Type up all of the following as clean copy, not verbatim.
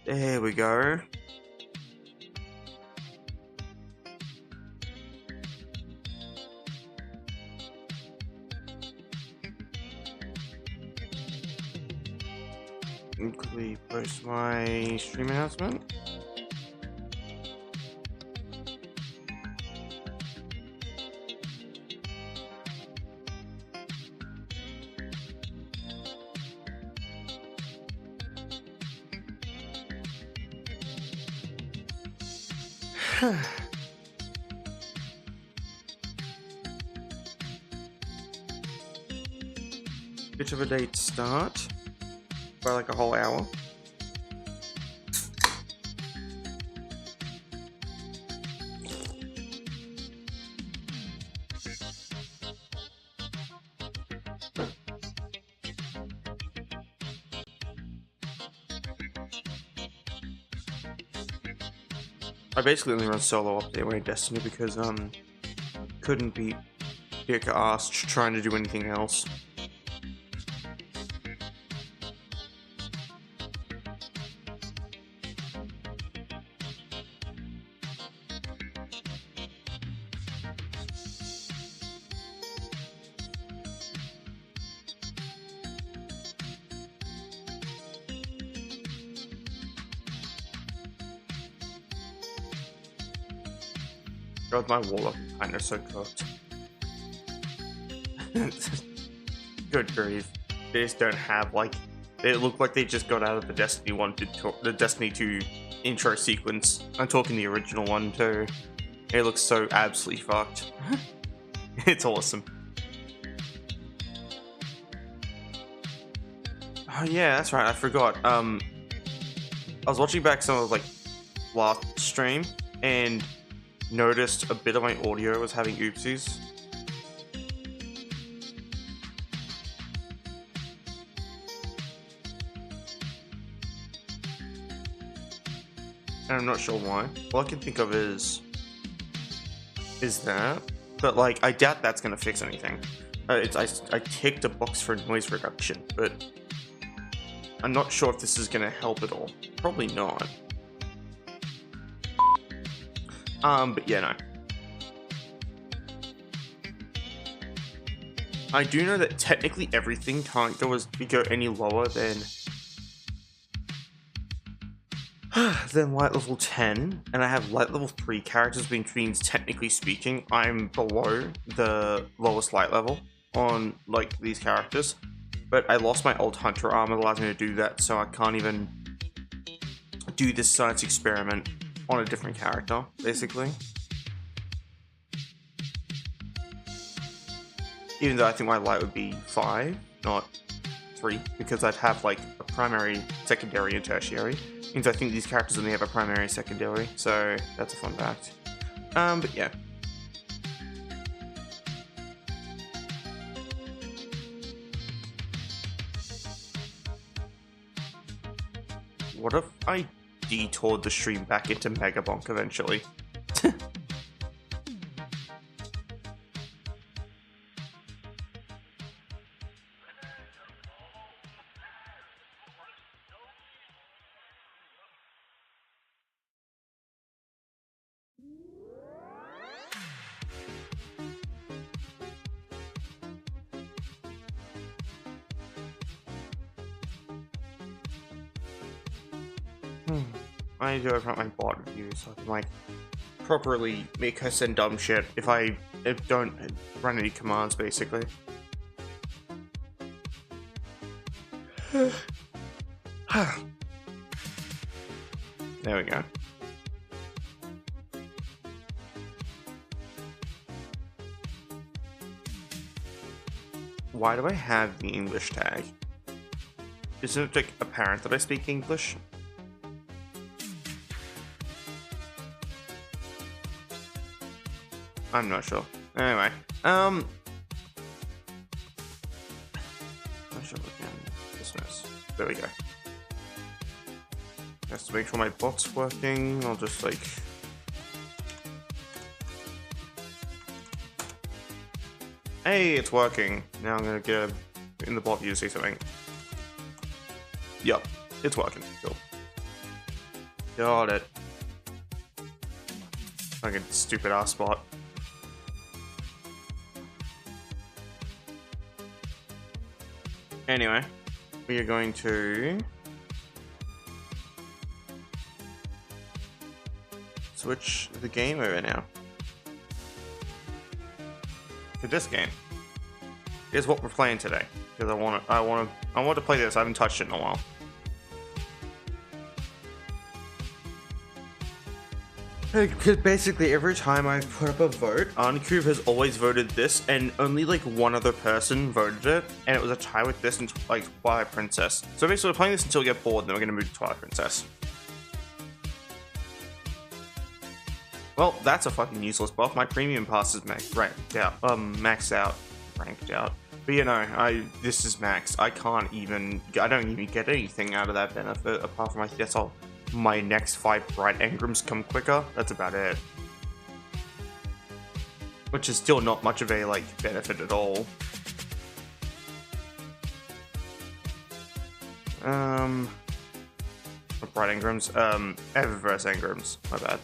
There we go. Quickly post my stream announcement. Bit of a late start by like a whole hour. I basically only run solo up there when Destiny because couldn't beat Layka ass trying to do anything else. God, my wall up kind of so cooked. Good grief. They just don't have like. They look like they just got out of the Destiny 1 to the Destiny 2 intro sequence. I'm talking the original one too. It looks so absolutely fucked. It's awesome. Oh yeah, that's right. I forgot. I was watching back some of like last stream and noticed a bit of my audio was having oopsies. And I'm not sure why. All I can think of is that, but like I doubt that's gonna fix anything. I ticked a box for noise reduction, but I'm not sure if this is gonna help at all. Probably not. But yeah, no. I do know that technically everything can't go any lower than light level 10, and I have light level 3 characters, which means technically speaking, I'm below the lowest light level on like these characters. But I lost my old hunter armor that allows me to do that, so I can't even do this science experiment on a different character, basically. Even though I think my light would be 5, not 3, because I'd have like a primary, secondary, and tertiary. Means I think these characters only have a primary and secondary, so that's a fun fact. But yeah. What if I detoured the stream back into Mega Bonk eventually? I need to open up my bot review so I can like properly make her send dumb shit if I don't run any commands, basically. There we go. Why do I have the English tag? Isn't it like apparent that I speak English? I'm not sure. Anyway, I should look in dismiss. There we go. Just to make sure my bot's working, I'll just like. Hey, it's working. Now I'm gonna get in the bot view to say something. Yup, it's working. Cool. Got it. Fucking stupid ass spot. Anyway, we are going to switch the game over now. For this game. Here's what we're playing today. Because I want to play this. I haven't touched it in a while. Because basically every time I've put up a vote, Arncube has always voted this, and only like one other person voted it, and it was a tie with this and like Twilight Princess. So basically we're playing this until we get bored, and then we're going to move to Twilight Princess. Well, that's a fucking useless buff. My premium pass is maxed out. But you know, this is maxed. I don't even get anything out of that benefit apart from my next 5 bright engrams come quicker. That's about it. Which is still not much of a like benefit at all. Bright engrams. Eververse engrams. My bad.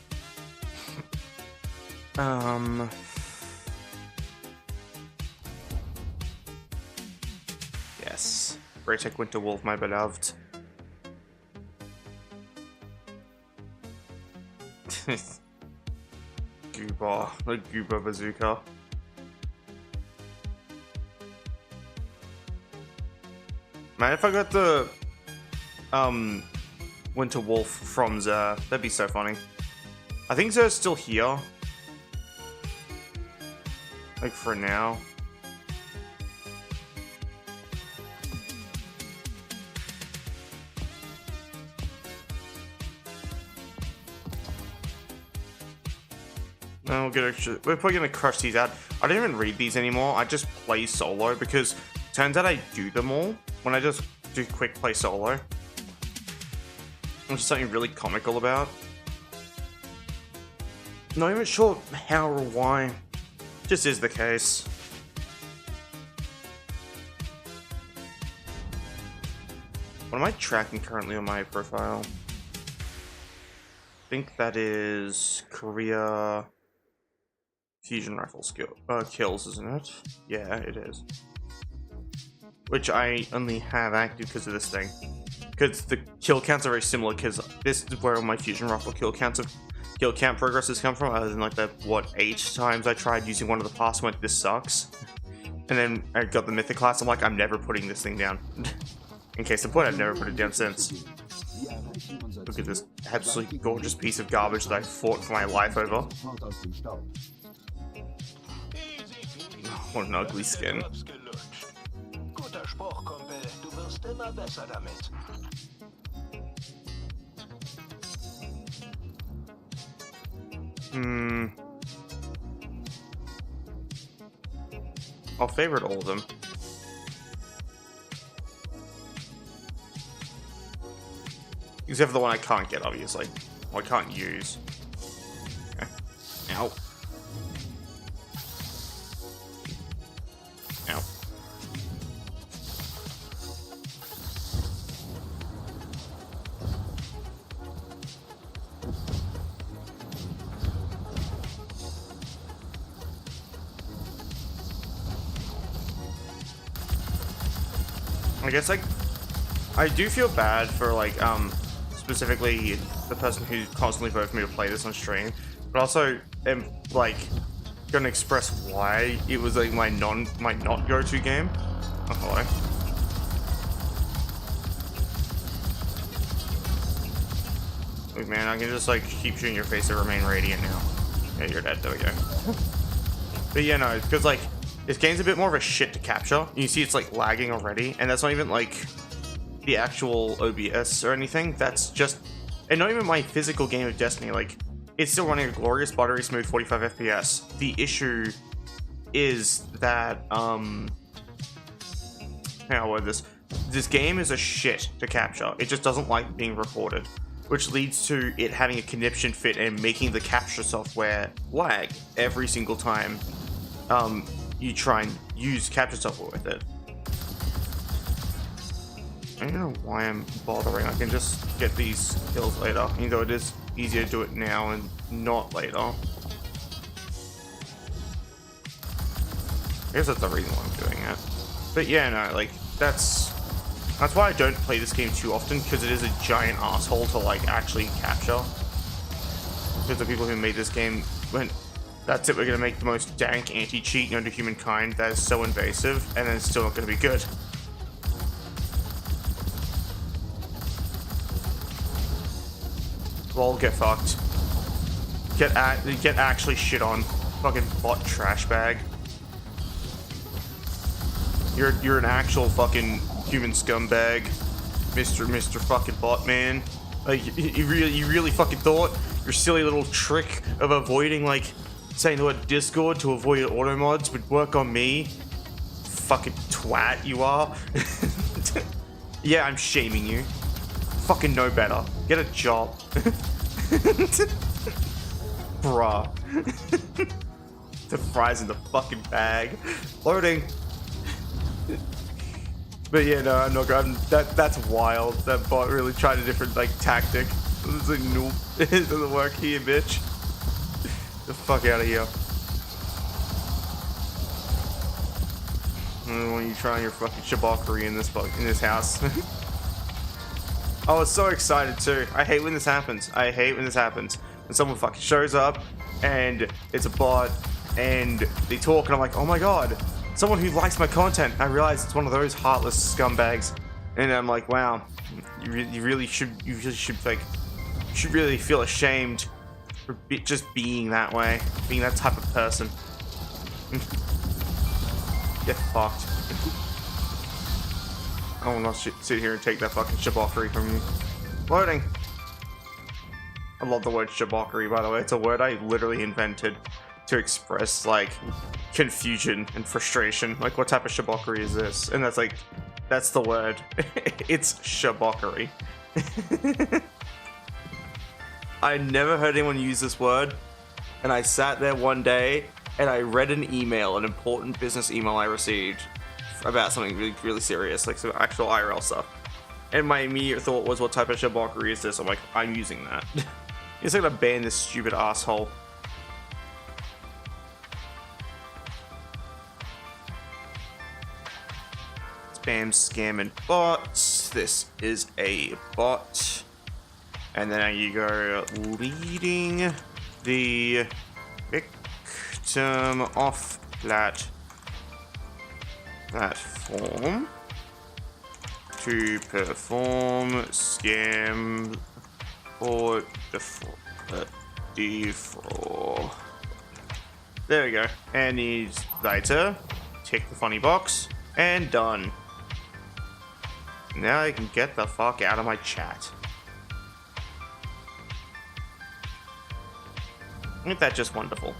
Yes. Braytech Winter Wolf, my beloved. Gooba. The Gooba Bazooka. Man, if I got the Winter Wolf from Zer, that'd be so funny. I think Zer's still here. Like for now. No, we're probably gonna crush these out. I don't even read these anymore. I just play solo because it turns out I do them all when I just do quick play solo. Which is something really comical about. Not even sure how or why. Just is the case. What am I tracking currently on my profile? I think that is Korea fusion rifle kills, isn't it? Yeah, it is. Which I only have active because of this thing. Because the kill counts are very similar, because this is where my fusion rifle kill count progresses come from, other than like the, 8 times I tried using one of the past went, this sucks. And then I got the mythic class, I'm like, I'm never putting this thing down. In case of point, I've never put it down since. Look at this absolutely gorgeous piece of garbage that I fought for my life over. What an ugly skin. I'll favorite all of them. Except for the one I can't get, obviously. Well, I can't use. Okay. Ow. Ow. I guess, like, I do feel bad for, like, specifically the person who constantly voted for me to play this on stream, but also am, like, gonna express why it was, like, my not go-to game. Oh, hello. Look, man, I can just, like, keep shooting your face and remain radiant now. Yeah, you're dead. There we go. But yeah, no, because, like, this game's a bit more of a shit to capture. You see it's like lagging already, and that's not even like the actual OBS or anything. That's just, and not even my physical game of Destiny. Like, it's still running a glorious, buttery smooth 45 FPS. The issue is that, how do I word this? This game is a shit to capture. It just doesn't like being recorded, which leads to it having a conniption fit and making the capture software lag every single time you try and use capture software with it. I don't know why I'm bothering. I can just get these kills later, even though it is easier to do it now and not later. I guess that's the reason why I'm doing it. But yeah, no, like, that's why I don't play this game too often, because it is a giant asshole to, like, actually capture. Because the people who made this game went, that's it, we're going to make the most dank anti-cheat known to humankind that is so invasive, and then it's still not going to be good. Lol, get fucked. Get actually shit on. Fucking bot trash bag. You're an actual fucking human scumbag, Mr. fucking bot man. Like you really fucking thought your silly little trick of avoiding like saying the word Discord to avoid auto mods would work on me? Fucking twat you are. Yeah, I'm shaming you. Fucking know better. Get a job. Bruh. The fries in the fucking bag. Loading. But yeah, no, I'm not going. That's wild. That bot really tried a different like tactic. It's like, nope, it doesn't work here, bitch. The fuck out of here. I don't want you trying your fucking shabockery in this house. I was so excited too. I hate when this happens. I hate when this happens. When someone fucking shows up and it's a bot and they talk and I'm like, oh my god, someone who likes my content. I realize it's one of those heartless scumbags, and I'm like, wow, you really should like, you should really feel ashamed for just being that way, being that type of person. Get fucked. I will not sit here and take that fucking shabockery from you. Loading. I love the word shabockery, by the way. It's a word I literally invented to express like confusion and frustration. Like, what type of shabockery is this? And that's like, that's the word. It's shabockery. I never heard anyone use this word, and I sat there one day and I read an email, an important business email I received about something really, really serious, like some actual IRL stuff. And my immediate thought was, what type of shabockery is this? I'm like, I'm using that. It's like, gonna ban this stupid asshole. Spam, scam, and bots. This is a bot. And then you go leading the victim off platform to perform scam or defraud. There we go. And he's later. Tick the funny box. And done. Now I can get the fuck out of my chat. Isn't that just wonderful?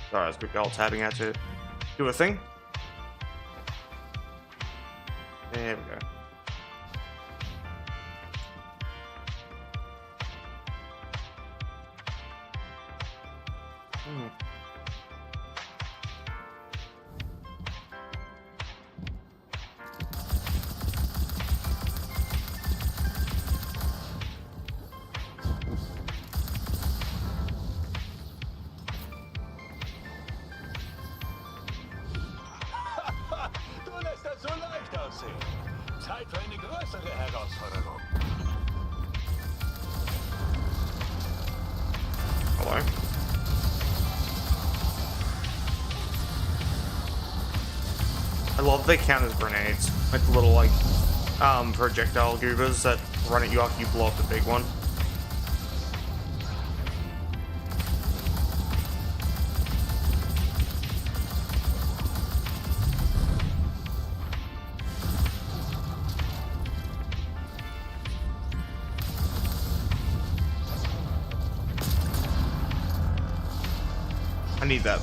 Sorry, I was quick alt tabbing out to do a thing. There we go. Zeit für eine größere Herausforderung. Hello. I love they count as grenades, like the little like projectile goobers that run at you after you blow up the big one. I need that.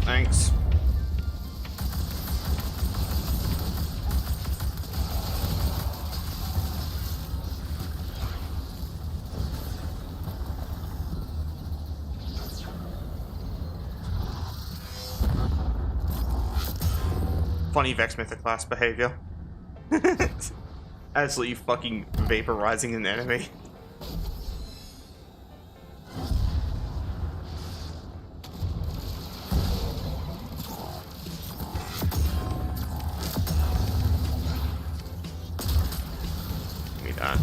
Thanks. funny Vex Mythoclast behavior. Absolutely fucking vaporizing an enemy. Give me that.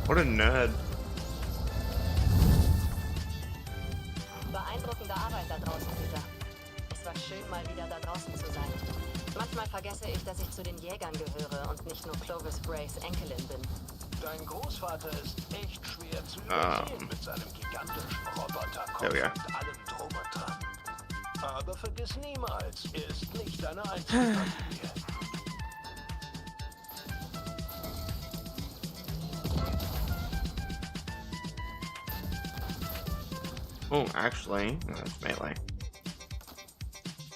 What a nerd. Beeindruckende Arbeit da draußen, Peter. Es war schön, mal wieder da draußen zu sein. Manchmal vergesse ich, dass ich zu den Jägern gehöre und nicht nur Clovis Brays Enkelin bin. Dein Großvater ist echt schwer zu übersehen mit seinem gigantischen Roboterkopf und allem drum und dran. Aber vergiss niemals, er ist nicht deine einzige Familie. Oh, actually, no, it's melee.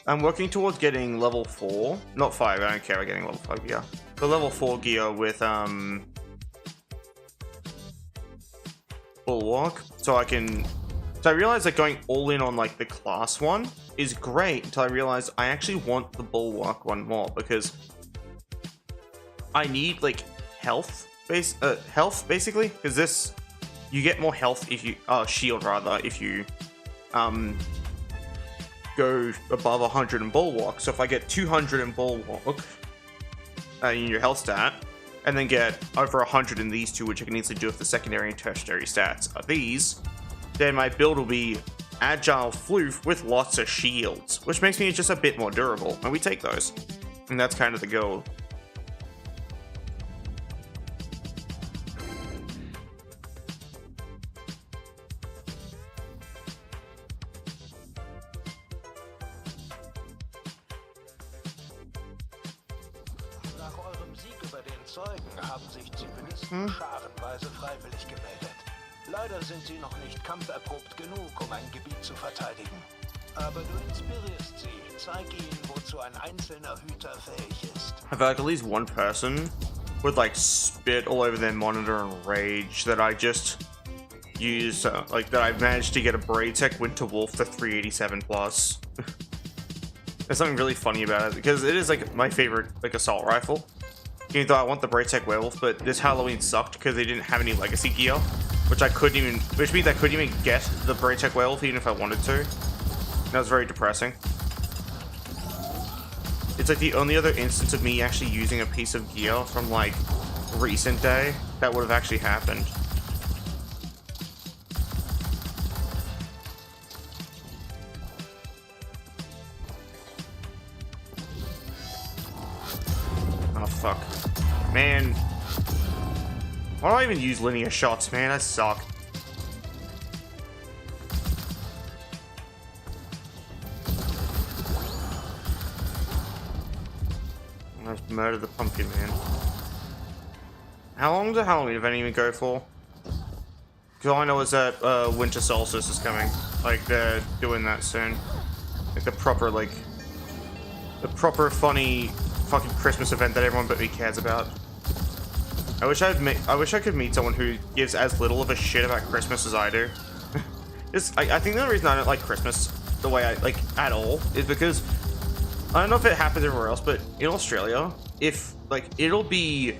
I'm working towards getting level 4. Not 5, I don't care about getting level 5 gear. The level 4 gear with, Bulwark. So I can... So I realized that going all in on, like, the class one is great until I realized I actually want the Bulwark one more because I need, like, health, basically, because this... You get more health if you, shield rather, if you, go above 100 in Bulwark. So if I get 200 in Bulwark, in your health stat, and then get over 100 in these two, which I can easily do with the secondary and tertiary stats are these, then my build will be Agile Floof with lots of shields, which makes me just a bit more durable, and we take those. And that's kind of the goal. Nach eurem Sieg über den Zeugen haben sich Zivilisten scharenweise freiwillig gemeldet. Leider sind sie noch nicht kampferprobt genug, um ein Gebiet zu verteidigen. Aber du inspirierst sie. Zeig ihnen, wozu ein einzelner Hüter fähig ist. I feel like at least one person would like spit all over their monitor and rage that I just used, like that I managed to get a Braid Tech Winter Wolf to 387 plus. There's something really funny about it because it is like my favorite like assault rifle. Even though I want the Braid Tech Werewolf, but this Halloween sucked because they didn't have any legacy gear, which means I couldn't even get the Braid Tech Werewolf even if I wanted to. That was very depressing. It's like the only other instance of me actually using a piece of gear from like recent day that would have actually happened. Oh fuck. Man. Why do I even use linear shots, man? I suck. Let's murder the pumpkin man. How long does the Halloween event even go for? Because all I know is that winter solstice is coming. Like they're doing that soon. Like the proper funny fucking Christmas event that everyone but me cares about. I wish I could meet someone who gives as little of a shit about Christmas as I do. I think the only reason I don't like Christmas the way I like at all is because I don't know if it happens everywhere else, but in Australia, if like it'll be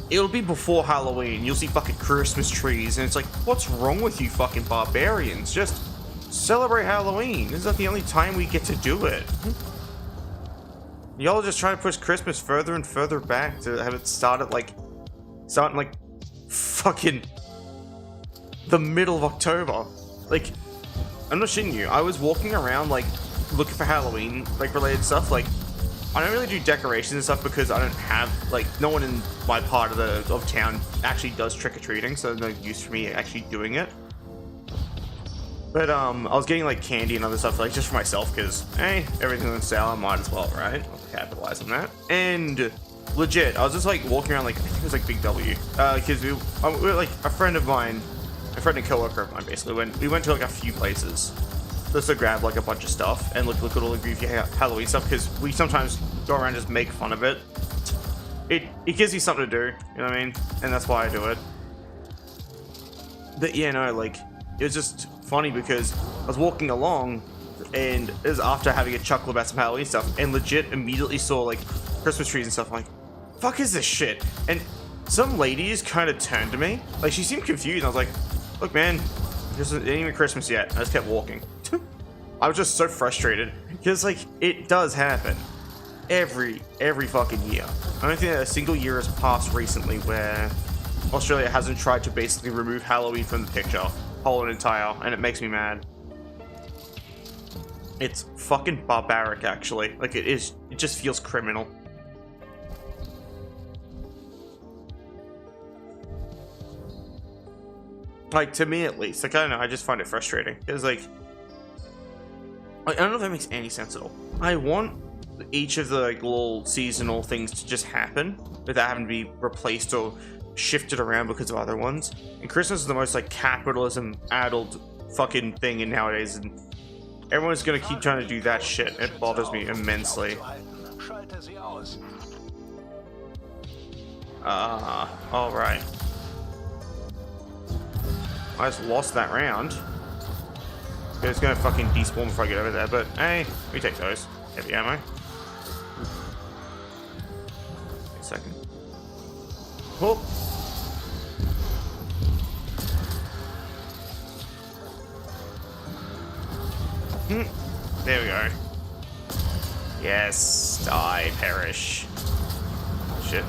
before Halloween, you'll see fucking Christmas trees, and it's like, what's wrong with you fucking barbarians? Just celebrate Halloween. This is not the only time we get to do it. Y'all just trying to push Christmas further and further back to have it start in like fucking the middle of October. Like, I'm not shitting you. I was walking around like looking for Halloween like related stuff. Like, I don't really do decorations and stuff because I don't have like no one in my part of town actually does trick-or-treating, so there's no use for me actually doing it. But I was getting like candy and other stuff like just for myself because hey, everything's on sale, I might as well, right? I'll capitalize on that. And legit, I was just like walking around like, I think it was like Big W, because we were like a friend of mine, a friend and coworker of mine basically, we went to like a few places just to grab like a bunch of stuff and look at all the goofy Halloween stuff, because we sometimes go around and just make fun of it. It gives you something to do, you know what I mean? And that's why I do it. But yeah, no, like, it was just funny because I was walking along and it was after having a chuckle about some Halloween stuff and legit immediately saw like Christmas trees and stuff. I'm like, fuck is this shit? And some ladies kind of turned to me, like she seemed confused. And I was like, look man, it ain't even Christmas yet. I just kept walking. I was just so frustrated because like it does happen every fucking year. I don't think that a single year has passed recently where Australia hasn't tried to basically remove Halloween from the picture, whole and entire, and it makes me mad. It's fucking barbaric, actually. Like, it is. It just feels criminal. Like, to me at least. Like, I don't know, I just find it frustrating. It's like, I don't know if that makes any sense at all. I want each of the, like, little seasonal things to just happen without having to be replaced or shifted around because of other ones. And Christmas is the most, like, capitalism addled fucking thing in nowadays, and everyone's gonna keep trying to do that shit. It bothers me immensely. Alright. I just lost that round. It's gonna fucking despawn before I get over there, but hey, we take those. Heavy ammo. Wait a second. Oh! There we go. Yes, die, perish. Shit.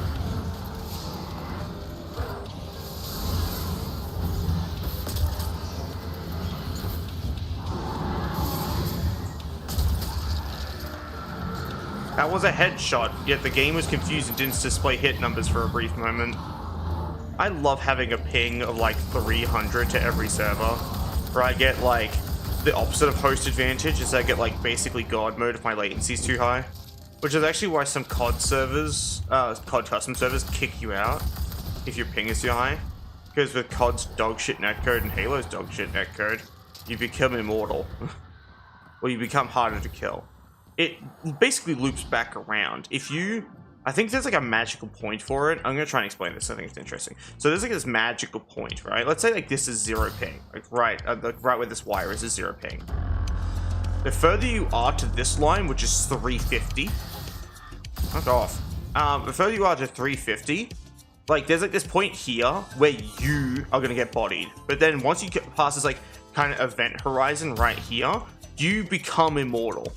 That was a headshot, yet the game was confused and didn't display hit numbers for a brief moment. I love having a ping of like 300 to every server, where I get like the opposite of host advantage, is I get like basically god mode if my latency is too high, which is actually why some COD servers, COD custom servers kick you out if your ping is too high, because with COD's dogshit netcode and Halo's dogshit netcode, you become immortal, or you become harder to kill. It basically loops back around. If you, I think there's like a magical point for it. I'm gonna try and explain this. I think it's interesting. So there's like this magical point, right? Let's say like this is 0 ping, like right where this wire is 0 ping. The further you are to this line, which is 350, fuck off. The further you are to 350, like there's like this point here where you are gonna get bodied. But then once you get past this like kind of event horizon right here, you become immortal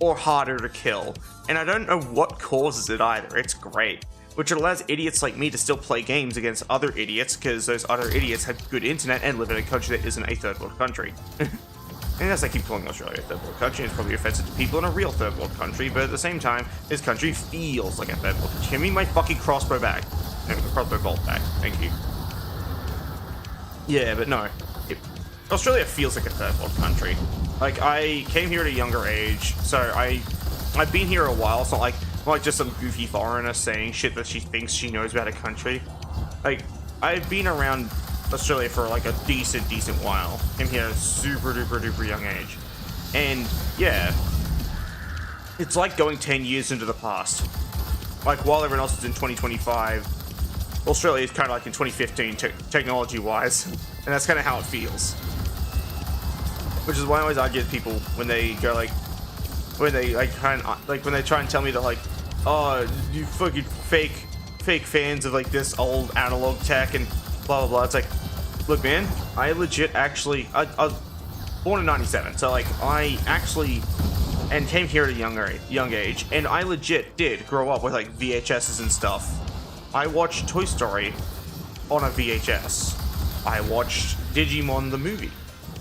or harder to kill, and I don't know what causes it either. It's great, which allows idiots like me to still play games against other idiots, because those other idiots have good internet and live in a country that isn't a third world country. And as I keep calling Australia a third world country, it's probably offensive to people in a real third world country, but at the same time, this country feels like a third world country. Give me my fucking crossbow back. No, crossbow bolt back. Thank you. Yeah, but no. Australia feels like a third world country. Like, I came here at a younger age, so I've been here a while. It's not like just some goofy foreigner saying shit that she thinks she knows about a country. Like, I've been around Australia for like a decent while. Came here at a super duper young age. And yeah, it's like going 10 years into the past. Like, while everyone else is in 2025, Australia is kind of like in 2015 technology wise. And that's kind of how it feels. Which is why I always argue with people when they go like, when they like try and tell me that like, oh, you fucking fake fans of like this old analog tech and blah blah blah. It's like, look man, I legit actually, I was born in 97, so like I actually and came here at a young age, and I legit did grow up with like VHSs and stuff. I watched Toy Story on a VHS. I watched Digimon the movie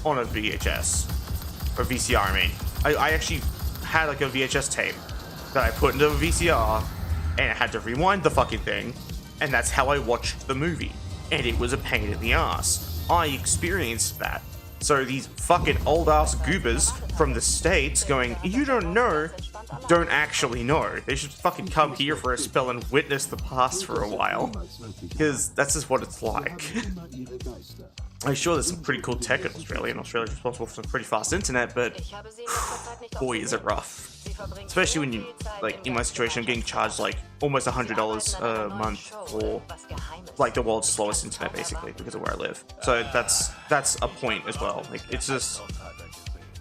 on a VHS, or VCR, I mean. I actually had like a VHS tape that I put into a VCR, and I had to rewind the fucking thing, and that's how I watched the movie. And it was a pain in the ass. I experienced that. So these fucking old ass goobers from the States going, you don't know don't actually know. They should fucking come here for a spell and witness the past for a while. Because that's just what it's like. I'm sure there's some pretty cool tech in Australia, and Australia's responsible for some pretty fast internet, but boy, is it rough. Especially when you, like, in my situation, I'm getting charged, like, almost $100 a month for, like, the world's slowest internet, basically, because of where I live. So that's a point as well. Like, it's just,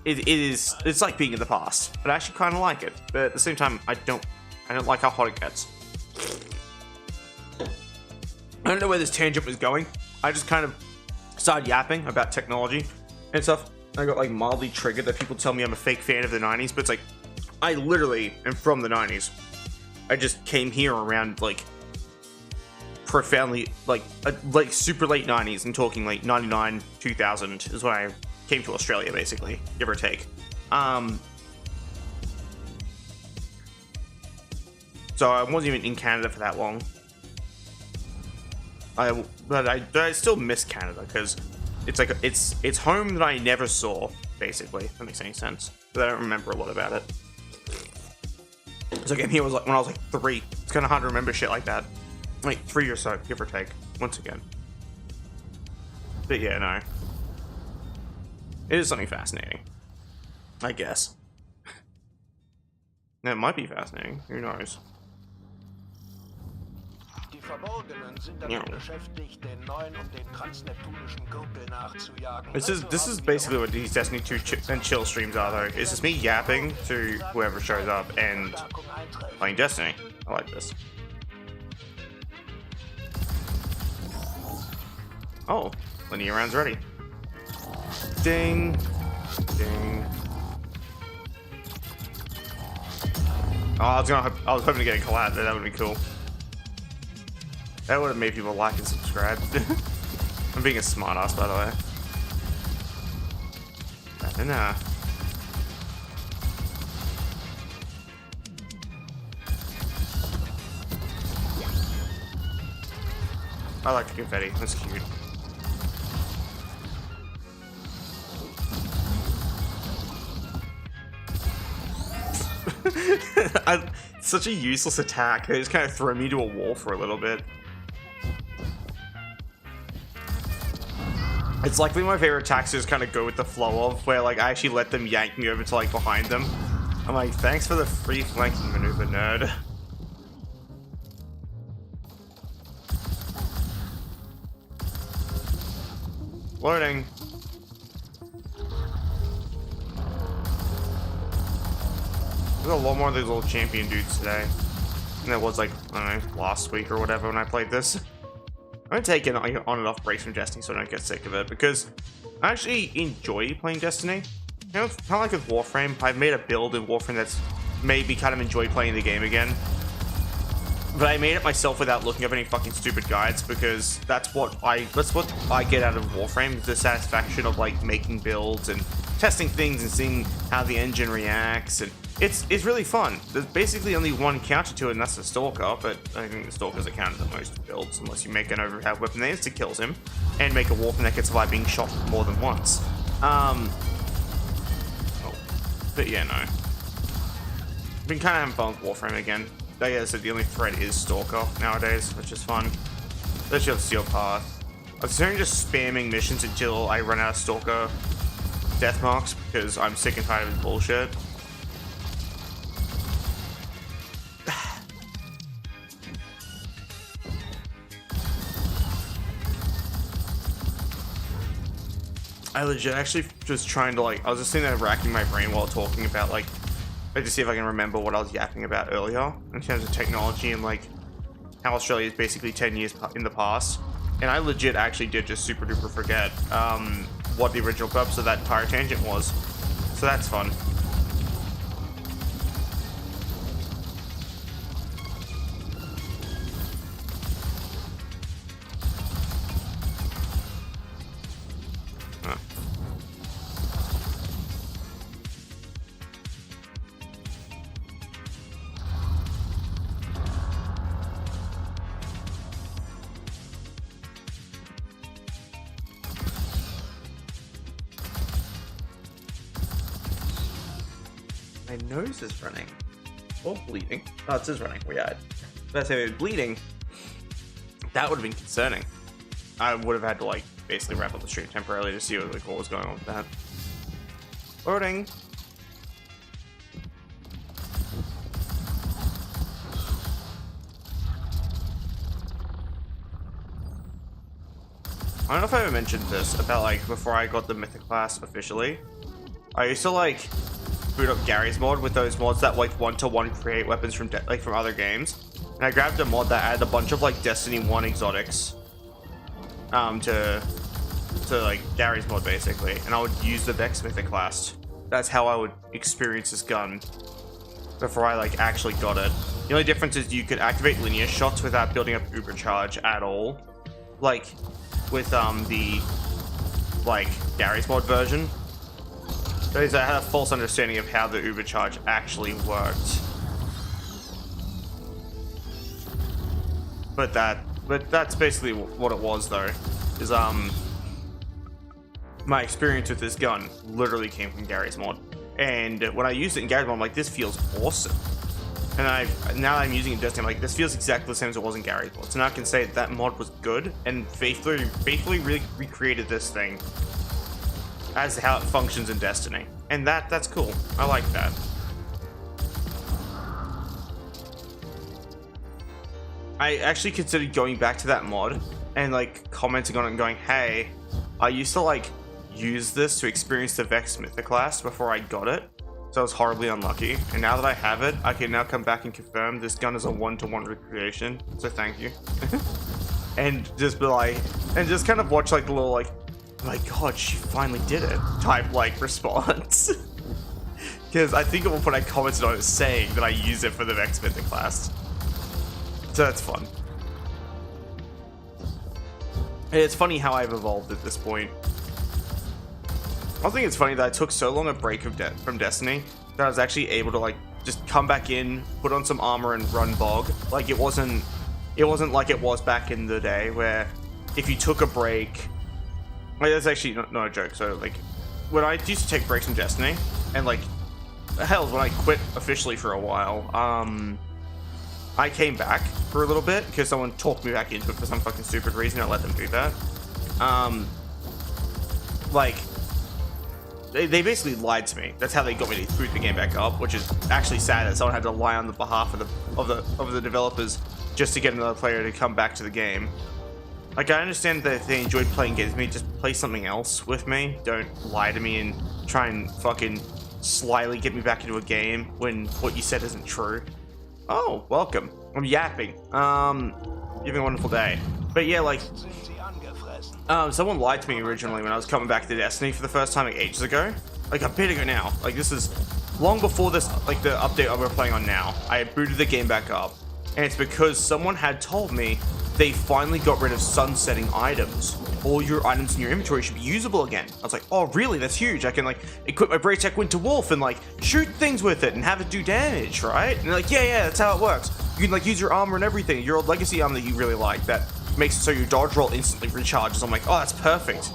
it's like being in the past. But I actually kind of like it. But at the same time, I don't like how hot it gets. I don't know where this tangent was going. I just kind of started yapping about technology and stuff. I got, like, mildly triggered that people tell me I'm a fake fan of the 90s, but it's like, I literally am from the 90s. I just came here around, like, profoundly, like super late 90s. I'm talking, like, 99, 2000 is when I came to Australia, basically, give or take. So I wasn't even in Canada for that long. But I still miss Canada, because it's like, it's home that I never saw, basically, if that makes any sense. But I don't remember a lot about it. So again, here was like when I was like 3. It's kind of hard to remember shit like that. Like 3 or so, give or take. Once again. But yeah, no. It is something fascinating. I guess. It might be fascinating. Who knows? This is basically what these Destiny 2 and chill streams are, though. It's just me yapping to whoever shows up and playing Destiny. I like this. Oh, linear round's ready. Ding, ding. Oh, I was hoping to get a collab there. That would be cool. That would have made people like and subscribe. I'm being a smartass, by the way. I like the confetti. That's cute. Such a useless attack. They just kind of throw me to a wall for a little bit. It's like one of my favorite attacks is kind of go with the flow of, where like I actually let them yank me over to like behind them. I'm like, thanks for the free flanking maneuver, nerd. Loading. There's a lot more of these little champion dudes today than there was like, I don't know, last week or whatever when I played this. I'm gonna take an on and off breaks from Destiny so I don't get sick of it, because I actually enjoy playing Destiny. You know, kind of like with Warframe, I've made a build in Warframe that's made me kind of enjoy playing the game again. But I made it myself without looking up any fucking stupid guides, because that's what I get out of Warframe, the satisfaction of like making builds and testing things and seeing how the engine reacts, and it's really fun. There's basically only one counter to it, and that's the Stalker, but I think the Stalker's a counter to most builds, unless you make an overpowered weapon that insta kills him, and make a Warframe that can survive being shot more than once. But yeah, no. I've been kind of having fun with Warframe again. Like I said, the only threat is Stalker nowadays, which is fun. Especially on Steel Path. I was considering just spamming missions until I run out of Stalker death marks, because I'm sick and tired of this bullshit. I legit actually just trying to like, I was just sitting there racking my brain while talking about like to see if I can remember what I was yapping about earlier in terms of technology and like how Australia is basically 10 years in the past. And I legit actually did just super duper forget what the original purpose of that entire tangent was. So that's fun. My nose is running. Or bleeding. Oh, it says running. Weird. But if it was bleeding, that would have been concerning. I would have had to, like, basically wrap up the stream temporarily to see what was going on with that. Loading. I don't know if I ever mentioned this about, like, before I got the Mythic class officially. I used to, like, boot up Gary's mod with those mods that, like, one-to-one create weapons from from other games. And I grabbed a mod that added a bunch of, like, Destiny 1 exotics to like Gary's mod basically, and I would use the Vex Mythic class. That's how I would experience this gun before I, like, actually got it. The only difference is you could activate linear shots without building up Uber charge at all, like with the, like, Gary's mod version. Because I had a false understanding of how the Uber charge actually worked. But that's basically what it was, though. Is my experience with this gun literally came from Gary's mod, and when I used it in Gary's mod, I'm like, this feels awesome. And now that I'm using it in Destiny, I'm like, this feels exactly the same as it was in Gary's mod. So now I can say that mod was good and faithfully recreated this thing as how it functions in Destiny, and that's cool. I like that. I actually considered going back to that mod and, like, commenting on it and going, hey, I used to, like, use this to experience the Vex Mythic class before I got it, so I was horribly unlucky, and now that I have it, I can now come back and confirm this gun is a one-to-one recreation, so thank you. And just be like, and just kind of watch, like, the little, like, oh my god, she finally did it type, like, response. Because I think at one point I commented on it saying that I use it for the Vex Mythic class. So that's fun. And it's funny how I've evolved at this point. I think it's funny that I took so long a break from Destiny that I was actually able to, like, just come back in, put on some armor and run Bog. Like, it wasn't like it was back in the day where if you took a break, like, that's actually not a joke. So, like, when I used to take breaks from Destiny, and, like, hell, when I quit officially for a while, I came back for a little bit because someone talked me back into it for some fucking stupid reason. I let them do that. Like, they basically lied to me. That's how they got me to boot the game back up, which is actually sad that someone had to lie on the behalf of the developers just to get another player to come back to the game. Like, I understand that if they enjoyed playing games with me, just play something else with me. Don't lie to me and try and fucking slyly get me back into a game when what you said isn't true. Oh, welcome. I'm yapping. You having a wonderful day. But yeah, like, someone lied to me originally when I was coming back to Destiny for the first time, like, ages ago. Like, a bit ago now. Like, this is long before this, like, the update we're playing on now. I had booted the game back up, and it's because someone had told me they finally got rid of sunsetting items. All your items in your inventory should be usable again. I was like, oh, really? That's huge. I can, like, equip my Braytech Winter Wolf and, like, shoot things with it and have it do damage, right? And they're like, yeah, that's how it works. You can, like, use your armor and everything. Your old legacy armor that you really like that makes it so your dodge roll instantly recharges. I'm like, oh, that's perfect.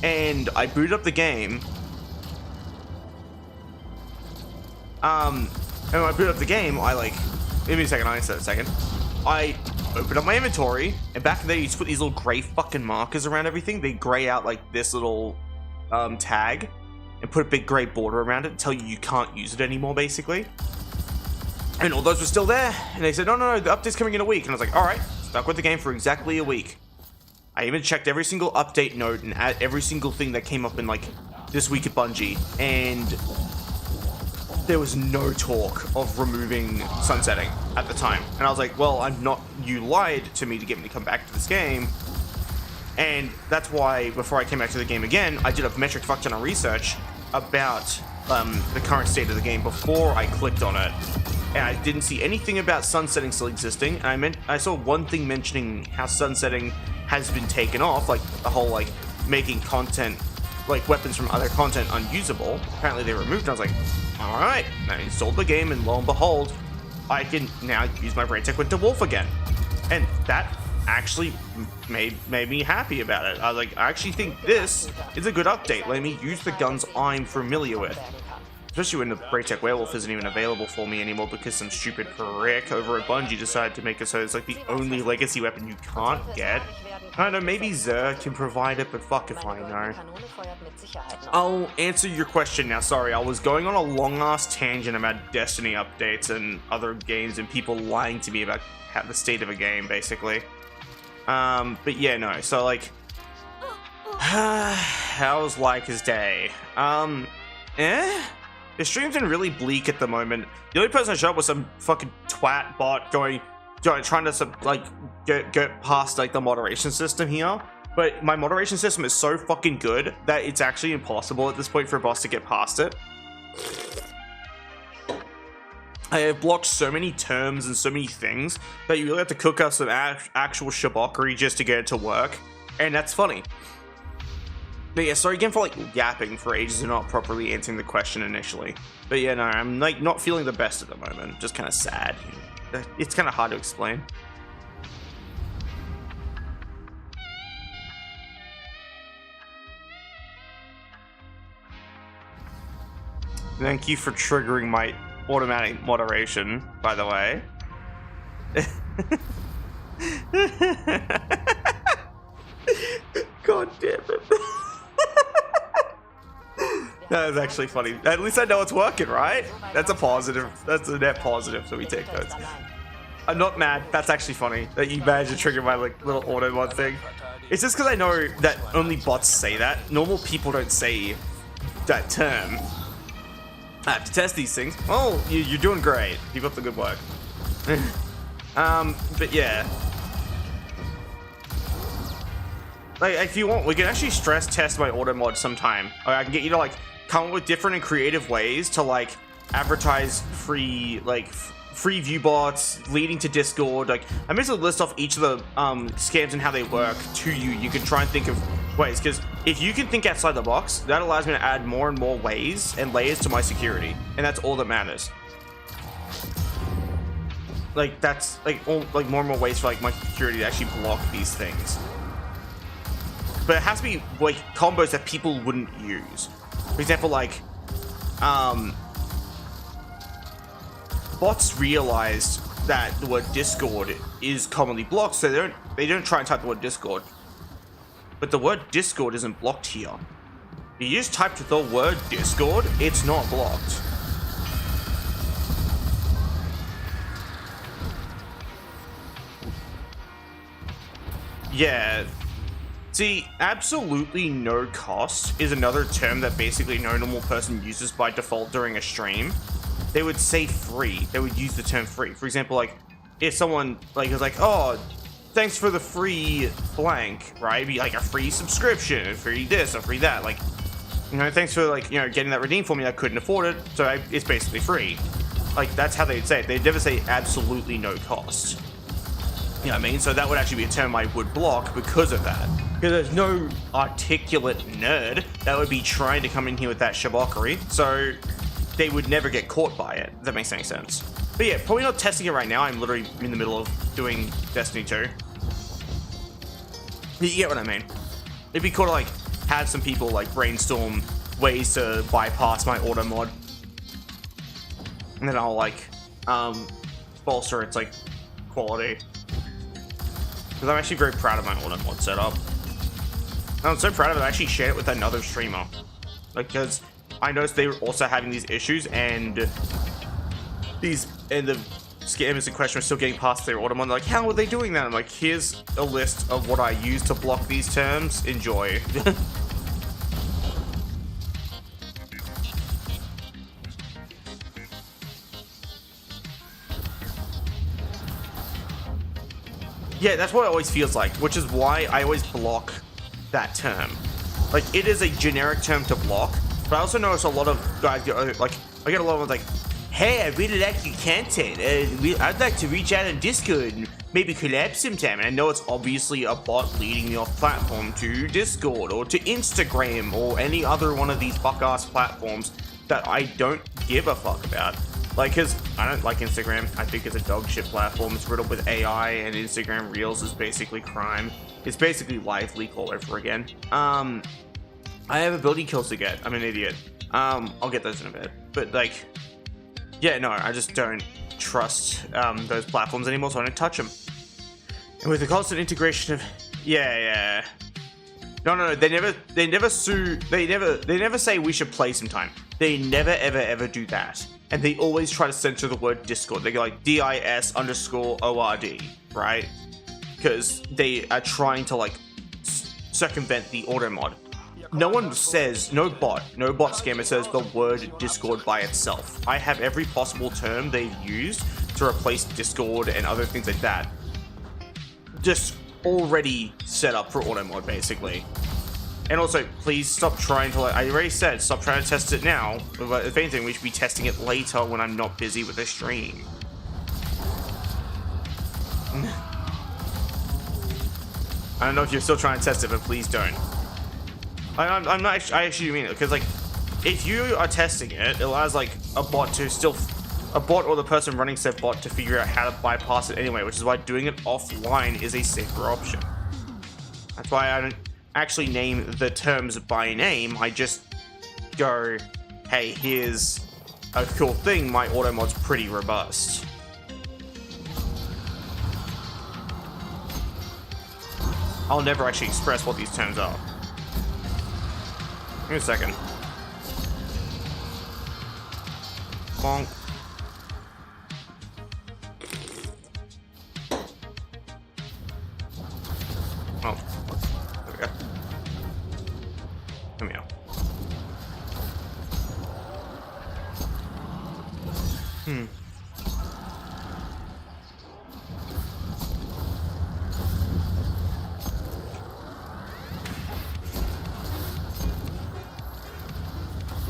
And I booted up the game. And when I booted up the game, I, like, give me a second, I answered that a second. I opened up my inventory, and back there you just put these little gray fucking markers around everything. They gray out, like, this little tag and put a big gray border around it and tell you can't use it anymore, basically. And all those were still there, and they said, no, the update's coming in a week. And I was like, alright, stuck with the game for exactly a week. I even checked every single update note and every single thing that came up in, like, this week at Bungie, and there was no talk of removing sunsetting at the time. And I was like, well, you lied to me to get me to come back to this game. And that's why, before I came back to the game again, I did a metric fuck ton of research about the current state of the game before I clicked on it. And I didn't see anything about sunsetting still existing. And I saw one thing mentioning how sunsetting has been taken off, like the whole, like, making content, like, weapons from other content unusable. Apparently they removed it. I was like, alright. And I installed the game, and lo and behold, I can now use my Braytech Winter Wolf again. And that actually made me happy about it. I was like, I actually think this is a good update. Let me use the guns I'm familiar with. especially when the Great Tech Werewolf isn't even available for me anymore because some stupid prick over at Bungie decided to make it so it's like the only legacy weapon you can't get. I don't know, maybe Xur can provide it, but fuck if I know. I'll answer your question now. Sorry, I was going on a long-ass tangent about Destiny updates and other games and people lying to me about the state of a game, basically. But yeah, no. So, like, how was Layka's day? The stream's been really bleak at the moment. The only person I shot was some fucking twat bot trying to like get past like the moderation system here. But my moderation system is so fucking good that it's actually impossible at this point for a boss to get past it. I have blocked so many terms and so many things that you really have to cook up some actual shabockery just to get it to work. And that's funny. But yeah, sorry again for like yapping for ages and not properly answering the question initially. But yeah, no, I'm like not feeling the best at the moment. Just kind of sad. It's kind of hard to explain. Thank you for triggering my automatic moderation, by the way. God damn it. That is actually funny. At least I know it's working, right? That's a positive. That's a net positive, so we take those. I'm not mad. That's actually funny that you managed to trigger my like little auto mod thing. It's just because I know that only bots say that. Normal people don't say that term. I have to test these things. Oh, you're doing great. Keep up the good work. But yeah. Like, if you want, we can actually stress test my auto mod sometime. I can get you to like come up with different and creative ways to like advertise free view bots leading to Discord. Like, I'm basically list off each of the scams and how they work to you. You can try and think of ways, because if you can think outside the box, that allows me to add more and more ways and layers to my security, and that's all that matters. Like, that's like all like more and more ways for like my security to actually block these things. But it has to be like combos that people wouldn't use. For example, like bots realized that the word Discord is commonly blocked, so they don't try and type the word Discord. But the word Discord isn't blocked here. If you just typed the word Discord, it's not blocked. Yeah. See, absolutely no cost is another term that basically no normal person uses by default during a stream. They would say free. They would use the term free. For example, like, if someone like is like, oh, thanks for the free blank, right? It'd be like a free subscription, a free this, a free that. Like, you know, thanks for like, you know, getting that redeemed for me. I couldn't afford it, so it's basically free. Like, that's how they'd say it. They'd never say absolutely no cost. You know what I mean? So that would actually be a term I would block because of that. Because there's no articulate nerd that would be trying to come in here with that shabockery. So they would never get caught by it, if that makes any sense. But yeah, probably not testing it right now. I'm literally in the middle of doing Destiny 2. You get what I mean? It'd be cool to like have some people like brainstorm ways to bypass my auto mod. And then I'll like bolster its like quality. Because I'm actually very proud of my auto mod setup. And I'm so proud of it, I actually shared it with another streamer. Like, because I noticed they were also having these issues, and the scammers in question were still getting past their auto mod. Like, how are they doing that? I'm like, here's a list of what I use to block these terms. Enjoy. Yeah, that's what it always feels like, which is why I always block that term. Like, it is a generic term to block, but I also notice a lot of guys get, like, I get a lot of like, hey, I really like your content, I'd like to reach out on Discord and maybe collab sometime. And I know it's obviously a bot leading me off platform to Discord or to Instagram or any other one of these fuck-ass platforms that I don't give a fuck about. Like, because I don't like Instagram. I think it's a dog shit platform. It's riddled with AI, and Instagram Reels is basically crime. It's basically live leak all over again. I have ability kills to get. I'm an idiot. I'll get those in a bit. But like, yeah, no, I just don't trust those platforms anymore, so I don't touch them. And with the constant integration of, yeah. No, they never say we should play sometime. They never ever do that. And they always try to censor the word Discord. They go like DIS_ORD, right? Because they are trying to like circumvent the auto mod. No one says, no bot scammer says the word Discord by itself. I have every possible term they've used to replace Discord and other things like that just already set up for auto mod, basically. And also, please stop trying to, like, I already said, stop trying to test it now. But if anything, we should be testing it later when I'm not busy with the stream. I don't know if you're still trying to test it, but please don't. I'm not. I actually mean it, because like, if you are testing it, it allows like a bot or the person running said bot to figure out how to bypass it anyway, which is why doing it offline is a safer option. That's why I don't actually name the terms by name. I just go, hey, here's a cool thing. My auto mod's pretty robust. I'll never actually express what these terms are. Give me a second. Bonk. Oh, there we go. Come here.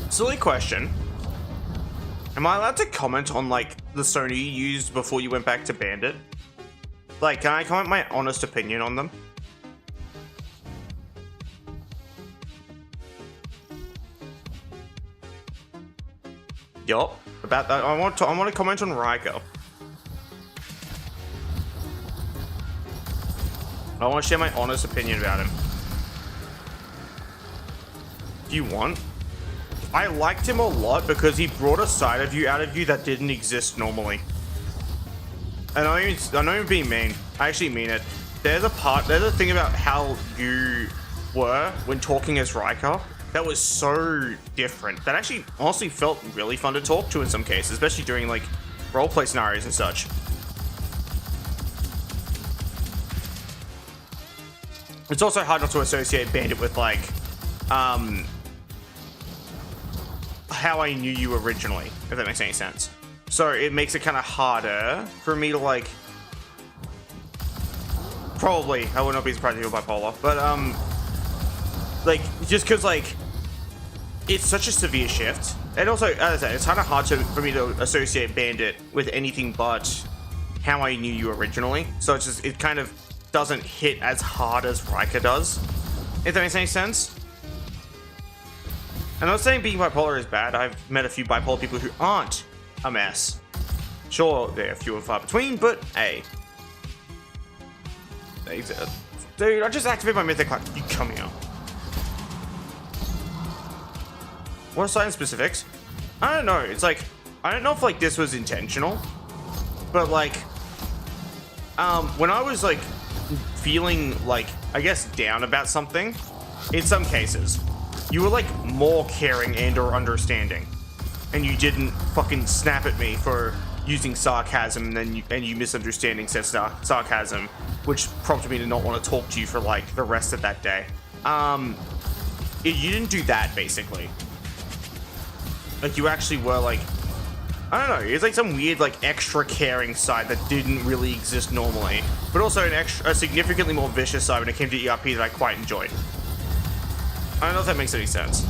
Silly question. Am I allowed to comment on like the Sony you used before you went back to Bandit? Like, can I comment my honest opinion on them? Yup. About that, I want to comment on Layka. I want to share my honest opinion about him. Do you want? I liked him a lot because he brought a side of you out of you that didn't exist normally. And I know you're being mean. I actually mean it. There's a thing about how you were when talking as Layka that was so different. That actually honestly felt really fun to talk to in some cases, especially during like roleplay scenarios and such. It's also hard not to associate Bandit with like, how I knew you originally, if that makes any sense. So it makes it kind of harder for me to like, probably, I would not be surprised if you're bipolar, but like, just because like, it's such a severe shift. And also, as I said, it's kind of hard for me to associate Bandit with anything but how I knew you originally. So it's just, it kind of doesn't hit as hard as Layka does, if that makes any sense. I'm not saying being bipolar is bad. I've met a few bipolar people who aren't a mess. Sure, they're few and far between, but hey. Dude, I just activated my mythic clock. You come here. What are certain specifics? I don't know. It's like, I don't know if like this was intentional, but like, when I was like feeling like, I guess down about something, in some cases, you were like more caring and or understanding, and you didn't fucking snap at me for using sarcasm and you misunderstanding said sarcasm, which prompted me to not want to talk to you for like the rest of that day. You didn't do that basically. Like you actually were like, I don't know, it's like some weird like extra caring side that didn't really exist normally, but also a significantly more vicious side when it came to ERP that I quite enjoyed. I don't know if that makes any sense.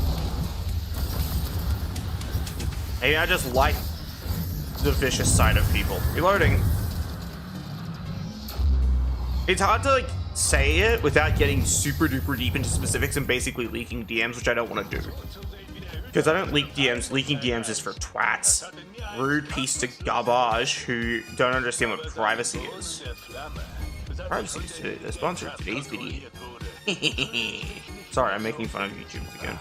Maybe I just like the vicious side of people. Reloading. It's hard to like say it without getting super duper deep into specifics and basically leaking DMs, which I don't want to do. Because I don't leak DMs. Leaking DMs is for twats. Rude piece of garbage who don't understand what privacy is. Privacy is the sponsor of today's video. Sorry, I'm making fun of YouTubers again.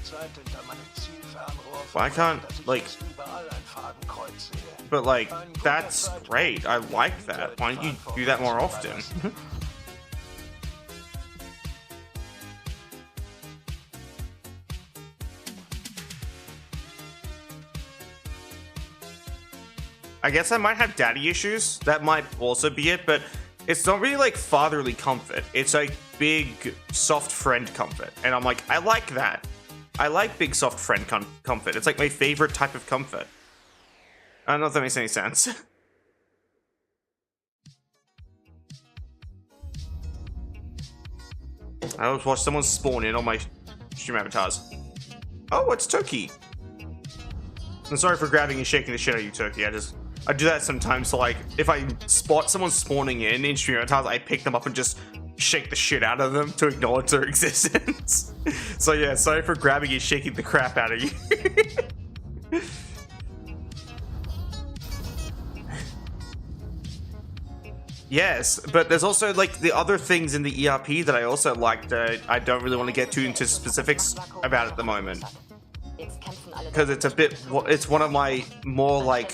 Sichtzeit hinter meinem Zielfernrohr Why can't, dass ich like, jetzt überall ein Fadenkreuz sehe. but like, that's great. I like that. Why don't you do that more often? I guess I might have daddy issues. That might also be it, but it's not really like fatherly comfort. It's like big, soft friend comfort. And I'm like, I like that. I like big, soft friend comfort. It's like my favorite type of comfort. I don't know if that makes any sense. I always watch someone spawn in on my stream avatars. Oh, it's Turkey. I'm sorry for grabbing and shaking the shit out of you, Turkey. I do that sometimes, so like, if I spot someone spawning in stream avatars, I pick them up and just shake the shit out of them to acknowledge their existence. So yeah, sorry for grabbing and shaking the crap out of you. Yes, but there's also like the other things in the ERP that I also like that I don't really want to get too into specifics about at the moment. Because it's a bit, it's one of my more like,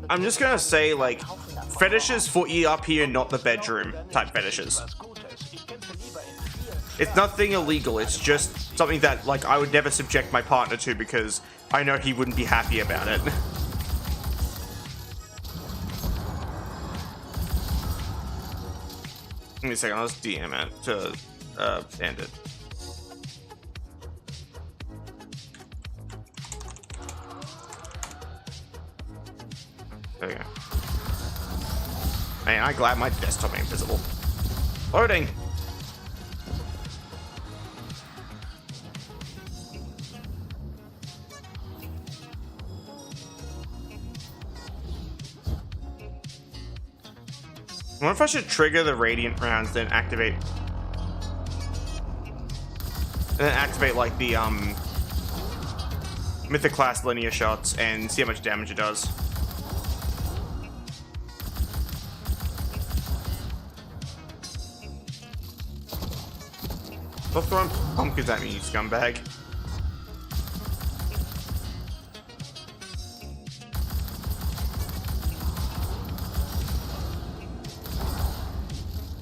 I'm just gonna say like, fetishes for ERP are not the bedroom type fetishes. It's nothing illegal, it's just something that like I would never subject my partner to because I know he wouldn't be happy about it. Give me a second, I'll just DM it to end it. There we go. Man, I'm glad my desktop ain't visible. Loading! I wonder if I should trigger the Radiant rounds, then activate... And then activate, like, the, Mythic class linear shots and see how much damage it does. Stop throwing pumpkins at me, you scumbag.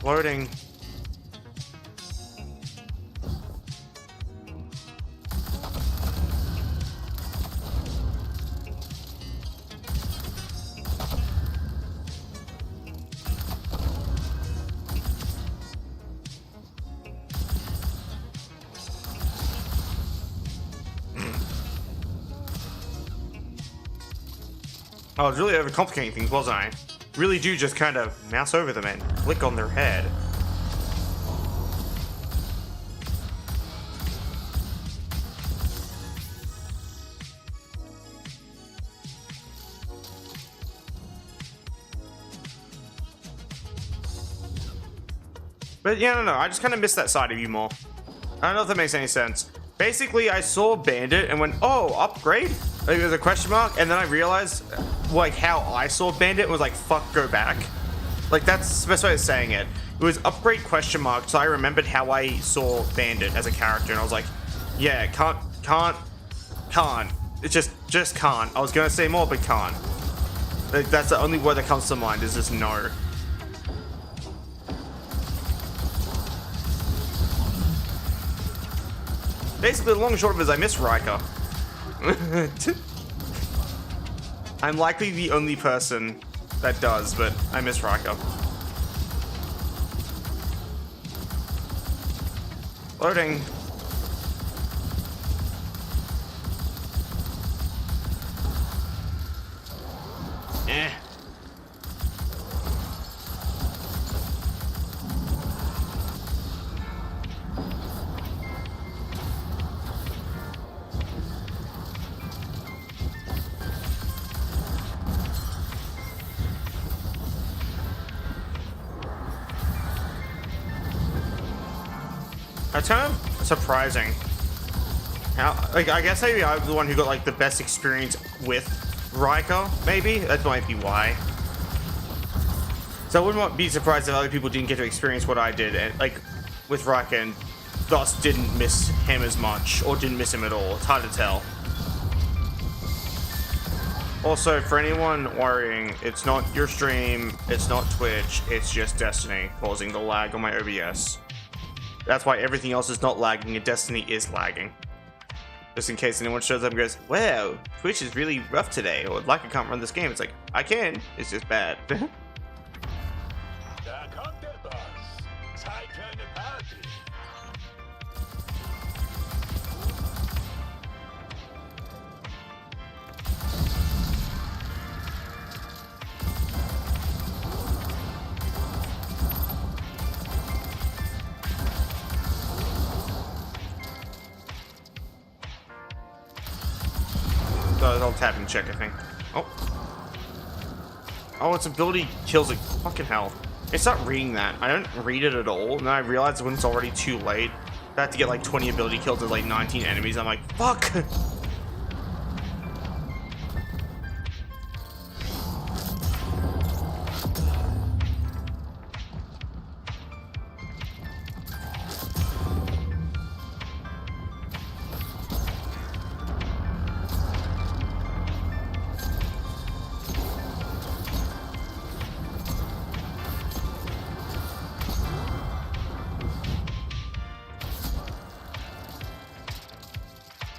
Loading. I was really overcomplicating things, wasn't I? Really do just kind of mouse over them and click on their head. But yeah, no, I just kind of miss that side of you more. I don't know if that makes any sense. Basically, I saw Bandit and went, oh, upgrade? Like, there's a question mark, and then I realized, like, how I saw Bandit was like, fuck, go back. Like, that's the best way of saying it. It was upgrade question mark, so I remembered how I saw Bandit as a character, and I was like, yeah, can't. It's just can't. I was gonna say more, but can't. Like, that's the only word that comes to mind, is just no. Basically, the long and short of it is I miss Layka. I'm likely the only person that does, but I miss Layka. Loading. Eh. That's kind of surprising. How, like, I guess maybe I'm the one who got like the best experience with Layka, maybe? That might be why. So I wouldn't be surprised if other people didn't get to experience what I did, and like with Layka, and thus didn't miss him as much, or didn't miss him at all. It's hard to tell. Also, for anyone worrying, it's not your stream, it's not Twitch, it's just Destiny causing the lag on my OBS. That's why everything else is not lagging and Destiny is lagging. Just in case anyone shows up and goes, wow, Twitch is really rough today, or like I can't run this game. It's like, I can, it's just bad. Da kommt der Boss. Zeit für eine Party. So I'll tap and check, I think. Oh. Oh, its ability kills it. Fucking hell. It's not reading that. I don't read it at all. And then I realize when it's already too late, I have to get like 20 ability kills with like 19 enemies. I'm like, fuck!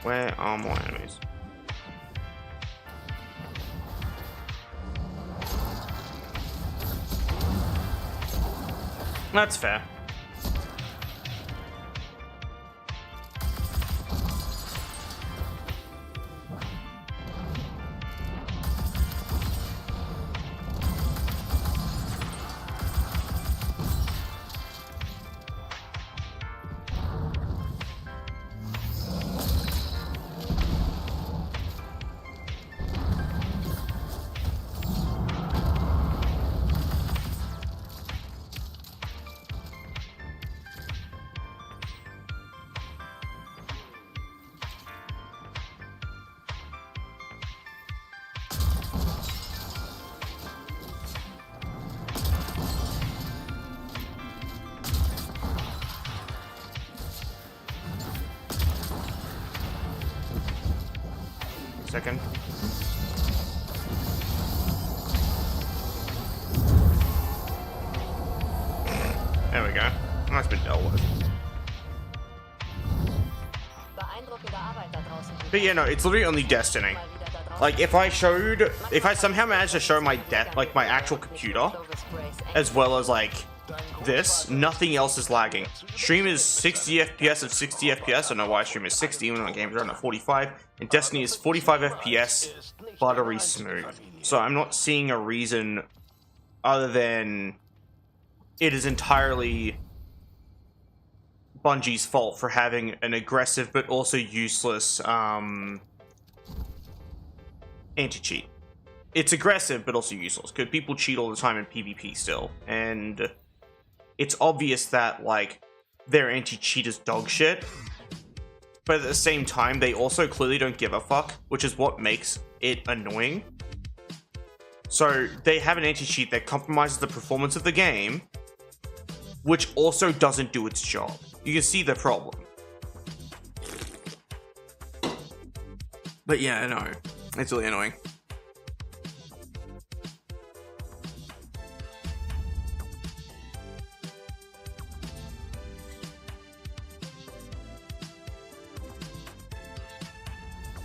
Where are more enemies? That's fair. Second. There we go. That's been dealt with. But yeah, no, it's literally only Destiny. Like, if I somehow managed to show my like my actual computer, as well as like this, nothing else is lagging. Stream is 60 FPS of 60 FPS. I don't know why stream is 60 when my games are at 45. And Destiny is 45 FPS, buttery smooth. So I'm not seeing a reason other than it is entirely Bungie's fault for having an aggressive but also useless anti-cheat. It's aggressive but also useless, because people cheat all the time in PvP still, and it's obvious that like their anti-cheat is dog shit, but at the same time they also clearly don't give a fuck, which is what makes it annoying. So they have an anti-cheat that compromises the performance of the game, which also doesn't do its job. You can see the problem. But yeah, I know. It's really annoying.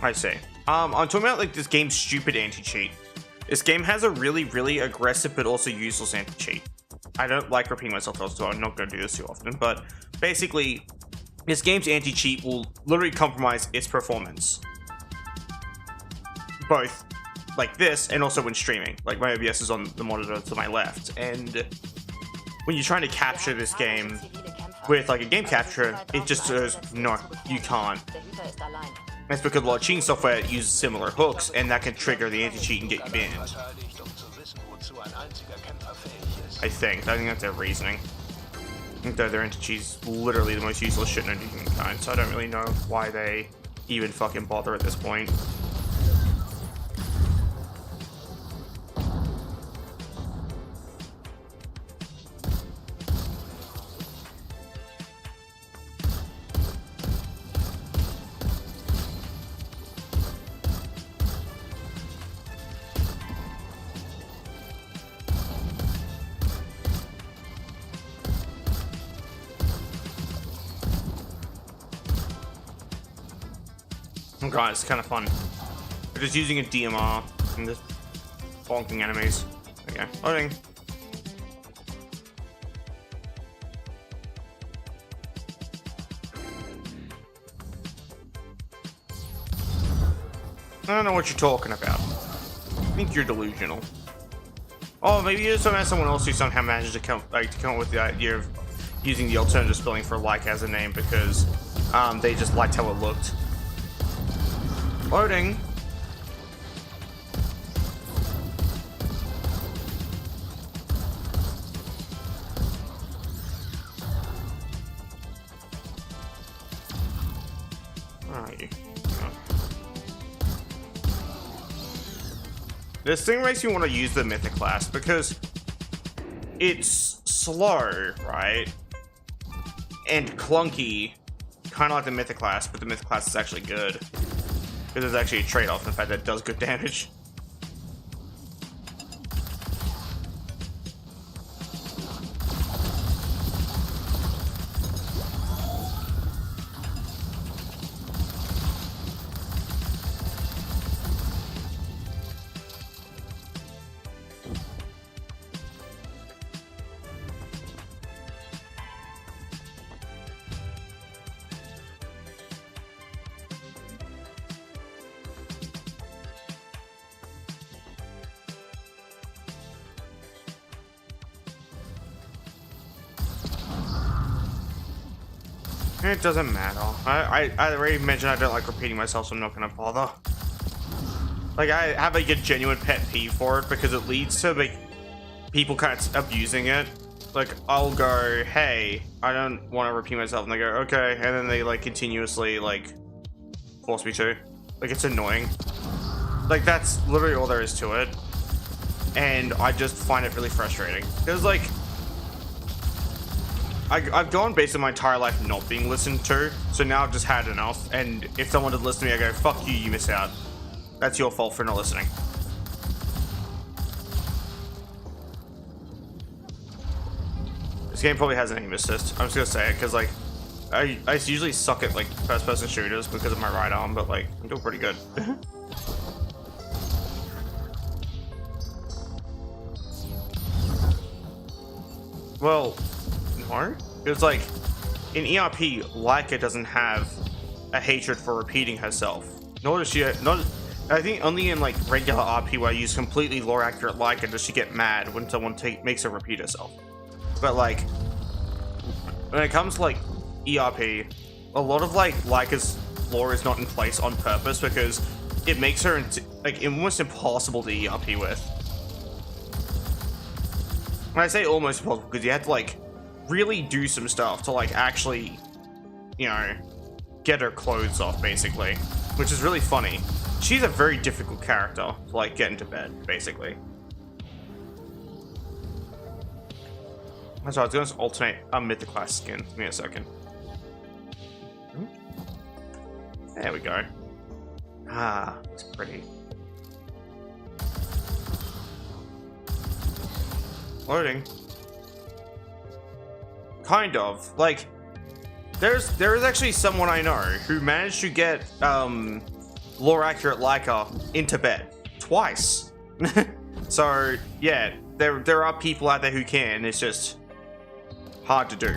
I see. I'm talking about like this game's stupid anti-cheat. This game has a really, really aggressive but also useless anti-cheat. I don't like repeating myself, so I'm not going to do this too often, but basically, this game's anti-cheat will literally compromise its performance. Both like this and also when streaming. Like my OBS is on the monitor to my left, and when you're trying to capture this game with like a game capture, it just says, no, you can't. That's because a lot of cheating software uses similar hooks, and that can trigger the anti-cheat and get you banned. I think that's their reasoning. I think their anti-cheat is literally the most useless shit in humankind, so I don't really know why they even fucking bother at this point. Oh god, it's kind of fun. We're just using a DMR and just bonking enemies. Okay, loading. I don't know what you're talking about. I think you're delusional. Oh, maybe you're talking about someone else who somehow managed to come up with the idea of using the alternative spelling for Layka as a name because they just liked how it looked. Loading. Where are you? Oh. This thing makes me want to use the Mythic class because it's slow, right? And clunky, kind of like the Mythic class, but the Mythic class is actually good. Because there's actually a trade-off in the fact that it does good damage. It doesn't matter. I already mentioned I don't like repeating myself, so I'm not gonna bother. Like, I have like a genuine pet peeve for it because it leads to like people kind of abusing it. Like, I'll go, hey, I don't want to repeat myself, and they go, okay, and then they like continuously like force me to. Like, it's annoying. Like, that's literally all there is to it, and I just find it really frustrating. Because like, I've gone basically my entire life not being listened to, so now I've just had enough, and if someone did listen to me, I go, fuck you, you miss out. That's your fault for not listening. This game probably has an aim assist. I'm just gonna say it, because like, I usually suck at like first-person shooters because of my right arm, but like, I'm doing pretty good. Well, no. It's like, in ERP, Layka doesn't have a hatred for repeating herself. Nor does she, I think only in like regular RP where I use completely lore accurate Layka does she get mad when someone makes her repeat herself. But like, when it comes to like ERP, a lot of like Layka's lore is not in place on purpose because it makes her like almost impossible to ERP with. And I say almost impossible because you have to like really do some stuff to like actually, you know, get her clothes off basically, which is really funny. She's a very difficult character to like get into bed basically. So I was going to alternate a Mythic class skin. Give me a second. There we go. Ah, it's pretty. Loading. Kind of. Like, there is actually someone I know who managed to get lore accurate Layka into bed twice. So yeah, there are people out there who can. It's just hard to do.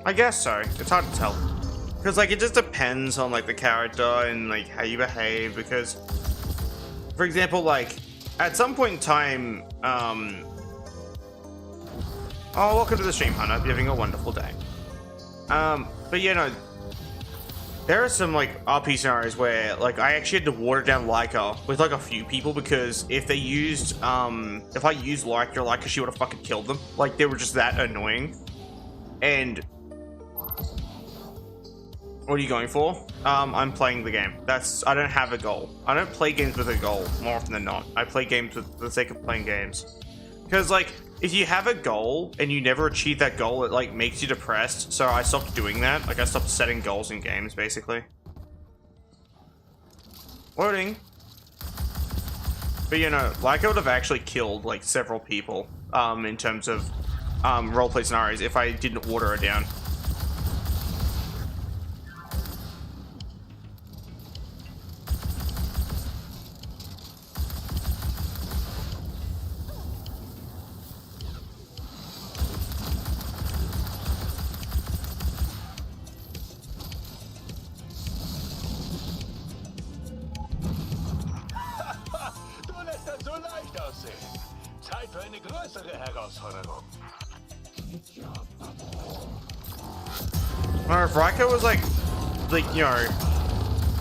I guess so. It's hard to tell. Because, like, it just depends on, like, the character and, like, how you behave. Because, for example, like, at some point in time, oh, welcome to the stream, Hunter. You're having a wonderful day. But, yeah, no. There are some like RP scenarios where like I actually had to water down Layka with like a few people because if I used Layka, she would have fucking killed them. Like they were just that annoying. And what are you going for? I'm playing the game. I don't have a goal. I don't play games with a goal more often than not. I play games for the sake of playing games. Because like if you have a goal and you never achieve that goal, it like makes you depressed. So I stopped doing that. Like I stopped setting goals in games basically. Loading. But you know, like I would have actually killed like several people in terms of roleplay scenarios if I didn't water her down. Zeit für eine größere Herausforderung. If Layka was like, you know,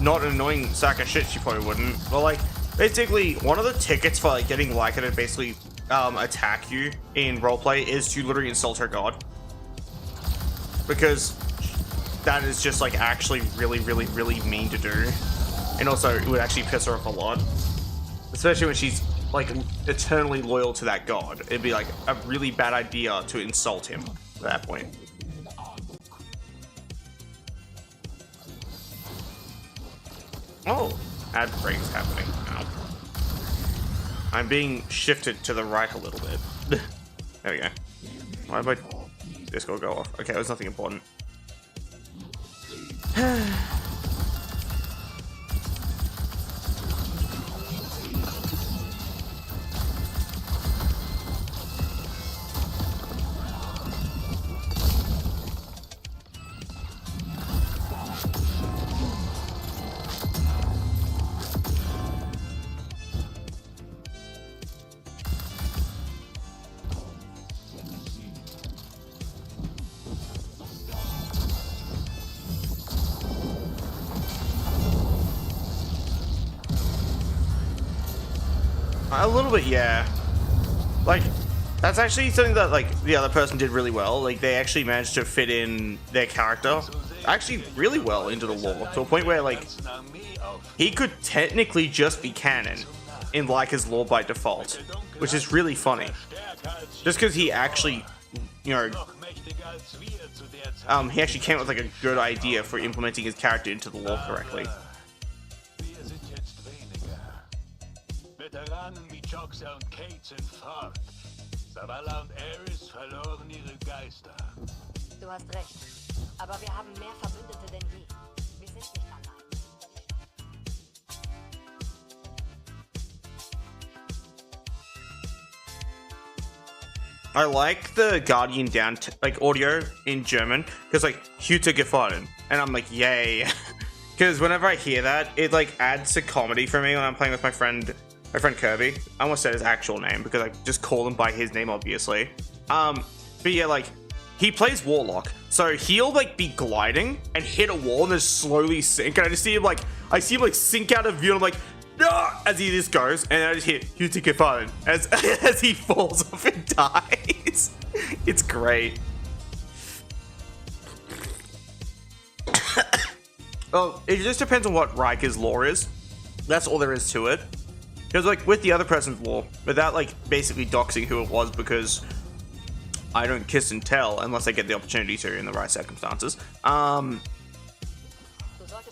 not an annoying sack of shit, she probably wouldn't. But like, basically, one of the tickets for like getting Layka to basically attack you in roleplay is to literally insult her god. Because that is just like actually really, really, really mean to do. And also, it would actually piss her off a lot. Especially when she's like eternally loyal to that god. It'd be like a really bad idea to insult him at that point. Oh, ad breaks happening now. I'm being shifted to the right a little bit. There we go. Why did my Discord go off? Okay, it was nothing important. A little bit, yeah. Like, that's actually something that, like, the other person did really well. Like, they actually managed to fit in their character actually really well into the lore, to a point where, like, he could technically just be canon in Layka's lore by default, which is really funny. Just because he actually, you know, he actually came up with, like, a good idea for implementing his character into the lore correctly. Veteranen wie Joxer und Kate sind fort. Zavala und Ares verloren ihre Geister. Du hast recht. Aber wir haben mehr Verbündete denn je. Wir sind nicht allein. I like the Guardian down like audio in German because like Hüte gefallen, and I'm like yay, because whenever I hear that, it like adds to comedy for me when I'm playing with my friend Kirby. I almost said his actual name because I just call him by his name, obviously. But yeah, like, he plays Warlock, so he'll, like, be gliding and hit a wall and then slowly sink, and I just see him, like, sink out of view, and I'm like, no! As he just goes, and I just hit Hutikifan as he falls off and dies. It's great. Well, it just depends on what Riker's lore is. That's all there is to it. Because, like, with the other person's lore, without, like, basically doxing who it was, because I don't kiss and tell unless I get the opportunity to in the right circumstances,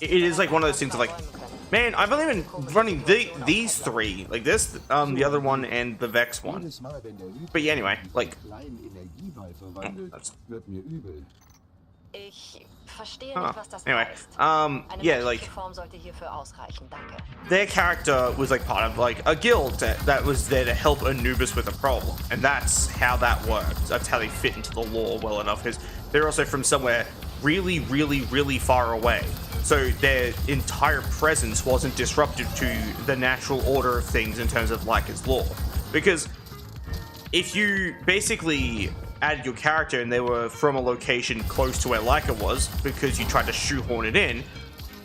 it is, like, one of those things of, like, man, I've only been running these three, like this, the other one, and the Vex one. But yeah, anyway, like, anyway, yeah, like, their character was like part of like a guild that was there to help Anubis with a problem, and that's how that worked. That's how they fit into the lore well enough, because they're also from somewhere really, really, really far away, so their entire presence wasn't disruptive to the natural order of things in terms of Layka's lore. Because if you basically added your character and they were from a location close to where Layka was because you tried to shoehorn it in,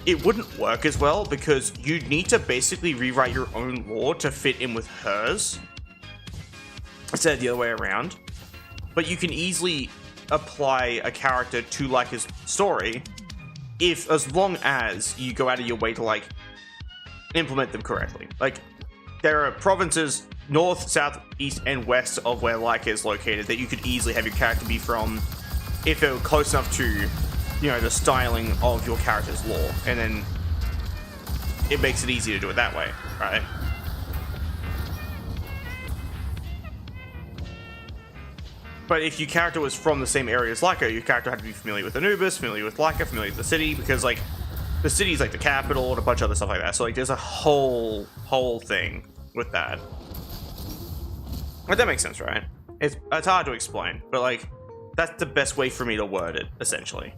it wouldn't work as well because you'd need to basically rewrite your own lore to fit in with hers instead of the other way around. But you can easily apply a character to Layka's story as long as you go out of your way to like implement them correctly. Like, there are provinces north, south, east, and west of where Layka is located that you could easily have your character be from if it were close enough to, you know, the styling of your character's lore, and then it makes it easy to do it that way, right? But if your character was from the same area as Layka, your character had to be familiar with Anubis, familiar with Layka, familiar with the city, because like the city's like the capital and a bunch of other stuff like that. So like there's a whole thing with that. But that makes sense, right? It's hard to explain, but like that's the best way for me to word it, essentially.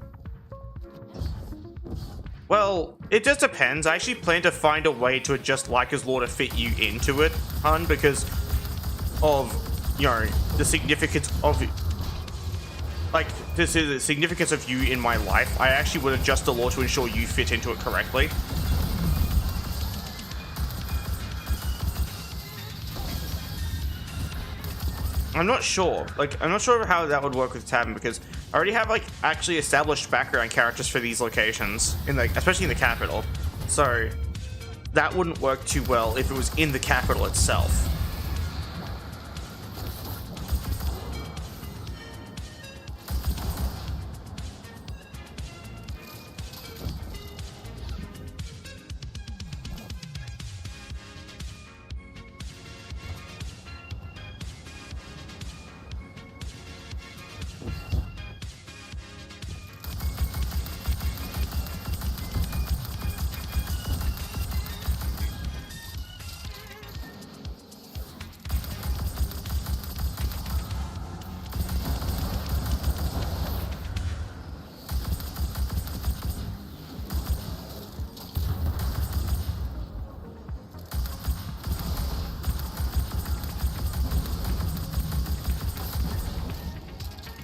Well, it just depends. I actually plan to find a way to adjust Layka's lore to fit you into it, hun, because of, you know, the significance of, like, this is the significance of you in my life. I actually would adjust the lore to ensure you fit into it correctly. I'm not sure. Like, I'm not sure how that would work with Tavern because I already have like actually established background characters for these locations in the, especially in the capital. So that wouldn't work too well if it was in the capital itself.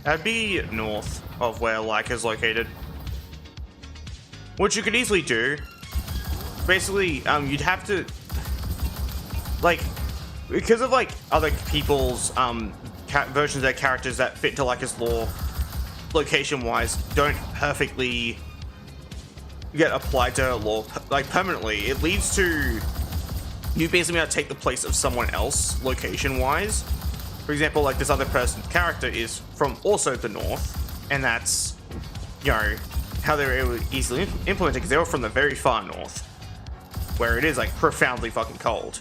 That'd be north of where Layka is located. Which you could easily do. Basically, you'd have to, like, because of like other people's versions of their characters that fit to Layka's lore, location-wise, don't perfectly get applied to her lore like permanently. It leads to you basically have to take the place of someone else, location-wise. For example, like this other person's character is from also the north, and that's, you know, how they were able to easily implement it because they were from the very far north, where it is like profoundly fucking cold.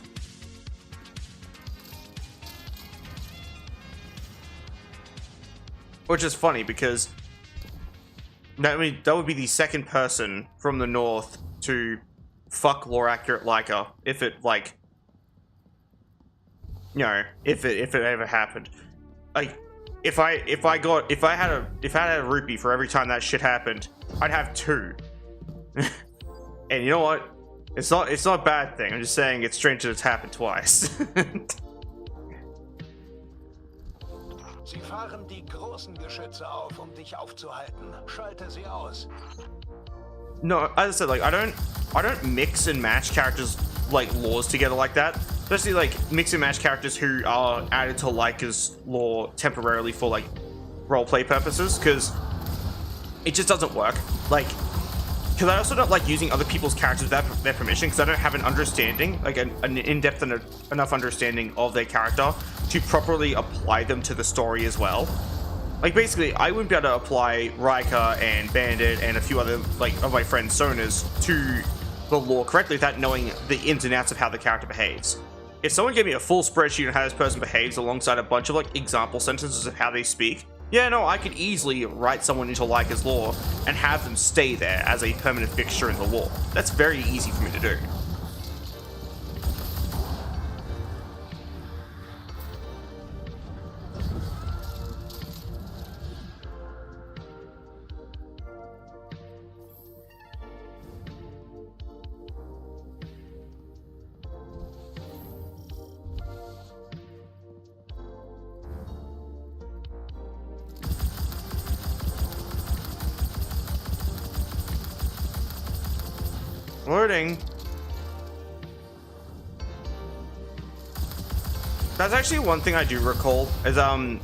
Which is funny because that would be the second person from the north to fuck lore accurate Layka if it like, you know, if it ever happened. Like, if I had a rupee for every time that shit happened, I'd have two. And you know what? It's not a bad thing. I'm just saying it's strange that it's happened twice. Sie fahren die großen Geschütze auf, dich aufzuhalten. Schalte sie aus. No, as I said, like I don't mix and match characters like lores together like that. Especially like mix and match characters who are added to Layka's lore temporarily for like roleplay purposes, because it just doesn't work. Like, because I also don't like using other people's characters without their permission, because I don't have an understanding, like an in-depth enough understanding of their character to properly apply them to the story as well. Like, basically, I wouldn't be able to apply Layka and Bandit and a few other, like, of my friends' Sonas to the lore correctly without knowing the ins and outs of how the character behaves. If someone gave me a full spreadsheet on how this person behaves alongside a bunch of, like, example sentences of how they speak, yeah, no, I could easily write someone into Layka's lore and have them stay there as a permanent fixture in the lore. That's very easy for me to do. Loading. That's actually one thing I do recall is a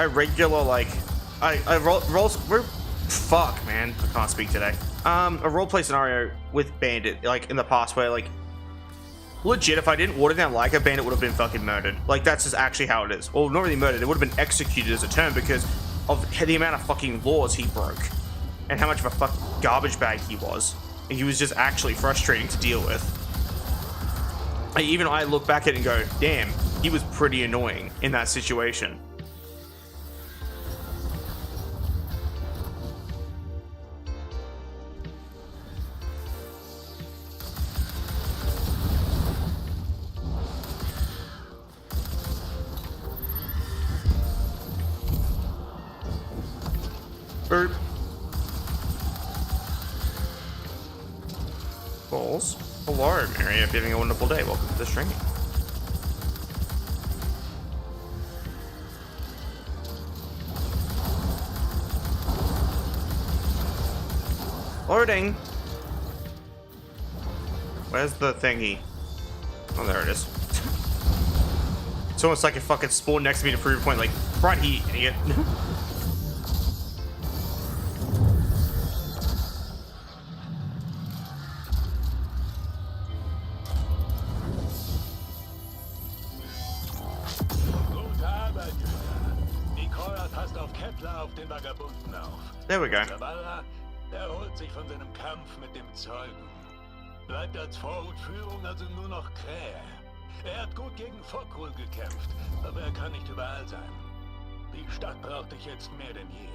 regular like I rolls we're fuck man I can't speak today. A roleplay scenario with Bandit like in the past where like legit if I didn't water down Layka, Bandit would have been fucking murdered. Like that's just actually how it is. Well, not really murdered. It would have been executed as a term because of the amount of fucking laws he broke and how much of a fucking garbage bag he was. And he was just actually frustrating to deal with. Even I look back at it and go, damn, he was pretty annoying in that situation. Burp. Balls. Hello, Mary. Hope you're having a wonderful day. Welcome to the stream. Loading. Where's the thingy? Oh, there it is. It's almost like it fucking spawned next to me to prove a point. Like, right here, idiot. There we go. Er holt sich von seinem Kampf mit dem Zeugen. Bleibt als Vorhutführung also nur noch Krähe. Er hat gut gegen Fockrul gekämpft, aber er kann nicht überall sein. Die Stadt braucht dich jetzt mehr denn je.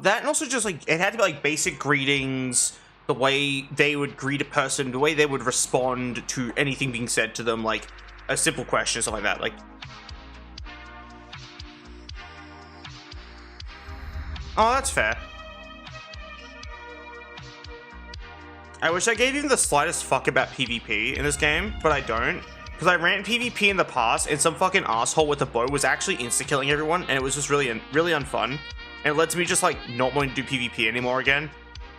That and also just like it had to be like basic greetings, the way they would greet a person, the way they would respond to anything being said to them, like a simple question or something like that. Like, oh, that's fair. I wish I gave even the slightest fuck about PvP in this game, but I don't. Because I ran PvP in the past, and some fucking asshole with a bow was actually insta-killing everyone, and it was just really unfun. And it led to me just like not wanting to do PvP anymore again.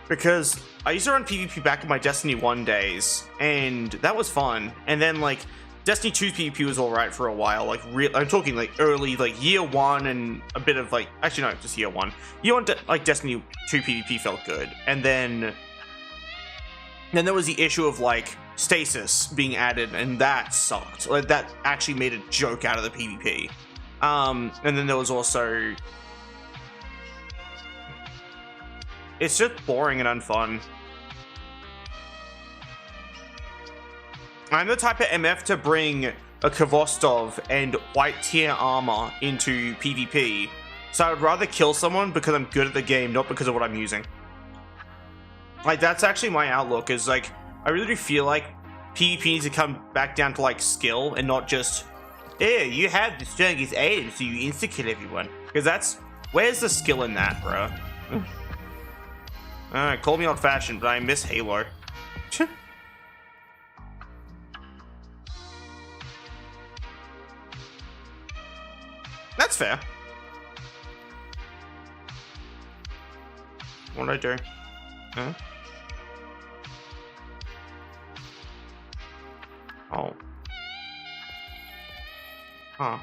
Because I used to run PvP back in my Destiny 1 days, and that was fun. And then like Destiny 2's PvP was alright for a while. Like I'm talking like early, like year 1 and a bit of like, actually no, just year 1. Year 1, like Destiny 2 PvP felt good. And then there was the issue of like stasis being added, and that sucked. Like that actually made a joke out of the PvP. And then there was also, it's just boring and unfun. I'm the type of MF to bring a Kvostov and white tier armor into PvP. So I would rather kill someone because I'm good at the game, not because of what I'm using. Like, that's actually my outlook, is like, I really do feel like PvP needs to come back down to like skill and not just, yeah, you have the strongest item, so you insta-kill everyone. Because that's, where's the skill in that, bro? Alright, call me old-fashioned, but I miss Halo. That's fair. What did I do? Huh? Oh. Huh.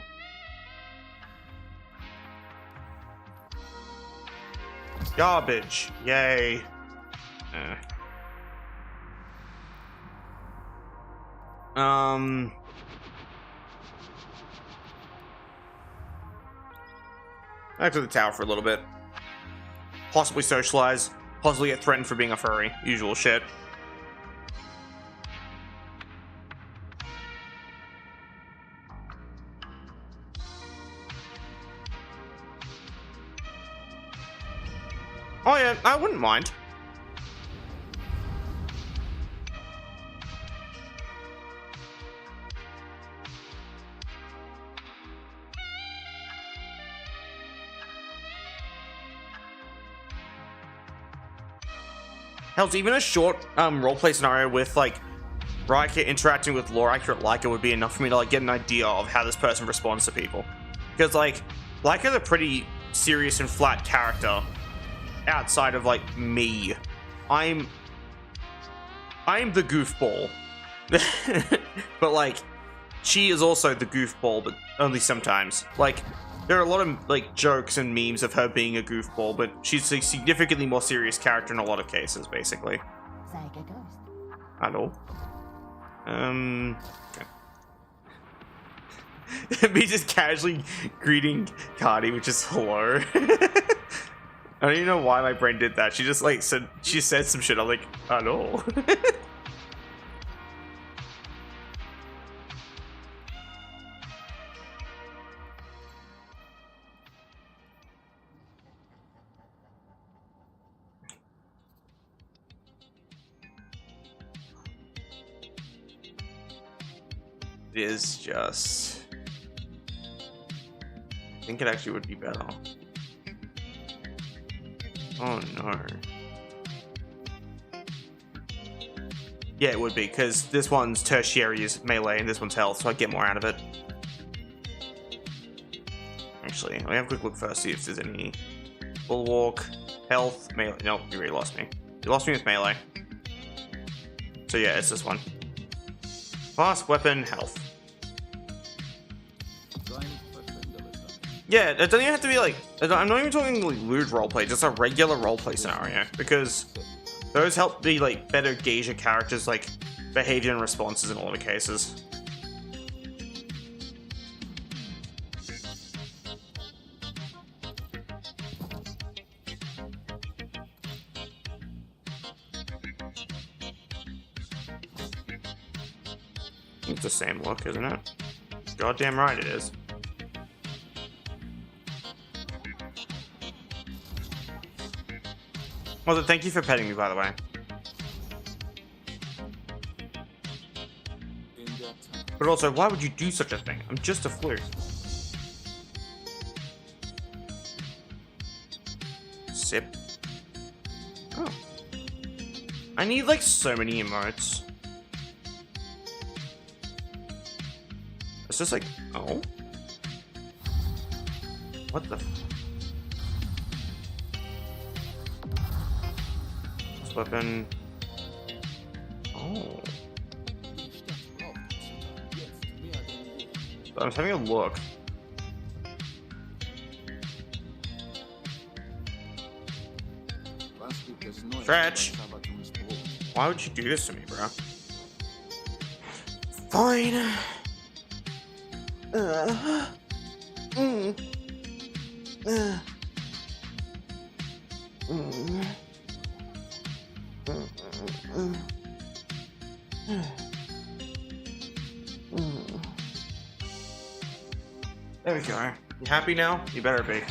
Garbage. Yay. Back to the tower for a little bit. Possibly socialize. Possibly get threatened for being a furry. Usual shit. Oh yeah, I wouldn't mind. Hell, even a short roleplay scenario with like Layka interacting with lore accurate Layka would be enough for me to like get an idea of how this person responds to people. Because like Layka's a pretty serious and flat character outside of like me. I'm the goofball. But like she is also the goofball, but only sometimes. Like there are a lot of like jokes and memes of her being a goofball, but she's a significantly more serious character in a lot of cases, basically. Hello. Okay. Me just casually greeting Cardi, which is hello. I don't even know why my brain did that. She just like said some shit. I'm like, hello. It is just... I think it actually would be better. Oh no. Yeah, it would be, because this one's tertiary is melee and this one's health, so I get more out of it. Actually, let me have a quick look first, see if there's any... Bulwark, health, melee... Nope, you really lost me. You lost me with melee. So yeah, it's this one. Fast weapon, health. Yeah, it doesn't even have to be like... I'm not even talking like lewd roleplay, just a regular roleplay scenario. Because those help me like better gauge a character's like behavior and responses in a lot of cases. It's the same look, isn't it? Goddamn right it is. Also, thank you for petting me, by the way. But also, why would you do such a thing? I'm just a flirt. Sip. Oh. I need like so many emotes. It's just like, oh? What the? This weapon. Oh. I was having a look. Stretch. Why would you do this to me, bro? Fine. There we go. You happy now? You better be.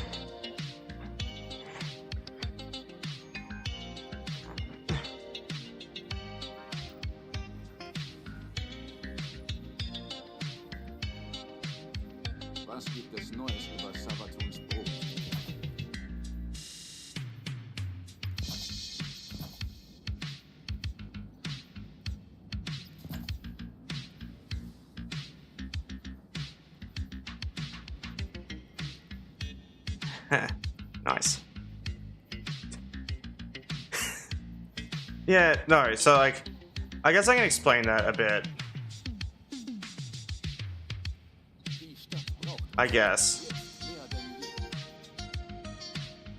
Was gibt es Neues über Sabatons Brot? Nice. Yeah, no, so like, I guess I can explain that a bit. I guess.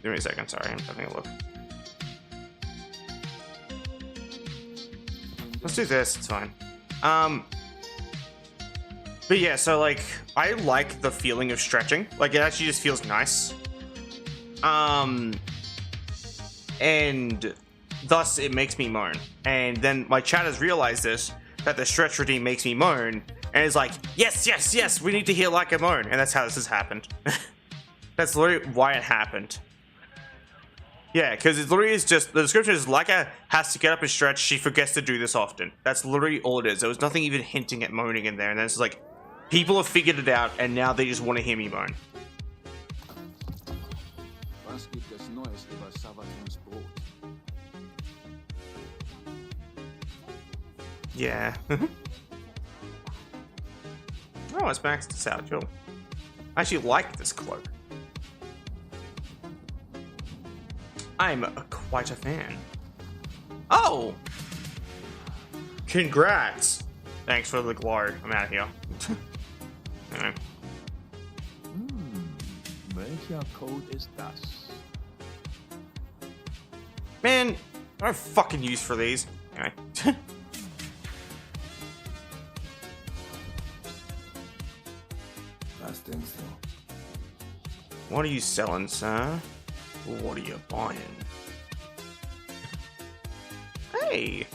Give me a second, sorry, I'm having a look. Let's do this, it's fine. But yeah, so like, I like the feeling of stretching. Like, it actually just feels nice. And thus it makes me moan. And then my chat has realized this, that the stretch routine makes me moan, and it's like, yes, yes, yes, we need to hear Layka moan. And that's how this has happened. That's literally why it happened. Yeah, because it literally is just, the description is Layka has to get up and stretch, she forgets to do this often. That's literally all it is. There was nothing even hinting at moaning in there, and then it's like, people have figured it out, and now they just want to hear me moan. Was gibt es Neues über Sabatons Brot? Yeah. Oh, it's maxed this out, Joe. I actually like this cloak. I'm quite a fan. Oh! Congrats! Thanks for the glow. I'm out of here. Anyway. Welcher Code ist das? Man, no fucking use for these. Anyway. Was denkst du? What are you selling, sir? What are you buying? Hey!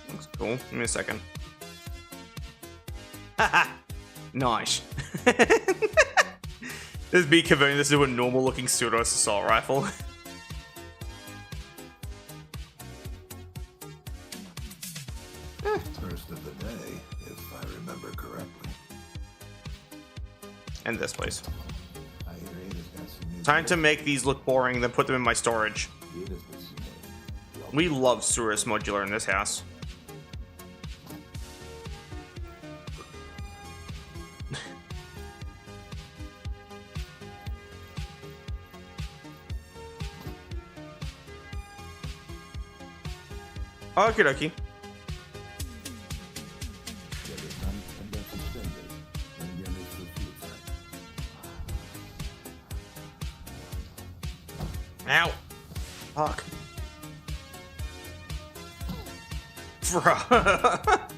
Looks cool. Give me a second. Haha! Nice. This be converting this into a normal looking pseudo assault rifle. First of the day, if I remember correctly. And this place. I hear Ada's got some new Time to make these look boring, then put them in my storage. Ada's got some new- We love Surus Modular in this house. Okie dokie. Der Bestand ändert sich ständig, wenn wir nicht so viel Zeit. Ow. Fuck. Bruh.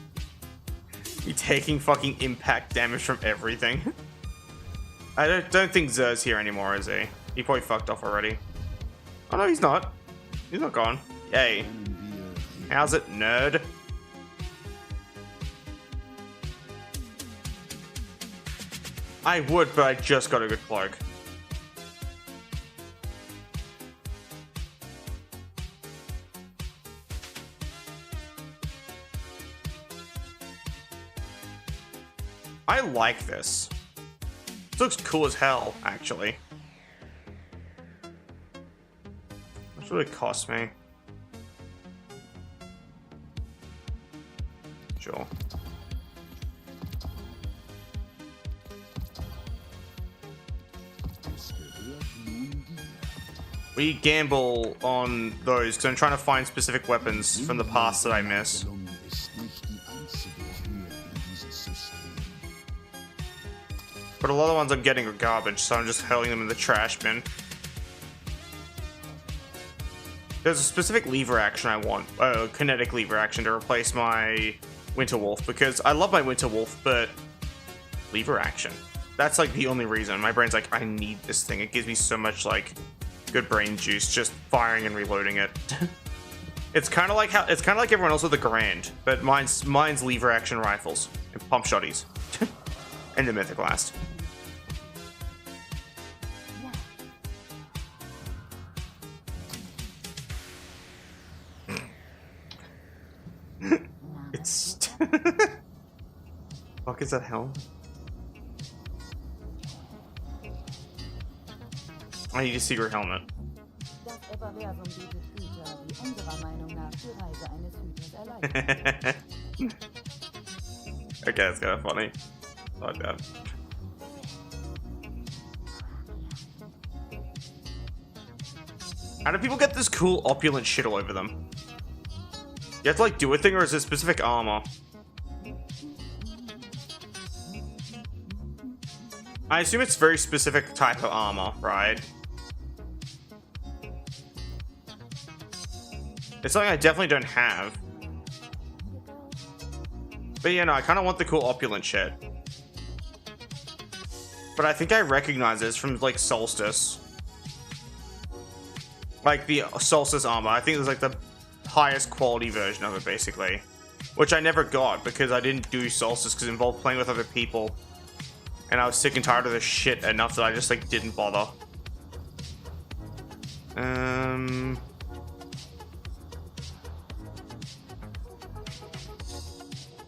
You taking fucking impact damage from everything. I don't think Zer's here anymore, is he? He probably fucked off already. Oh no, he's not. He's not gone. Yay. How's it, nerd? I would, but I just got a good cloak. I like this. This looks cool as hell, actually. How much would it cost me? Sure. We gamble on those because I'm trying to find specific weapons from the past that I miss. But a lot of the ones I'm getting are garbage, so I'm just hurling them in the trash bin. There's a specific lever action I want, kinetic lever action to replace my Winter Wolf, because I love my Winter Wolf, but lever action. That's like the only reason. My brain's like, I need this thing. It gives me so much like good brain juice just firing and reloading it. It's kind of like everyone else with the Grand, but mine's lever action rifles and pump shotties and the Mythic Blast. It's fuck is that hell? I need a secret helmet. Das Epperversum bietet Güter, die unserer Meinung nach die Reise eines Hüters erleichtern. Okay, that's kind of funny. I like that. How do people get this cool opulent shit all over them? You have to like do a thing, or is it specific armor? I assume it's very specific type of armor, right? It's something I definitely don't have. But yeah, no, I kind of want the cool opulent shit. But I think I recognize this from like Solstice. Like the Solstice armor. I think there's like the highest quality version of it, basically. Which I never got because I didn't do Solstice because it involved playing with other people. And I was sick and tired of this shit enough that I just like didn't bother.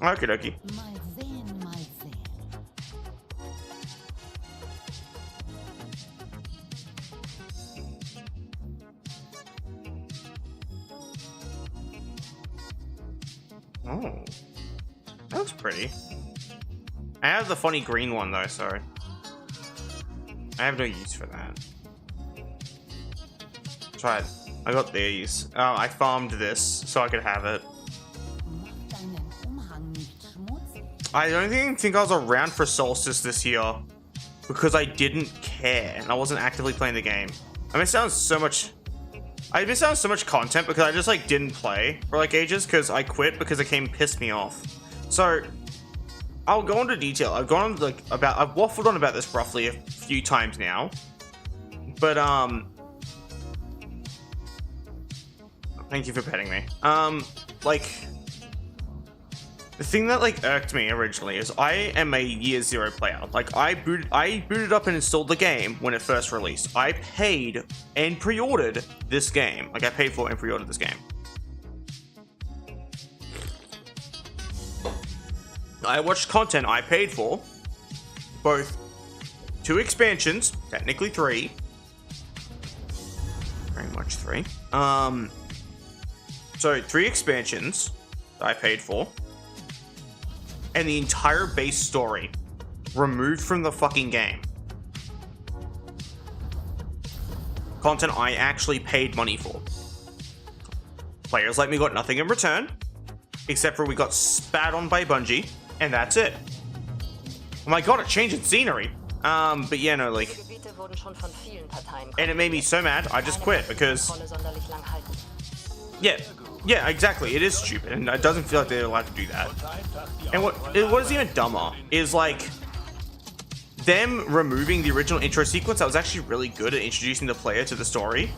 Okie dokie. Mal sehen, mal sehen. Oh, that looks pretty. I have the funny green one though, so I have no use for that. Try it. I got these. I farmed this so I could have it. I don't even think I was around for Solstice this year because I didn't care and I wasn't actively playing the game. I missed out on so much content because I just like didn't play for like ages because I quit because the game pissed me off. So I'll go into detail. I've waffled on about this roughly a few times now. But thank you for petting me. Like, the thing that like irked me originally is I am a year zero player. Like I booted up and installed the game when it first released. I paid and pre-ordered this game. Like I paid for and pre-ordered this game. I watched content I paid for, both 2 expansions, technically 3. Very much 3. So 3 expansions that I paid for. And the entire base story removed from the fucking game. Content I actually paid money for. Players like me got nothing in return, except for we got spat on by Bungie, and that's it. Oh my god, a change in scenery. But yeah, no, like, and it made me so mad, I just quit because, yeah, exactly. It is stupid, and it doesn't feel like they're allowed to do that. And what is even dumber is like them removing the original intro sequence that was actually really good at introducing the player to the story,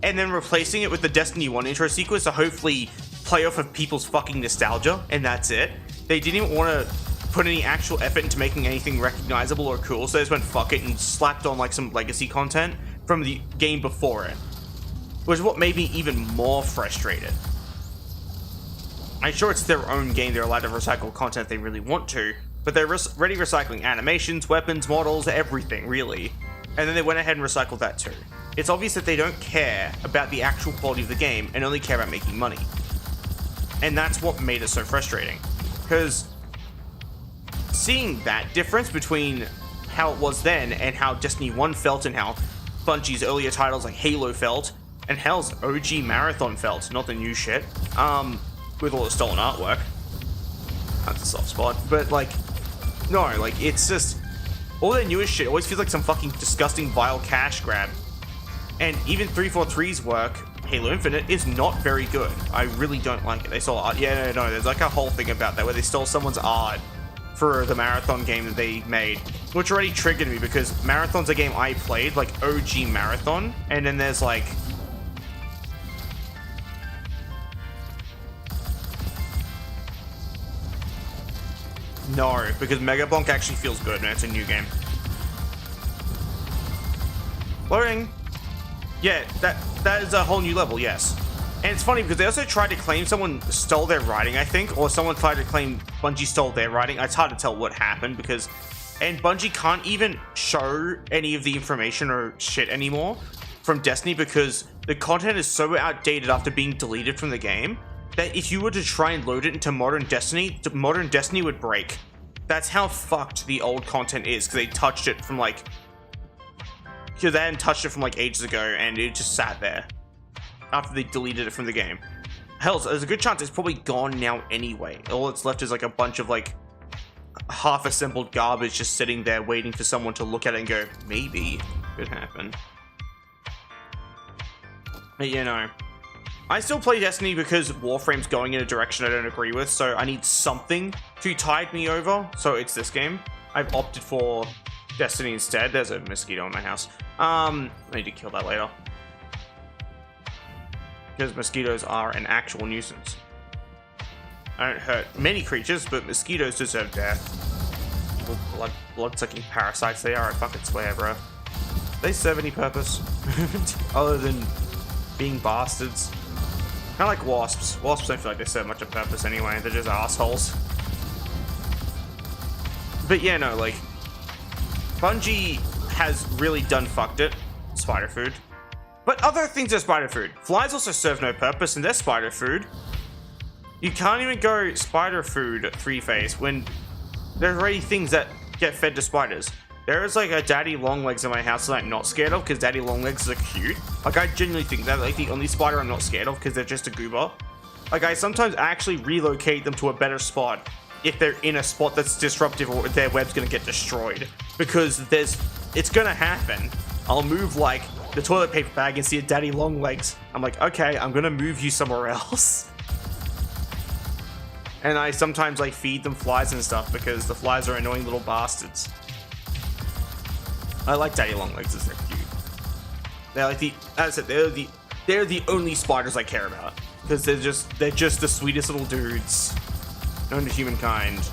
and then replacing it with the Destiny 1 intro sequence to hopefully play off of people's fucking nostalgia, and that's it. They didn't even want to put any actual effort into making anything recognizable or cool, so they just went fuck it and slapped on like some legacy content from the game before it. Which is what made me even more frustrated. I'm sure it's their own game, they're allowed to recycle content they really want to, but they're already recycling animations, weapons, models, everything, really. And then they went ahead and recycled that too. It's obvious that they don't care about the actual quality of the game and only care about making money. And that's what made it so frustrating. Because seeing that difference between how it was then and how Destiny 1 felt and how Bungie's earlier titles like Halo felt, and hell's OG Marathon felt, not the new shit, with all the stolen artwork. That's a soft spot, but like, no, like, it's just, all their newest shit always feels like some fucking disgusting vile cash grab. And even 343's work, Halo Infinite, is not very good. I really don't like it. They stole art, yeah, no, there's like a whole thing about that where they stole someone's art for the Marathon game that they made, which already triggered me because Marathon's a game I played, like OG Marathon, and then there's like, no, because Mega Bonk actually feels good and it's a new game. Loading. Yeah, that is a whole new level, yes. And it's funny because they also tried to claim someone stole their writing, I think, or someone tried to claim Bungie stole their writing. It's hard to tell what happened because, and Bungie can't even show any of the information or shit anymore from Destiny because the content is so outdated after being deleted from the game that if you were to try and load it into modern Destiny would break. That's how fucked the old content is because they touched it from like, because they hadn't touched it from like ages ago and it just sat there after they deleted it from the game. Hell, there's a good chance it's probably gone now anyway. All that's left is like a bunch of like half-assembled garbage just sitting there waiting for someone to look at it and go, maybe it could happen. But you know, I still play Destiny because Warframe's going in a direction I don't agree with, so I need something to tide me over, so it's this game. I've opted for Destiny instead. There's a mosquito in my house. I need to kill that later. Because mosquitoes are an actual nuisance. I don't hurt many creatures, but mosquitoes deserve death. Blood-sucking parasites they are, I fucking swear, bro. Do they serve any purpose? Other than being bastards? Kind of like wasps. Wasps don't feel like they serve much of purpose anyway. They're just assholes. But yeah, no, like, Bungie has really done fucked it. Spider food. But other things are spider food. Flies also serve no purpose and they're spider food. You can't even go spider food 3-phase when there's already things that get fed to spiders. There is like a daddy longlegs in my house that I'm not scared of because daddy longlegs are cute. Like I genuinely think that like the only spider I'm not scared of because they're just a goober. Like I sometimes actually relocate them to a better spot if they're in a spot that's disruptive or their web's gonna get destroyed. Because it's gonna happen. I'll move like the toilet paper bag and see a daddy longlegs. I'm like, okay, I'm gonna move you somewhere else. And I sometimes like feed them flies and stuff because the flies are annoying little bastards. I like daddy longlegs as they're cute. They're like as I said, they're the only spiders I care about because they're just the sweetest little dudes known to humankind,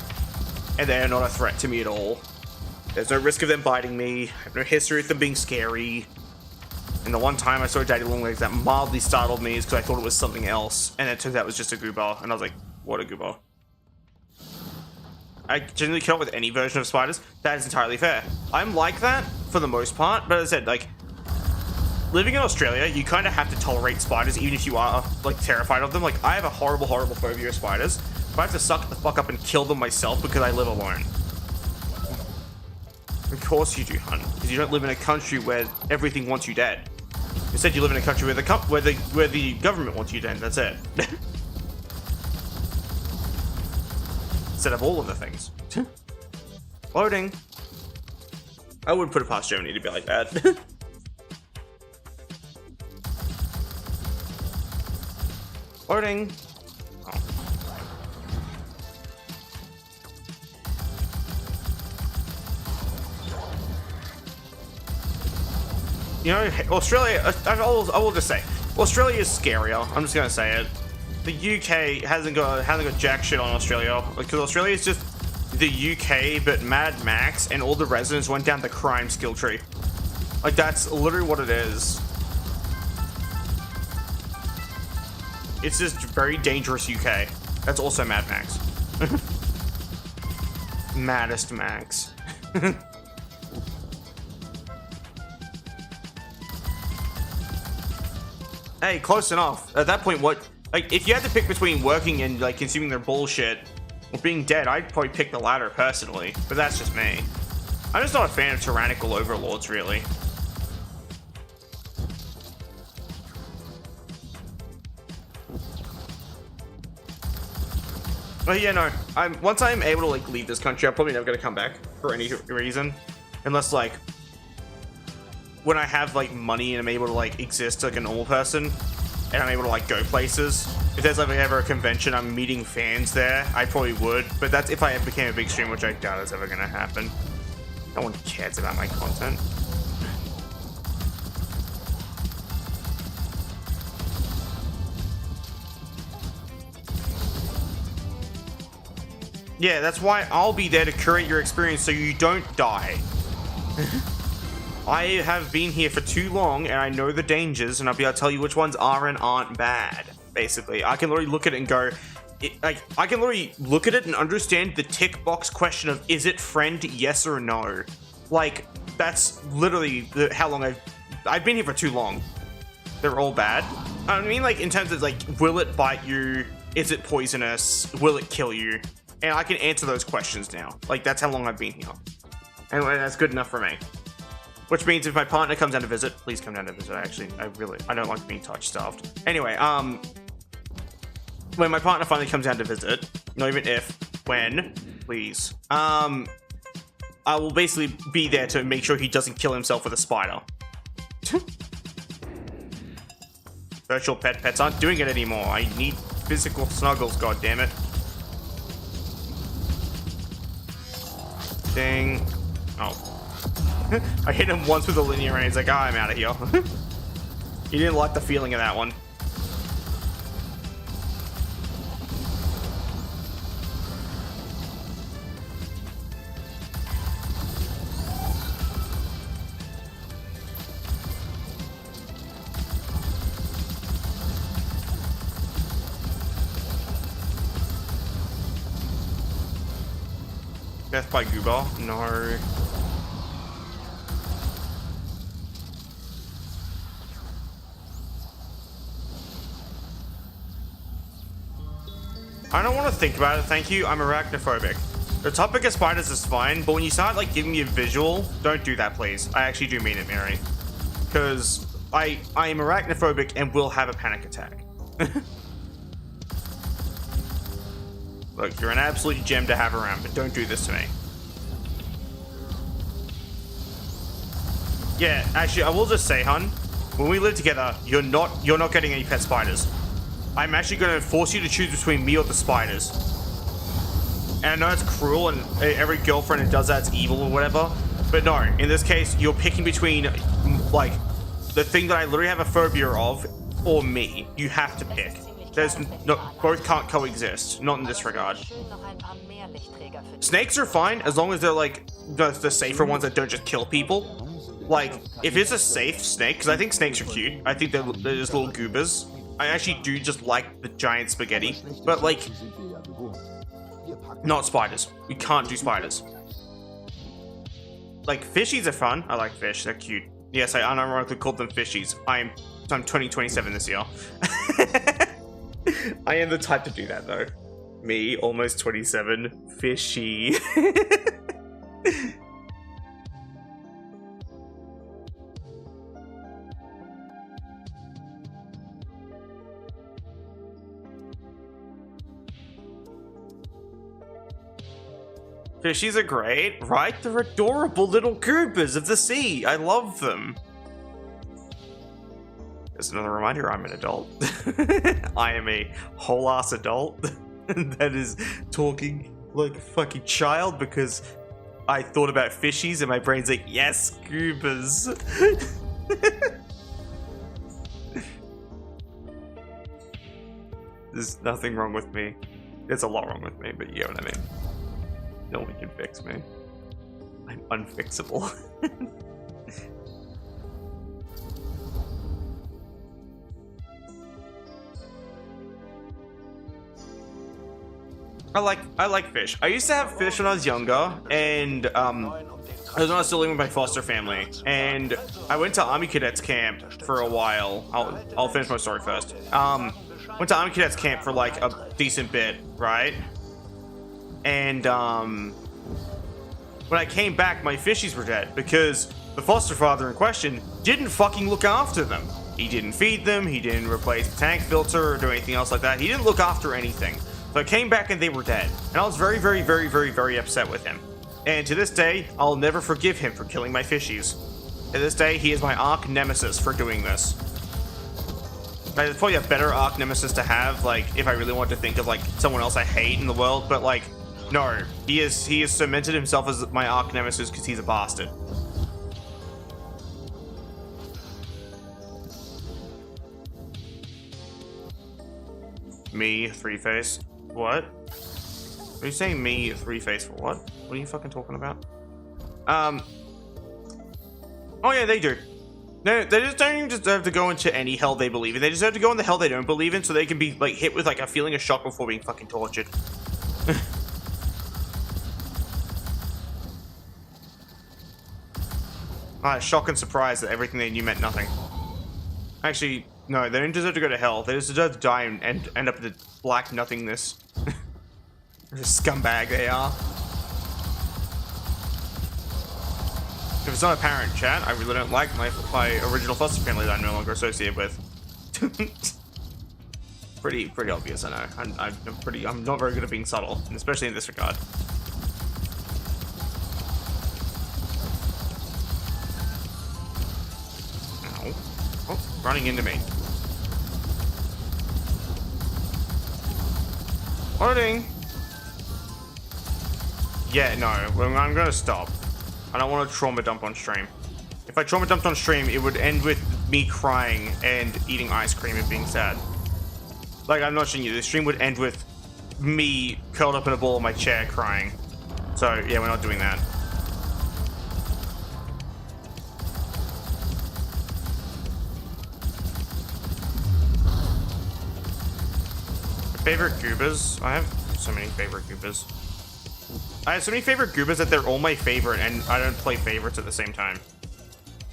and they are not a threat to me at all. There's no risk of them biting me. I have no history of them being scary. And the one time I saw daddy longlegs that mildly startled me is because I thought it was something else, and it turns out it was just a goober, and I was like, what a goober. I generally cannot with any version of spiders. That is entirely fair. I'm like that for the most part, but as I said, like, living in Australia, you kind of have to tolerate spiders even if you are, like, terrified of them. Like, I have a horrible, horrible phobia of spiders, but I have to suck the fuck up and kill them myself because I live alone. Of course you do, hun, because you don't live in a country where everything wants you dead. Instead, you live in a country where the government wants you dead. That's it. Instead of all of the things. Loading. I would put it past Germany to be like that. Loading. Oh. You know, Australia, I will just say, Australia is scarier. I'm just gonna say it. The UK hasn't got jack shit on Australia, because Australia is just the UK but Mad Max, and all the residents went down the crime skill tree. Like that's literally what it is. It's just very dangerous UK. That's also Mad Max. Maddest Max. Hey, close enough. At that point, what? Like, if you had to pick between working and, like, consuming their bullshit or being dead, I'd probably pick the latter, personally. But that's just me. I'm just not a fan of tyrannical overlords, really. But yeah, no. Once I'm able to, like, leave this country, I'm probably never gonna come back for any reason. Unless, like, when I have, like, money and I'm able to, like, exist like a normal person, and I'm able to, like, go places. If there's, like, ever a convention, I'm meeting fans there, I probably would. But that's if I became a big streamer, which I doubt is ever gonna happen. No one cares about my content. Yeah, that's why I'll be there to curate your experience so you don't die. I have been here for too long, and I know the dangers, and I'll be able to tell you which ones are and aren't bad, basically. I can literally look at it and go... I can literally look at it and understand the tick box question of, is it friend, yes or no? Like, that's literally how long I've been here for too long. They're all bad. I mean, like, in terms of, like, will it bite you? Is it poisonous? Will it kill you? And I can answer those questions now. Like, that's how long I've been here. And that's good enough for me. Which means if my partner comes down to visit, please come down to visit. Actually, I don't like being touch-starved. Anyway, when my partner finally comes down to visit, not even if, when, please, I will basically be there to make sure he doesn't kill himself with a spider. Virtual pets aren't doing it anymore. I need physical snuggles, goddammit. Ding. Oh. I hit him once with a linear and he's like, I'm out of here. He didn't like the feeling of that one. Death by Goober? No. I don't want to think about it, thank you. I'm arachnophobic. The topic of spiders is fine, but when you start like giving me a visual, don't do that, please. I actually do mean it, Mary. Because I am arachnophobic and will have a panic attack. Look, you're an absolute gem to have around, but don't do this to me. Yeah, actually, I will just say, hun, when we live together, you're not getting any pet spiders. I'm actually going to force you to choose between me or the spiders. And I know it's cruel, and every girlfriend that does that's evil or whatever. But no, in this case, you're picking between, like, the thing that I literally have a phobia of, or me. You have to pick. There's no, both can't coexist. Not in this regard. Snakes are fine as long as they're like the safer ones that don't just kill people. Like, if it's a safe snake, because I think snakes are cute. I think they're just little goobers. I actually do just like the giant spaghetti, but like, not spiders. We can't do spiders. Like, fishies are fun. I like fish. They're cute. Yes, I unironically called them fishies. I'm 2027 this year. I am the type to do that though. Me, almost 27, fishy. Fishies are great, right? They're adorable little goobers of the sea. I love them. There's another reminder, I'm an adult. I am a whole ass adult that is talking like a fucking child because I thought about fishies and my brain's like, yes, goobers. There's nothing wrong with me. There's a lot wrong with me, but you get what I mean. No one can fix me. I'm unfixable. I like fish. I used to have fish when I was younger, and I was when I was still living with my foster family, and I went to Army Cadets camp for a while. I'll finish my story first. Went to Army Cadets camp for like a decent bit, right? And when I came back, my fishies were dead because the foster father in question didn't fucking look after them. He didn't feed them, he didn't replace the tank filter or do anything else like that. He didn't look after anything. So I came back and they were dead. And I was very, very, very, very, very upset with him. And to this day, I'll never forgive him for killing my fishies. To this day, he is my arch nemesis for doing this. It's probably a better arch nemesis to have, like, if I really want to think of, like, someone else I hate in the world, but, like, no. He has cemented himself as my arch nemesis because he's a bastard. Me, three-face. What? Are you saying me, three-face for what? What are you fucking talking about? Oh yeah, they do. No, they just don't even deserve to go into any hell they believe in. They deserve to go in the hell they don't believe in so they can be, like, hit with, like, a feeling of shock before being fucking tortured. Shock and surprise that everything they knew meant nothing. Actually, no, they don't deserve to go to hell. They just deserve to die and end up in the black nothingness. The scumbag they are. If it's not apparent, chat, I really don't like my original foster family that I'm no longer associated with. pretty obvious, I know. I'm not very good at being subtle, and especially in this regard. Ow. Oh, running into me. Loading. Yeah, no, I'm gonna stop. I don't want to trauma dump on stream. If I trauma dumped on stream, it would end with me crying and eating ice cream and being sad. Like, I'm not showing you, the stream would end with me curled up in a ball in my chair crying. So, yeah, we're not doing that. Favorite goobers? I have so many favorite goobers. I have so many favorite goobers that they're all my favorite, and I don't play favorites at the same time.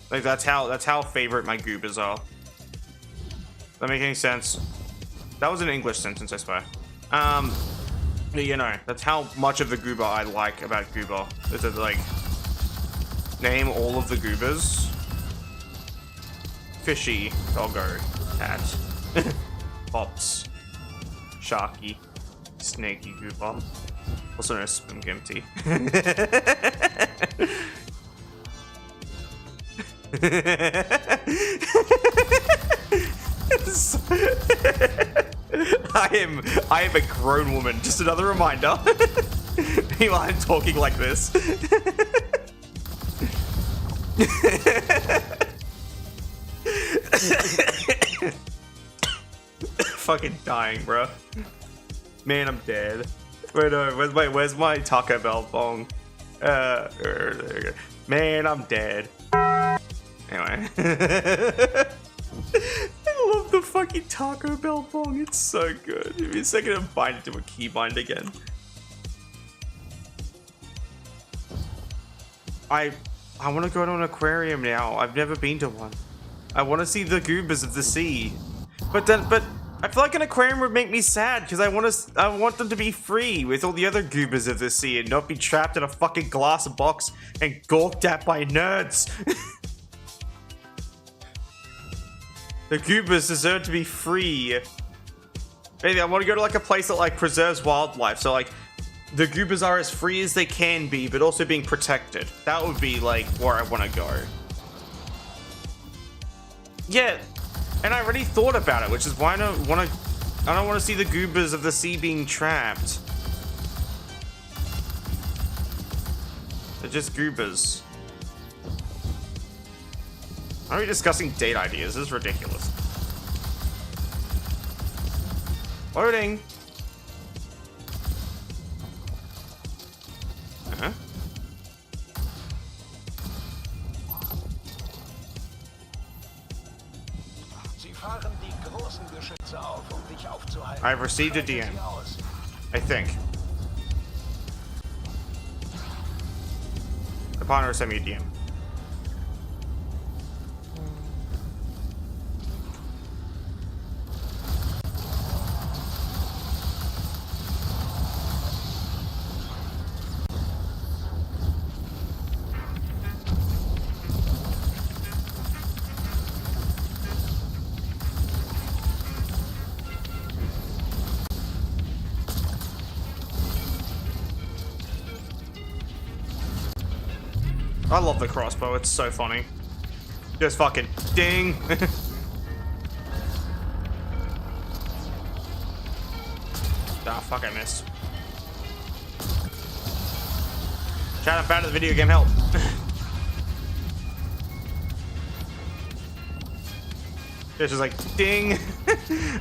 Like, that's how favorite my goobers are. Does that make any sense? That was an English sentence, I swear. You know, that's how much of the goober I like about goober. Is it like name all of the goobers? Fishy, doggo, cat, pops, sharky, snaky goober, also known as Spoongimpty. I am a grown woman. Just another reminder. Meanwhile, I'm talking like this. Fucking dying, bro. Man, I'm dead. Wait, no, where's my Taco Bell bong? There we go. Man, I'm dead. Anyway. I love the fucking Taco Bell bong. It's so good. Give me a second to bind it to a keybind again. I want to go to an aquarium now. I've never been to one. I want to see the goobers of the sea. But I feel like an aquarium would make me sad because I want them to be free with all the other goobers of the sea and not be trapped in a fucking glass box and gawked at by nerds. The goobers deserve to be free. Maybe I want to go to like a place that like preserves wildlife. So like the goobers are as free as they can be, but also being protected. That would be like where I want to go. Yeah, and I already thought about it, which is why I don't want to see the goobers of the sea being trapped. They're just goobers. Why are we discussing date ideas? This is ridiculous. Loading. Uh-huh. I've received a DM. I think. The partner sent me a DM. I love the crossbow, it's so funny. Just fucking ding. Ah, fuck, I missed. Chat, I'm bad at the video game, help. It's just like, ding.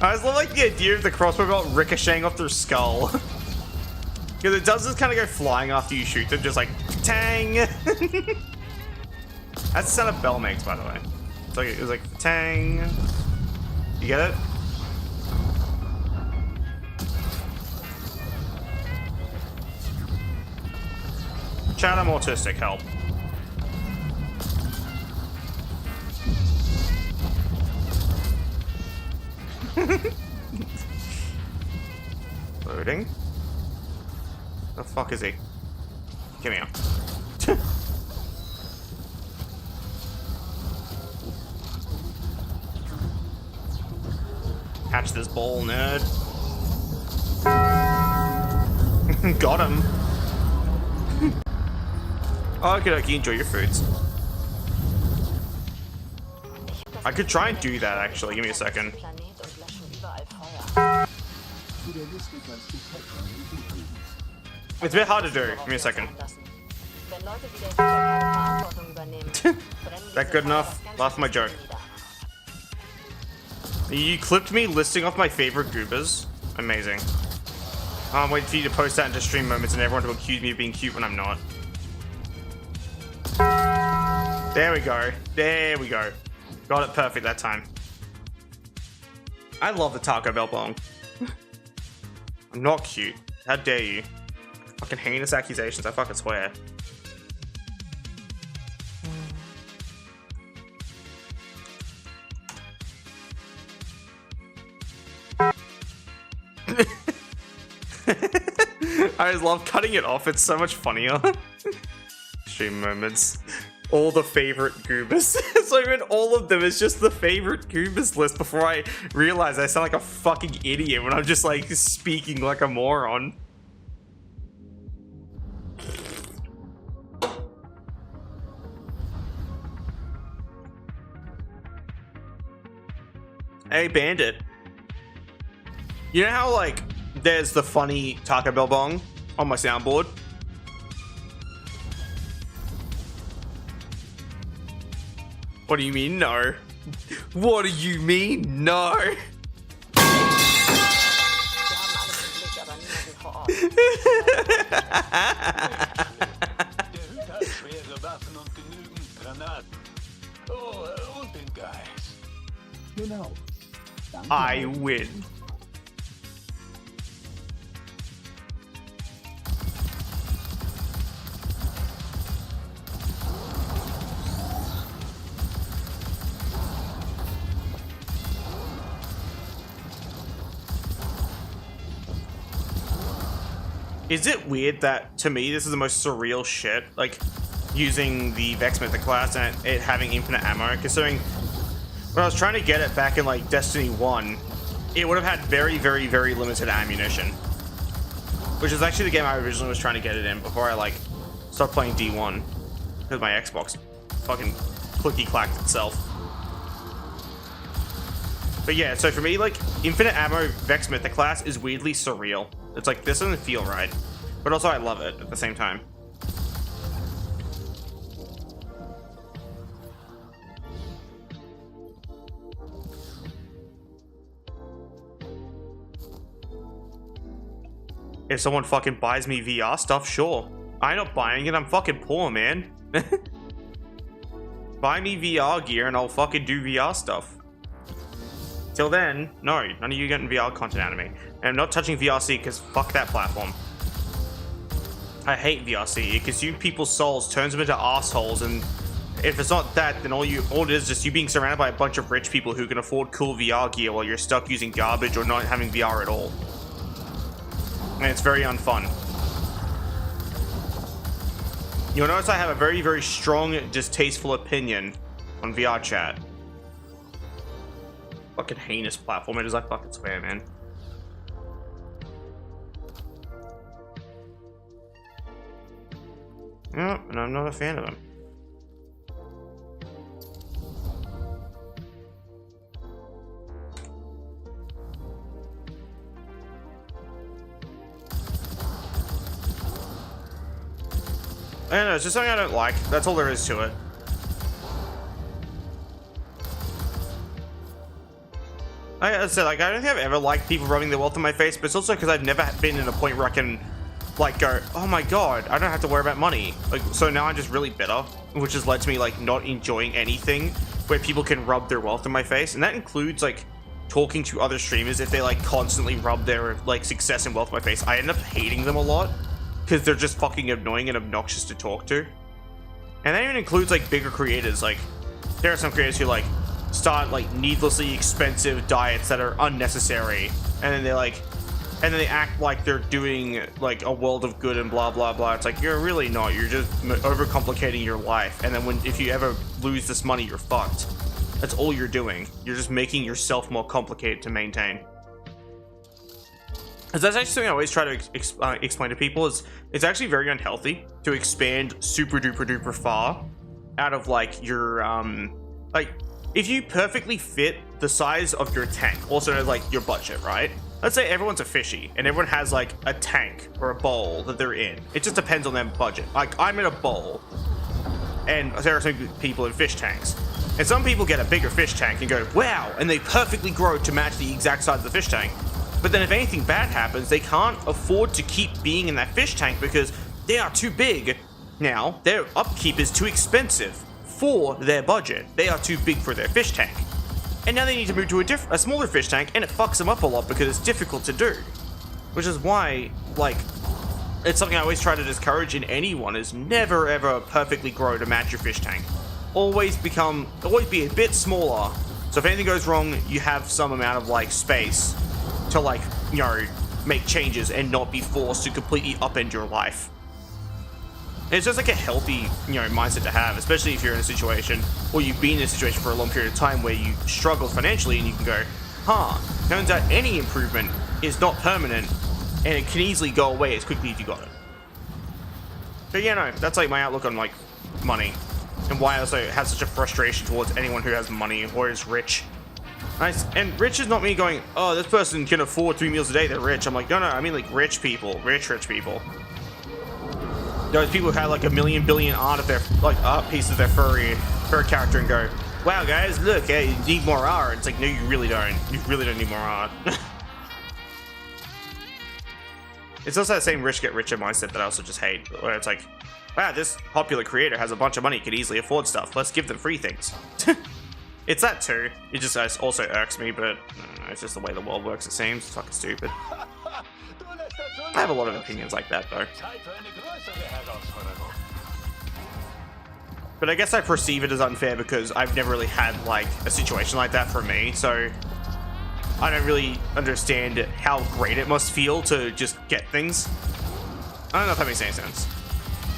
I just love like the idea of the crossbow belt ricocheting off their skull. Because it does just kind of go flying after you shoot them, just like, tang! That's the sound a bell makes, by the way. It's like, it was like, tang. You get it? Chat, I'm autistic, help. Loading. The fuck is he? Come here. Catch this ball, nerd. Got him. Oh, okay, enjoy your foods. I could try and do that, actually. Give me a second. It's a bit hard to do. Give me a second. That good enough? Laugh at my joke. You clipped me listing off my favorite goobers. Amazing. I'm waiting for you to post that into stream moments and everyone to accuse me of being cute when I'm not. There we go. There we go. Got it perfect that time. I love the Taco Bell bong. I'm not cute. How dare you? Fucking heinous accusations, I fucking swear. I just love cutting it off. It's so much funnier. Stream moments. All the favorite Goobers. So even all of them is just the favorite Goobers list before I realize I sound like a fucking idiot when I'm just like speaking like a moron. Hey, Bandit. You know how, like, there's the funny Taco Bell bong on my soundboard? What do you mean, no? What do you mean, no? Wir haben alles im Blick, aber niemanden vor Ort. Der Hüter hat schwere Waffen und genügend Granaten. Oh, und den Geist. Genau. Danke. I win. Is it weird that, to me, this is the most surreal shit, like, using the Vexmith class and it having infinite ammo, considering when I was trying to get it back in, like, Destiny 1, it would have had very, very, very limited ammunition. Which is actually the game I originally was trying to get it in before I, like, started playing D1. Because my Xbox fucking clicky-clacked itself. But yeah, so for me, like, infinite ammo Vexmith, the class, is weirdly surreal. It's like, this doesn't feel right. But also, I love it at the same time. If someone fucking buys me VR stuff, sure. I'm not buying it, I'm fucking poor, man. Buy me VR gear and I'll fucking do VR stuff. Till then, no, none of you getting VR content out of me. And I'm not touching VRC because fuck that platform. I hate VRC. It consumes people's souls, turns them into assholes, and if it's not that, then all it is just you being surrounded by a bunch of rich people who can afford cool VR gear while you're stuck using garbage or not having VR at all. And it's very unfun. You'll notice I have a very, very strong, distasteful opinion on VR chat. Fucking heinous platform it is, I fucking swear, man. Yeah, and I'm not a fan of them. I don't know, it's just something I don't like. That's all there is to it. Like I said, like, I don't think I've ever liked people rubbing their wealth in my face, but it's also because I've never been in a point where I can, like, go, oh my god, I don't have to worry about money. Like, so now I'm just really bitter, which has led to me, like, not enjoying anything where people can rub their wealth in my face. And that includes, like, talking to other streamers if they, like, constantly rub their, like, success and wealth in my face. I end up hating them a lot because they're just fucking annoying and obnoxious to talk to. And that even includes, like, bigger creators. Like, there are some creators who, like, start, like, needlessly expensive diets that are unnecessary, and then they act like they're doing, like, a world of good and blah blah blah. It's like, you're really not. You're just overcomplicating your life, and then if you ever lose this money, you're fucked. That's all you're doing. You're just making yourself more complicated to maintain. Because that's actually something I always try to explain to people, is it's actually very unhealthy to expand super duper duper far out of, like, your like, if you perfectly fit the size of your tank, also like your budget, right? Let's say everyone's a fishy and everyone has, like, a tank or a bowl that they're in. It just depends on their budget. Like, I'm in a bowl and there are some people in fish tanks. And some people get a bigger fish tank and go, wow, and they perfectly grow to match the exact size of the fish tank. But then if anything bad happens, they can't afford to keep being in that fish tank because they are too big. Now, their upkeep is too expensive for their budget. They are too big for their fish tank. And now they need to move to a smaller fish tank, and it fucks them up a lot because it's difficult to do. Which is why, like, it's something I always try to discourage in anyone, is never ever perfectly grow to match your fish tank. Always be a bit smaller, so if anything goes wrong, you have some amount of, like, space to, like, you know, make changes and not be forced to completely upend your life. It's just like a healthy, mindset to have, especially if you're in a situation, or you've been in a situation for a long period of time where you struggle financially and you can go, turns out any improvement is not permanent and it can easily go away as quickly as you got it. But yeah, no, that's like my outlook on like money and why I also have such a frustration towards anyone who has money or is rich. Nice. And rich is not me going, oh, this person can afford 3 meals a day, they're rich. I'm like, no, I mean like rich people, rich people. Those people who have like a million billion art piece of their furry character and go, wow guys, look, hey, you need more art. It's like, no, you really don't. You really don't need more art. It's also that same rich get richer mindset that I also just hate, where it's like, wow, this popular creator has a bunch of money, could easily afford stuff. Let's give them free things. It's that too. It just also irks me, but it's just the way the world works, it seems. It's fucking stupid. I have a lot of opinions like that, though. But I guess I perceive it as unfair because I've never really had, like, a situation like that for me, so I don't really understand how great it must feel to just get things. I don't know if that makes any sense.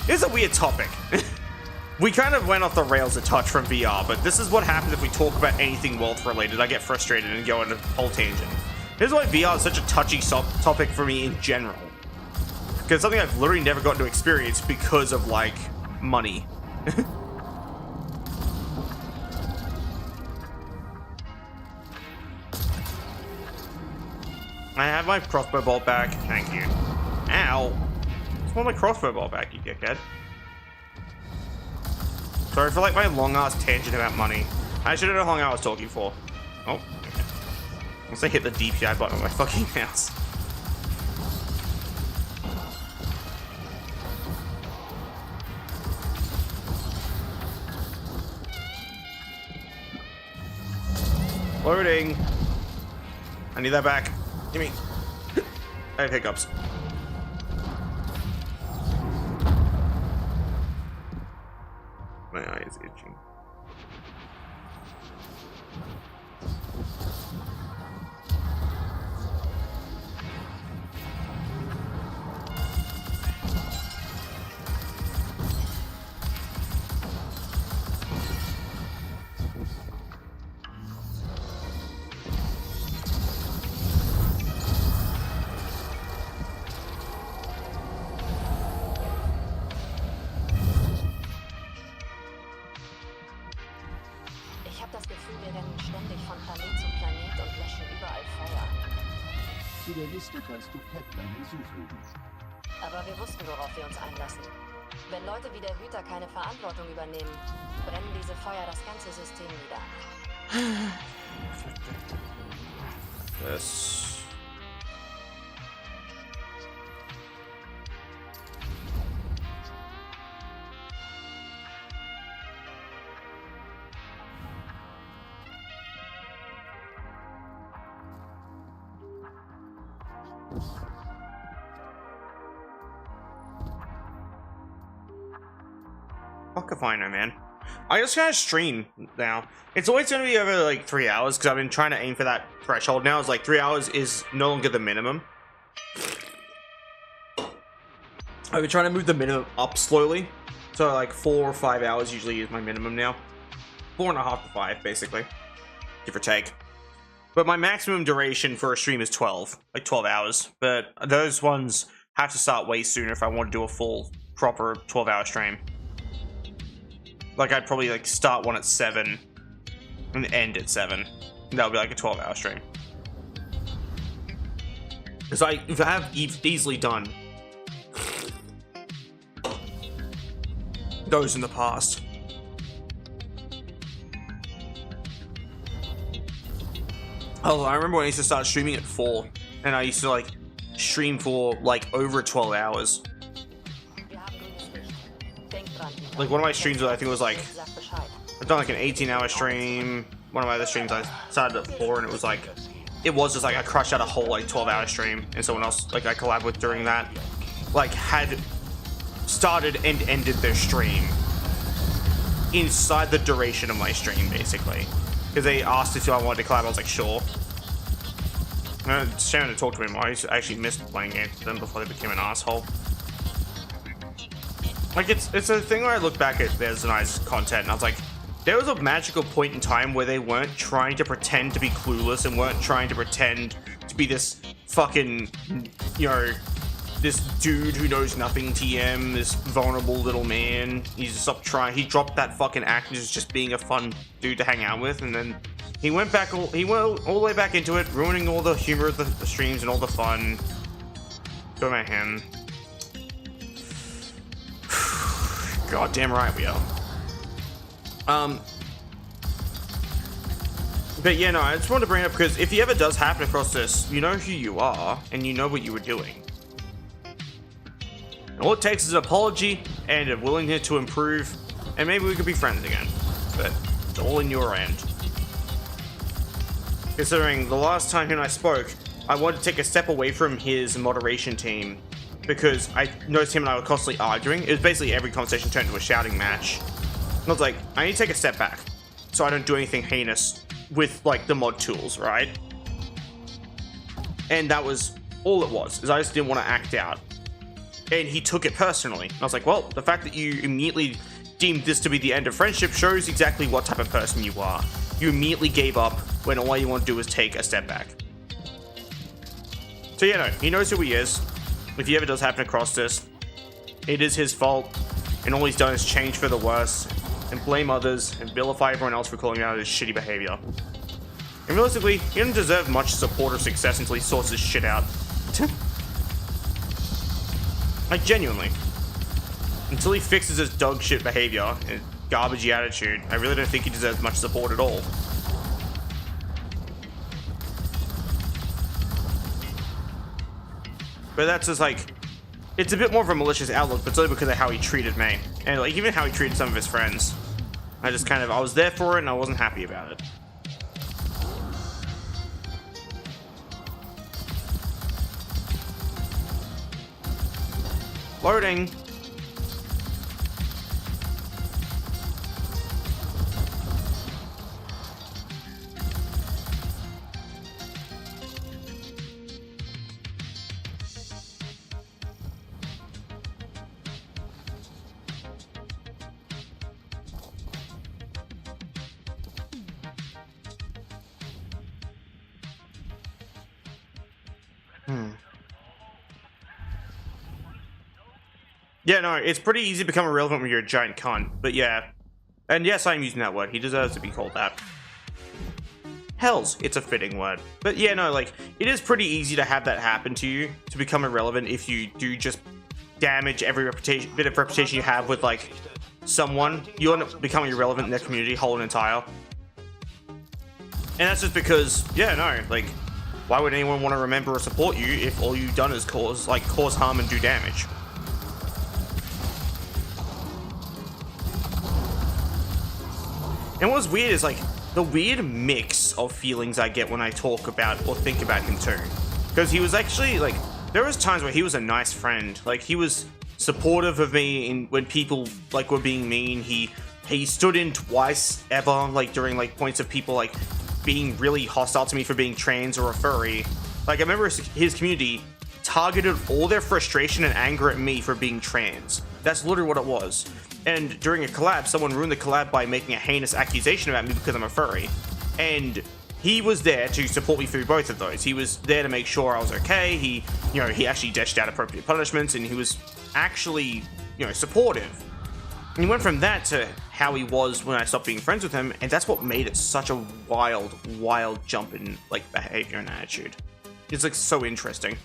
It's a weird topic. We kind of went off the rails a touch from VR, but this is what happens if we talk about anything wealth-related. I get frustrated and go on a whole tangent. This is why VR is such a touchy topic for me in general. Because it's something I've literally never gotten to experience because of, like, money. I have my crossbow bolt back. Thank you. Ow. I want my crossbow bolt back, you dickhead. Sorry for, like, my long-ass tangent about money. I should have known how long I was talking for. Oh, okay. Once I hit the DPI button on my fucking mouse. Loading. I need that back. Give me. I have hiccups. My eye is itching. Zu der Liste kannst du Catman hinzufügen. Aber wir wussten, worauf wir uns einlassen. Wenn Leute wie der Hüter keine Verantwortung übernehmen, brennen diese Feuer das ganze System nieder. Das. Fuck if I know, man. I just gotta stream now. It's always gonna be over like 3 hours because I've been trying to aim for that threshold now. It's like 3 hours is no longer the minimum. I've been trying to move the minimum up slowly. So like 4 or 5 hours usually is my minimum now. 4.5 to 5 basically, give or take. But my maximum duration for a stream is 12, like 12 hours. But those ones have to start way sooner if I want to do a full, proper 12-hour stream. Like, I'd probably, like, start one at 7 and end at 7. That would be, like, a 12-hour stream. Because I have easily done those in the past. Oh, I remember when I used to start streaming at 4, and I used to, like, stream for, like, over 12 hours. Like, one of my streams, I think it was, like, I've done, like, an 18-hour stream. One of my other streams, I started at 4, and it was, like, it was just, like, I crushed out a whole, like, 12-hour stream, and someone else, like, I collabed with during that, like, had started and ended their stream inside the duration of my stream, basically. Because they asked if I wanted to collab, I was like, sure. It's shame to talk to him. I actually missed playing games with them before they became an asshole. Like, it's a thing where I look back at there's nice content and I was like, there was a magical point in time where they weren't trying to pretend to be clueless and weren't trying to pretend to be this fucking, you know, this dude who knows nothing TM, this vulnerable little man. He just stopped trying. He dropped that fucking act as just being a fun dude to hang out with, and then he went all the way back into it, ruining all the humor of the streams and all the fun. Go at him. God damn right we are. But yeah, no, I just wanted to bring it up because if he ever does happen across this, you know who you are and you know what you were doing. And all it takes is an apology and a willingness to improve, and maybe we could be friends again. But it's all in your end. Considering the last time he and I spoke, I wanted to take a step away from his moderation team because I noticed him and I were constantly arguing. It was basically every conversation turned into a shouting match. And I was like, I need to take a step back so I don't do anything heinous with like the mod tools, right? And that was all it was, is I just didn't want to act out. And he took it personally. And I was like, well, the fact that you immediately deemed this to be the end of friendship shows exactly what type of person you are. You immediately gave up when all you want to do is take a step back. So yeah, no, he knows who he is. If he ever does happen across this, it is his fault, and all he's done is change for the worse, and blame others, and vilify everyone else for calling out his shitty behavior. And realistically, he doesn't deserve much support or success until he sorts his shit out. Like, genuinely. Until he fixes his dog shit behavior and garbagey attitude, I really don't think he deserves much support at all. But that's just like, it's a bit more of a malicious outlook, but it's only because of how he treated me. And like, even how he treated some of his friends. I just kind of, I was there for it and I wasn't happy about it. Loading. Yeah, no, it's pretty easy to become irrelevant when you're a giant cunt, but yeah. And yes, I'm using that word. He deserves to be called that. Hells, it's a fitting word. But yeah, no, like, it is pretty easy to have that happen to you, to become irrelevant if you do just damage every bit of reputation you have with, like, someone. You end up becoming irrelevant in their community, whole and entire. And that's just because, yeah, no, like, why would anyone want to remember or support you if all you've done is cause harm and do damage? And what's weird is, like, the weird mix of feelings I get when I talk about or think about him too. Because he was actually, like, there was times where he was a nice friend. Like, he was supportive of me when people, like, were being mean. He stood in twice ever, like, during, like, points of people, like, being really hostile to me for being trans or a furry. Like, I remember his community targeted all their frustration and anger at me for being trans. That's literally what it was. And during a collab, someone ruined the collab by making a heinous accusation about me because I'm a furry. And he was there to support me through both of those. He was there to make sure I was okay. He actually dished out appropriate punishments, and he was actually, supportive. And he went from that to how he was when I stopped being friends with him, and that's what made it such a wild jump in, like, behavior and attitude. It's, like, so interesting.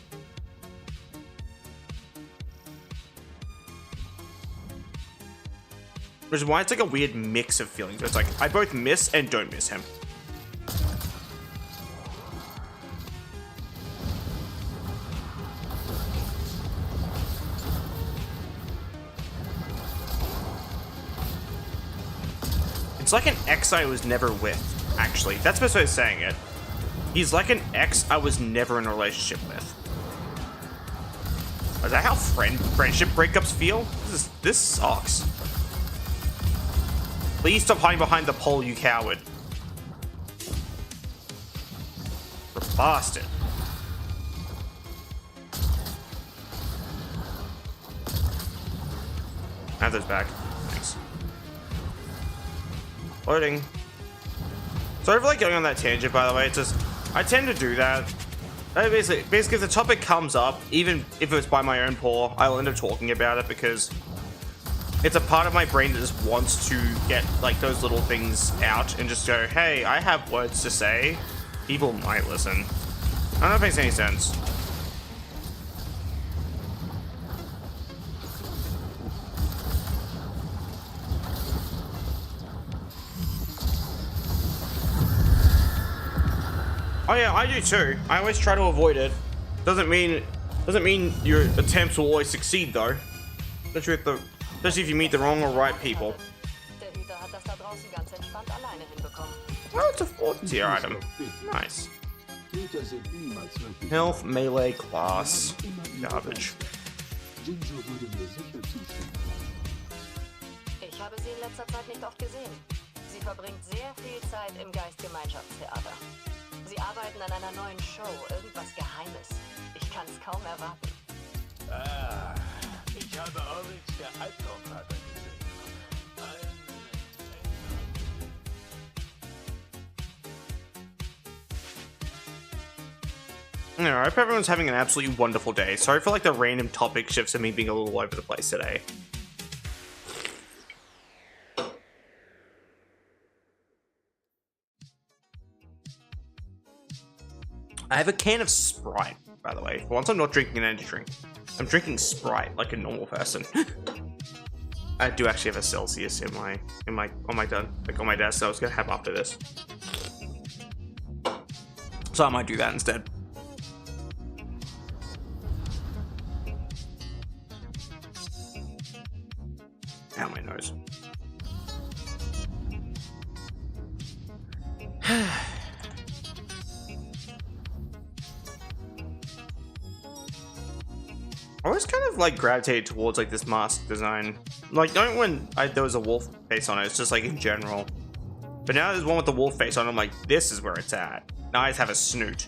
Which is why it's like a weird mix of feelings. It's like, I both miss and don't miss him. It's like an ex I was never with, actually. That's the best way of saying it. He's like an ex I was never in a relationship with. Is that how friendship breakups feel? This sucks. Please stop hiding behind the pole, you coward. Bastard. I have those back. Thanks. Loading. Sorry for like going on that tangent, by the way. It's just I tend to do that. Basically, if the topic comes up, even if it's by my own paw, I'll end up talking about it because it's a part of my brain that just wants to get like those little things out and just go, hey, I have words to say. People might listen. I don't know if it makes any sense. Oh yeah, I do too. I always try to avoid it. Doesn't mean your attempts will always succeed though. Especially if you meet the wrong or right people. Der Hüter hat das da draußen ganz entspannt alleine hinbekommen. Oh, it's a 4th-tier item. Nice. Hüter sind niemals wirklich. Health, melee, class. Garbage. Jinjo würde mir sicher zustimmen. Ich habe sie in letzter Zeit nicht oft gesehen. Sie verbringt sehr viel Zeit im Geistgemeinschaftstheater. Sie arbeiten an einer neuen Show, irgendwas Geheimes. Ich kann es kaum erwarten. Ah, ich habe Oryx, der Albtraumvater, gesehen. I hope everyone's having an absolutely wonderful day. Sorry for like the random topic shifts and me being a little all over the place today. I have a can of Sprite, by the way. For once I'm not drinking an energy drink. I'm drinking Sprite like a normal person. I do actually have a Celsius on my desk that I was gonna have after this. So I might do that instead. Ow, my nose. I always kind of like gravitated towards like this mask design. Like not when there was a wolf face on it, it's just like in general. But now there's one with the wolf face on it, I'm like, this is where it's at. Now I just have a snoot.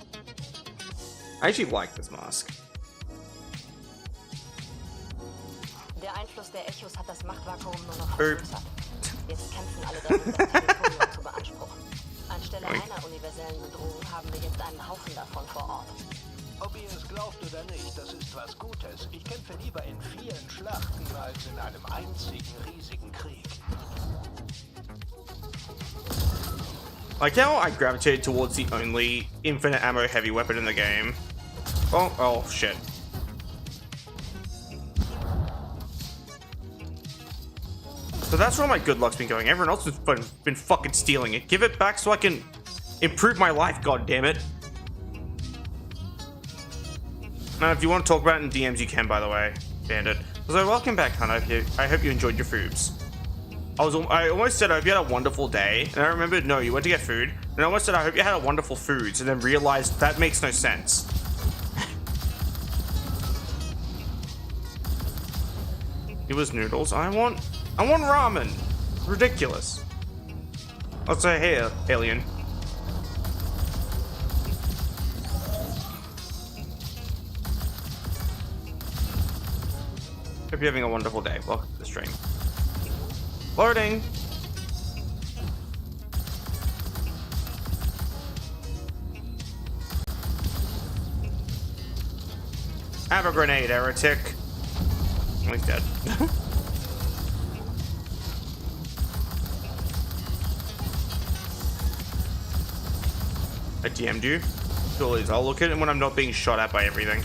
I actually like this mask. Der Einfluss der Echos hat das Machtvakuum nur noch Oops. vergrößert. Jetzt kämpfen alle darum, das Territorium zu beanspruchen. Anstelle einer universellen Bedrohung haben wir jetzt einen Haufen davon vor Ort. Ob ihr es glaubt oder nicht, das ist was Gutes. Ich kämpfe lieber in vielen Schlachten als in einem einzigen riesigen Krieg. Like how I gravitated towards the only infinite ammo heavy weapon in the game. Oh shit. So that's where my good luck's been going. Everyone else has been fucking stealing it. Give it back so I can improve my life, god damn it. Now, if you want to talk about it in DMs, you can, by the way, Bandit. So welcome back, Hunter. I hope you enjoyed your foobs. I almost said I hope you had a wonderful day, and I remembered, no, you went to get food, and I almost said I hope you had a wonderful foods, and then realized that makes no sense. It was noodles. I want ramen. Ridiculous. Let's say, hey, alien. Hope you're having a wonderful day. Welcome to the stream. Loading. Have a grenade, heretic. Oh, he's dead. I DM'd you? Cool, I'll look at it when I'm not being shot at by everything.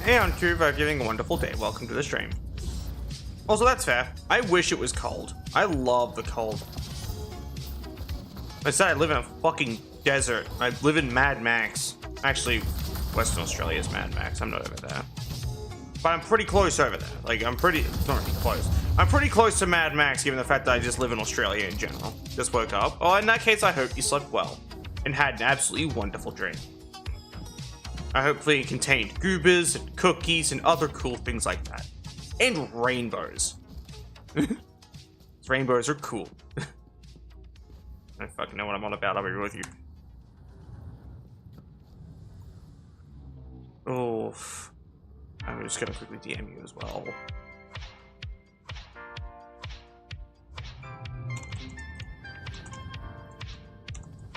Hey on Cube, I'm having a wonderful day. Welcome to the stream. Also, that's fair. I wish it was cold. I love the cold. I said I live in a fucking desert. I live in Mad Max. Actually, Western Australia is Mad Max. I'm not over there. But I'm pretty close over there. Like, not really close. I'm pretty close to Mad Max, given the fact that I just live in Australia in general. Just woke up. Oh, in that case, I hope you slept well and had an absolutely wonderful dream. I hopefully it contained goobers and cookies and other cool things like that. And rainbows. Rainbows are cool. I don't fucking know what I'm on about. I'll be real with you. Oh, I'm just gonna quickly DM you as well.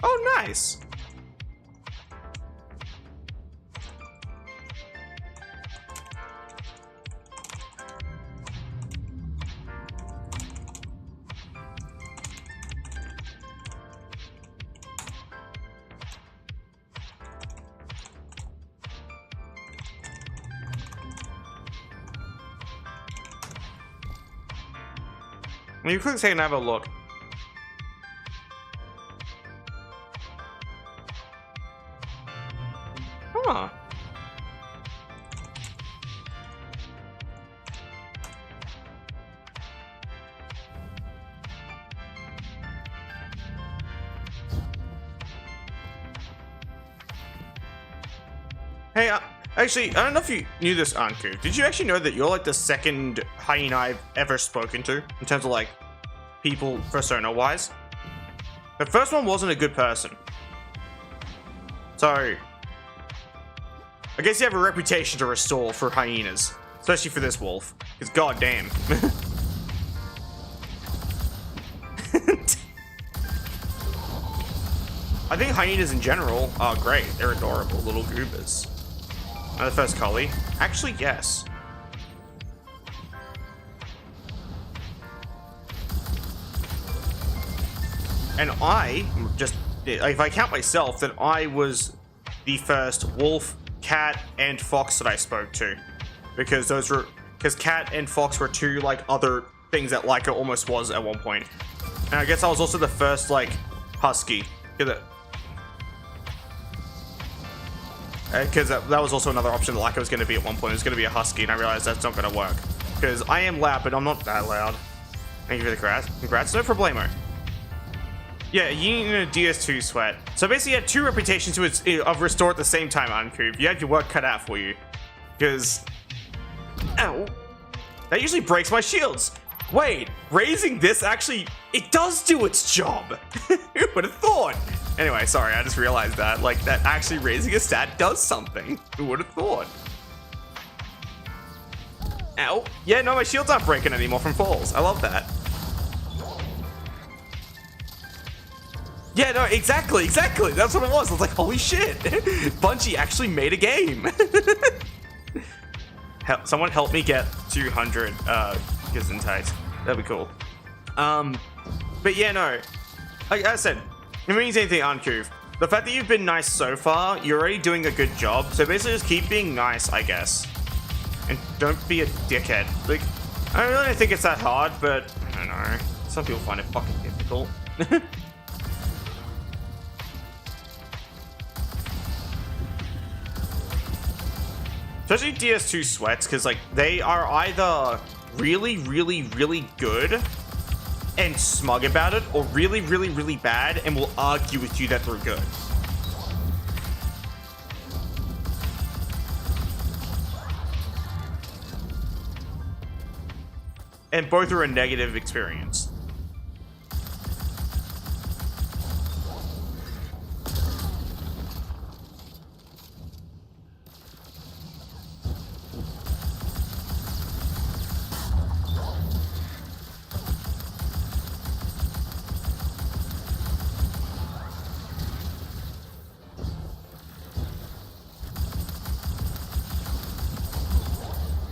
Oh, nice. Let me quickly take another look. Huh. Hey, actually, I don't know if you knew this, Anku. Did you actually know that you're like the second hyena I've ever spoken to in terms of like people persona-wise? The first one wasn't a good person. So, I guess you have a reputation to restore for hyenas, especially for this wolf. Because goddamn. I think hyenas in general are great. They're adorable little goobers. The first collie? Actually, yes. And I, just, if I count myself, then I was the first wolf, cat, and fox that I spoke to. Because cat and fox were two, like, other things that Layka almost was at one point. And I guess I was also the first, like, husky. Because that was also another option that Layka was going to be at one point. It was going to be a husky, and I realized that's not going to work. Because I am loud, but I'm not that loud. Thank you for the congrats. No problemo. Yeah, you need a DS2 sweat. So basically you had two reputations of restore at the same time, Anku. You had your work cut out for you. Because... Ow. That usually breaks my shields. Wait, raising this actually... It does do its job. Who would have thought? Anyway, sorry, I just realized that. Like, that actually raising a stat does something. Who would have thought? Ow. Yeah, no, my shields aren't breaking anymore from falls. I love that. Yeah, no, exactly. That's what it was. I was like, holy shit. Bungie actually made a game. Someone help me get 200 Gesundheit. That'd be cool. But yeah, no. Like I said, it means anything, Anku. The fact that you've been nice so far, you're already doing a good job. So basically just keep being nice, I guess. And don't be a dickhead. Like, I don't really think it's that hard, but I don't know. Some people find it fucking difficult. Especially DS2 sweats, because like they are either really, really, really good and smug about it, or really, really, really bad and will argue with you that they're good. And both are a negative experience.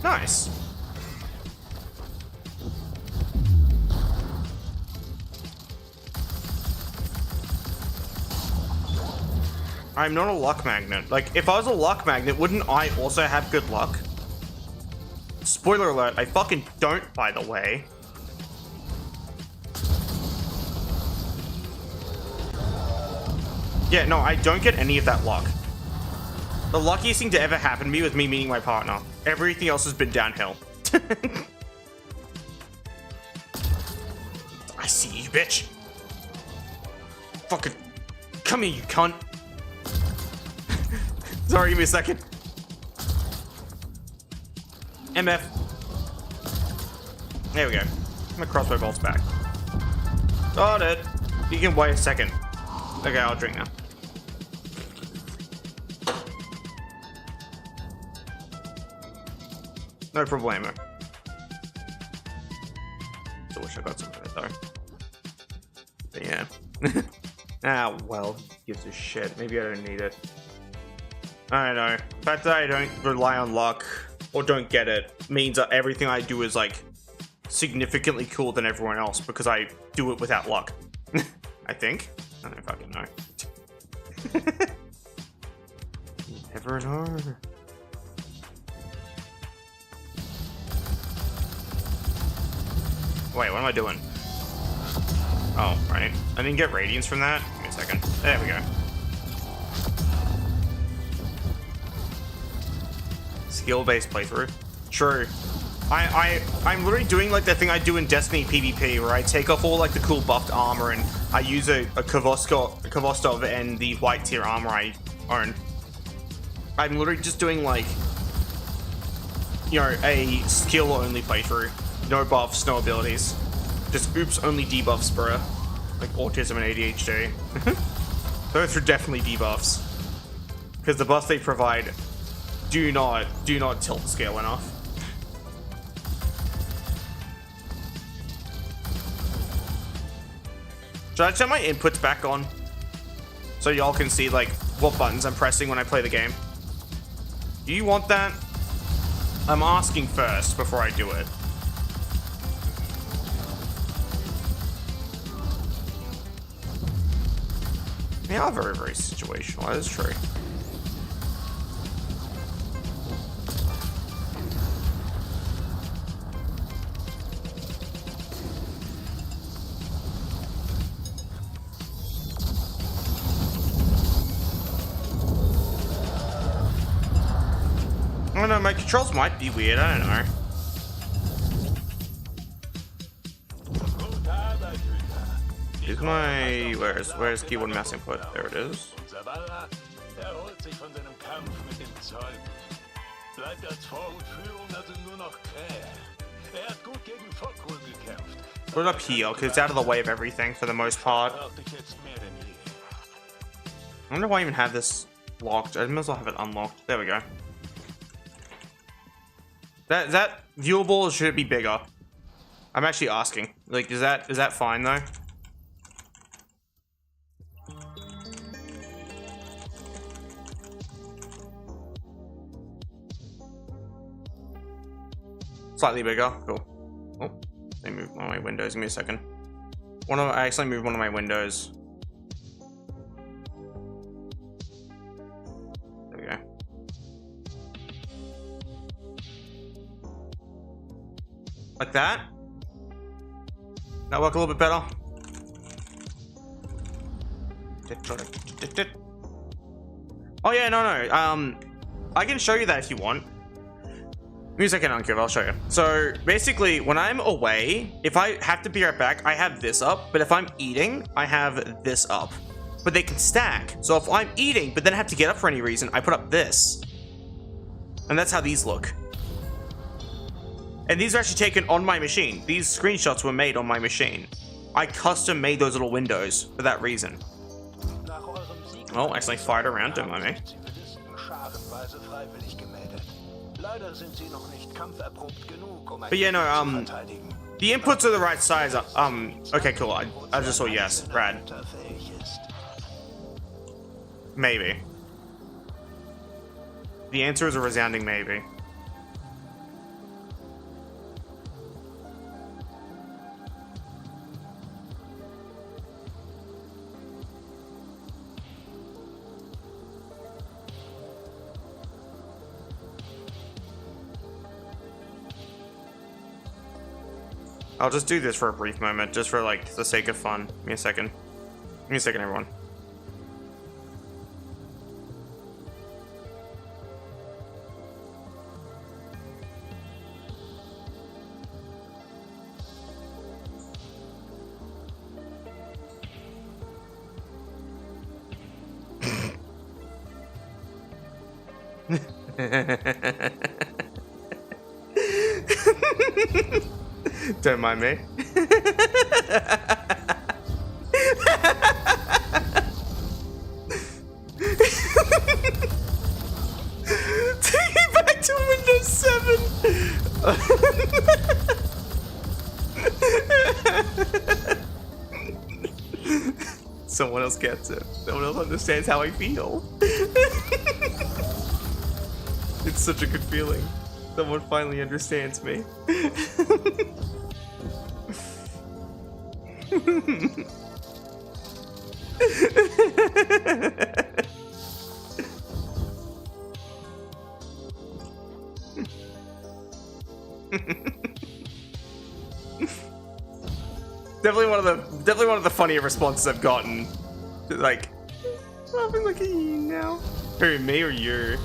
Nice. I'm not a luck magnet. Like, if I was a luck magnet, wouldn't I also have good luck? Spoiler alert, I fucking don't, by the way. Yeah, no, I don't get any of that luck. The luckiest thing to ever happen to me was me meeting my partner. Everything else has been downhill. I see you, bitch. Fucking come here, you cunt. Sorry, give me a second. MF. There we go. My crossbow bolt's back. Got it. You can wait a second. Okay, I'll drink now. No problemo. Still wish I got some of it though. But yeah. Ah, well, gives a shit. Maybe I don't need it. I don't know. The fact that I don't rely on luck or don't get it means that everything I do is like significantly cooler than everyone else because I do it without luck. I think. I don't fucking know. You never know. Wait, what am I doing? Oh, right. I didn't get radiance from that. Give me a second. There we go. Skill-based playthrough. True. I'm literally doing like the thing I do in Destiny PvP where I take off all like the cool buffed armor and I use a Kvostov and the white tier armor I own. I'm literally just doing like, you know, a skill only playthrough. No buffs, no abilities. Just oops only debuffs, bro. Like autism and ADHD. Those are definitely debuffs. Because the buffs they provide do not tilt the scale enough. Should I turn my inputs back on? So y'all can see like what buttons I'm pressing when I play the game. Do you want that? I'm asking first before I do it. They are very, very situational, that is true. I don't know, my controls might be weird, I don't know. Is my... Where's keyboard mouse input? There it is. Put it up here, because it's out of the way of everything for the most part. I wonder why I even have this locked. I might as well have it unlocked. There we go. Is that viewable or should it be bigger? I'm actually asking. Like, is that fine though? Slightly bigger. Cool. Oh, they moved one of my windows. Give me a second. I actually moved one of my windows. There we go. Like that? That work a little bit better? Oh yeah, no. I can show you that if you want. Music and Unkiv, I'll show you. So basically, when I'm away, if I have to be right back, I have this up. But if I'm eating, I have this up. But they can stack. So if I'm eating, but then I have to get up for any reason, I put up this. And that's how these look. And these are actually taken on my machine. These screenshots were made on my machine. I custom made those little windows for that reason. Oh, I accidentally fired around, don't mind me. But yeah, no, the inputs are the right size. Okay, cool. I just saw yes. Rad. Maybe. The answer is a resounding maybe. I'll just do this for a brief moment, just for like the sake of fun. Give me a second. Give me a second, everyone. Don't mind me. Take it back to Windows 7. Someone else gets it. Someone else understands how I feel. It's such a good feeling. Someone finally understands me. Definitely one of the funnier responses I've gotten. Like, laughing like a yin now. Who, me or you?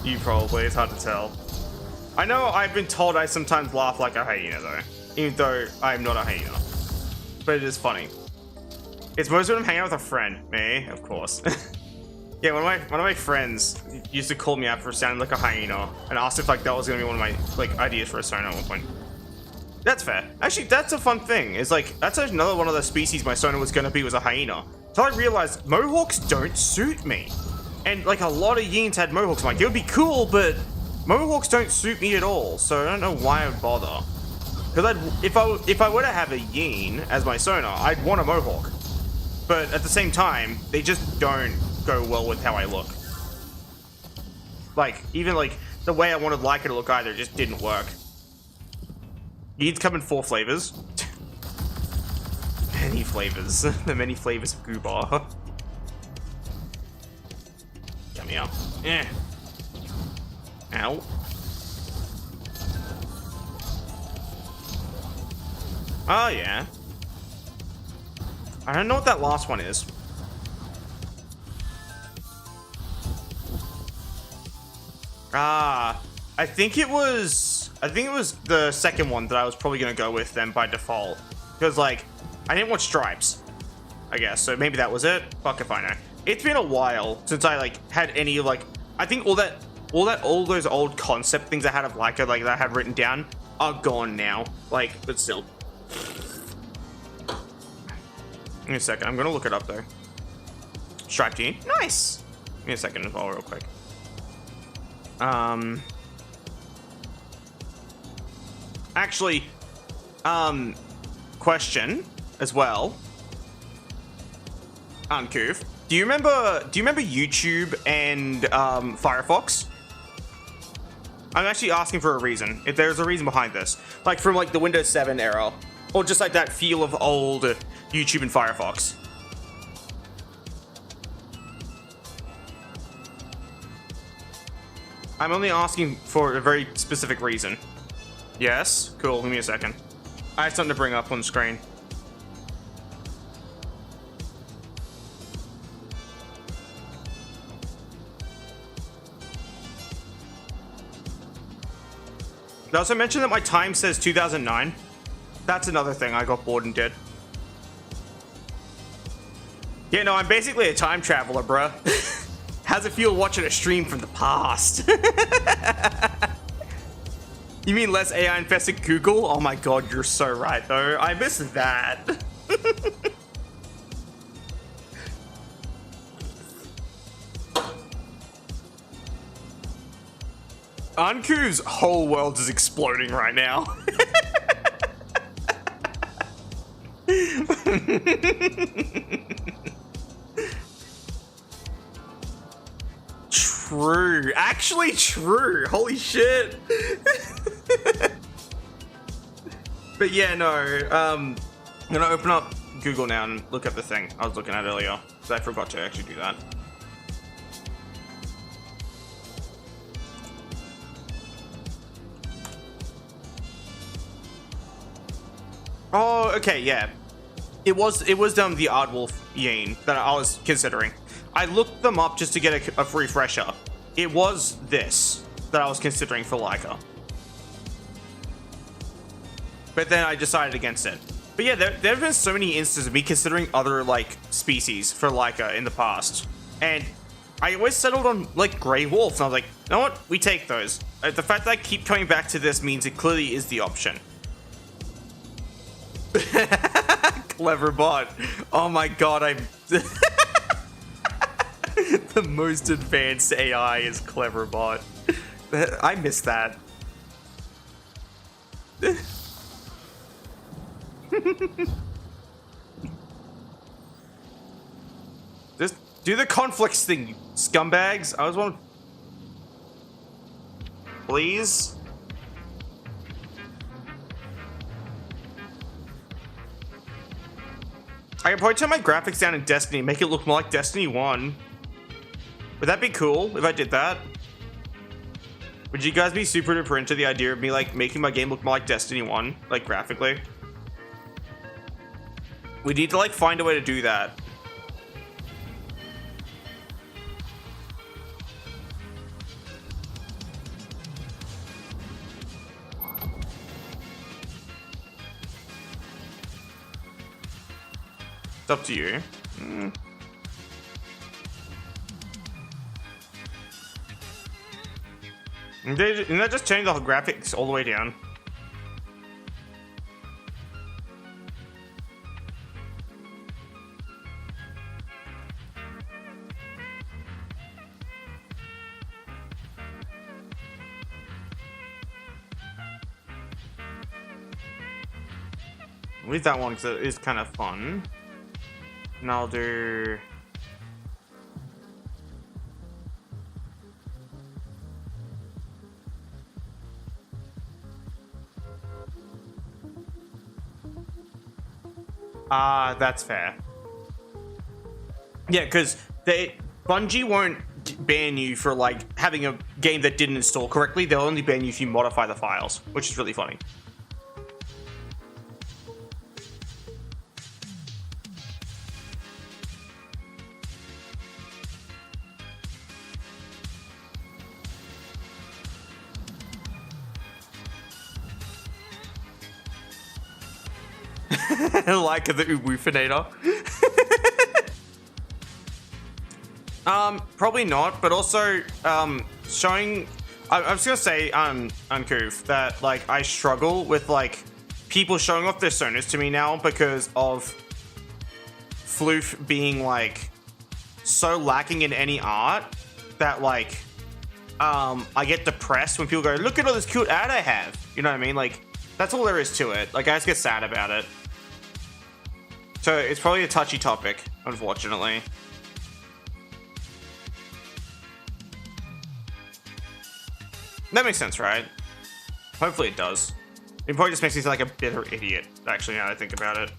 You probably. It's hard to tell. I know I've been told I sometimes laugh like a hyena though, even though I'm not a hyena. But it is funny. It's mostly when I'm hanging out with a friend. Me, of course. Yeah, one of my friends used to call me out for sounding like a hyena and asked if like that was gonna be one of my like ideas for a Sona at one point. That's fair. Actually, that's a fun thing. Is like that's another one of the species my Sona was gonna be was a hyena. So I realized mohawks don't suit me, and like a lot of yins had mohawks. I'm like, it would be cool, but mohawks don't suit me at all. So I don't know why I would bother. Because if I were to have a yin as my Sona, I'd want a mohawk. But at the same time, they just don't go well with how I look. Like even like the way I wanted Layka to look either just didn't work. Yins come in 4 flavors. Many flavors. The many flavors of Goobar. Come here. Yeah. Ow. Oh yeah. I don't know what that last one is. I think it was the second one that I was probably gonna go with then by default. Because like I didn't want stripes, I guess, so maybe that was it. Fuck if I know. It's been a while since I like had any like I think all those old concept things I had of Layka like that I had written down are gone now. Like, but still. Give me a second, I'm gonna look it up though. Striped yin. Nice! Give me a second as well, real quick. Actually, question as well. Uncouth. Do you remember YouTube and Firefox? I'm actually asking for a reason. If there's a reason behind this. Like from like the Windows 7 era. Or just like that feel of old YouTube and Firefox. I'm only asking for a very specific reason. Yes? Cool, give me a second. I have something to bring up on the screen. Did I also mention that my time says 2009? That's another thing I got bored and did. Yeah, no, I'm basically a time traveler, bruh. How's it feel watching a stream from the past? You mean less AI infested Google? Oh my god, you're so right though. I miss that. Anku's whole world is exploding right now. True. Actually true. Holy shit. But yeah, no. I'm gonna open up Google now and look at the thing I was looking at earlier. Because I forgot to actually do that. Oh, okay, yeah. It was the Aardwolf Yin that I was considering. I looked them up just to get a refresher. It was this that I was considering for Layka. But then I decided against it. But yeah, there have been so many instances of me considering other like species for Layka in the past. And I always settled on like Grey Wolf, and I was like, you know what? We take those. The fact that I keep coming back to this means it clearly is the option. Clever bot. Oh my god, I'm the most advanced AI is Clever bot. I miss that. Just do the conflicts thing, you scumbags. I was one. Please. I can probably turn my graphics down in Destiny and make it look more like Destiny 1. Would that be cool if I did that? Would you guys be super duper into the idea of me like making my game look more like Destiny 1, like graphically? We need to like find a way to do that. It's up to you. Didn't that just change the graphics all the way down? Leave that one because it is kind of fun. And I'll do... that's fair. Yeah, because Bungie won't ban you for like having a game that didn't install correctly. They'll only ban you if you modify the files, which is really funny. Layka the Wuffinator. Probably not, but also showing. I was gonna say Uncouth that like I struggle with like people showing off their sonars to me now because of Floof being like so lacking in any art that like I get depressed when people go, look at all this cute art I have. You know what I mean? Like that's all there is to it. Like I just get sad about it. So it's probably a touchy topic, unfortunately. That makes sense, right? Hopefully it does. It probably just makes me sound like a bitter idiot, actually, now that I think about it.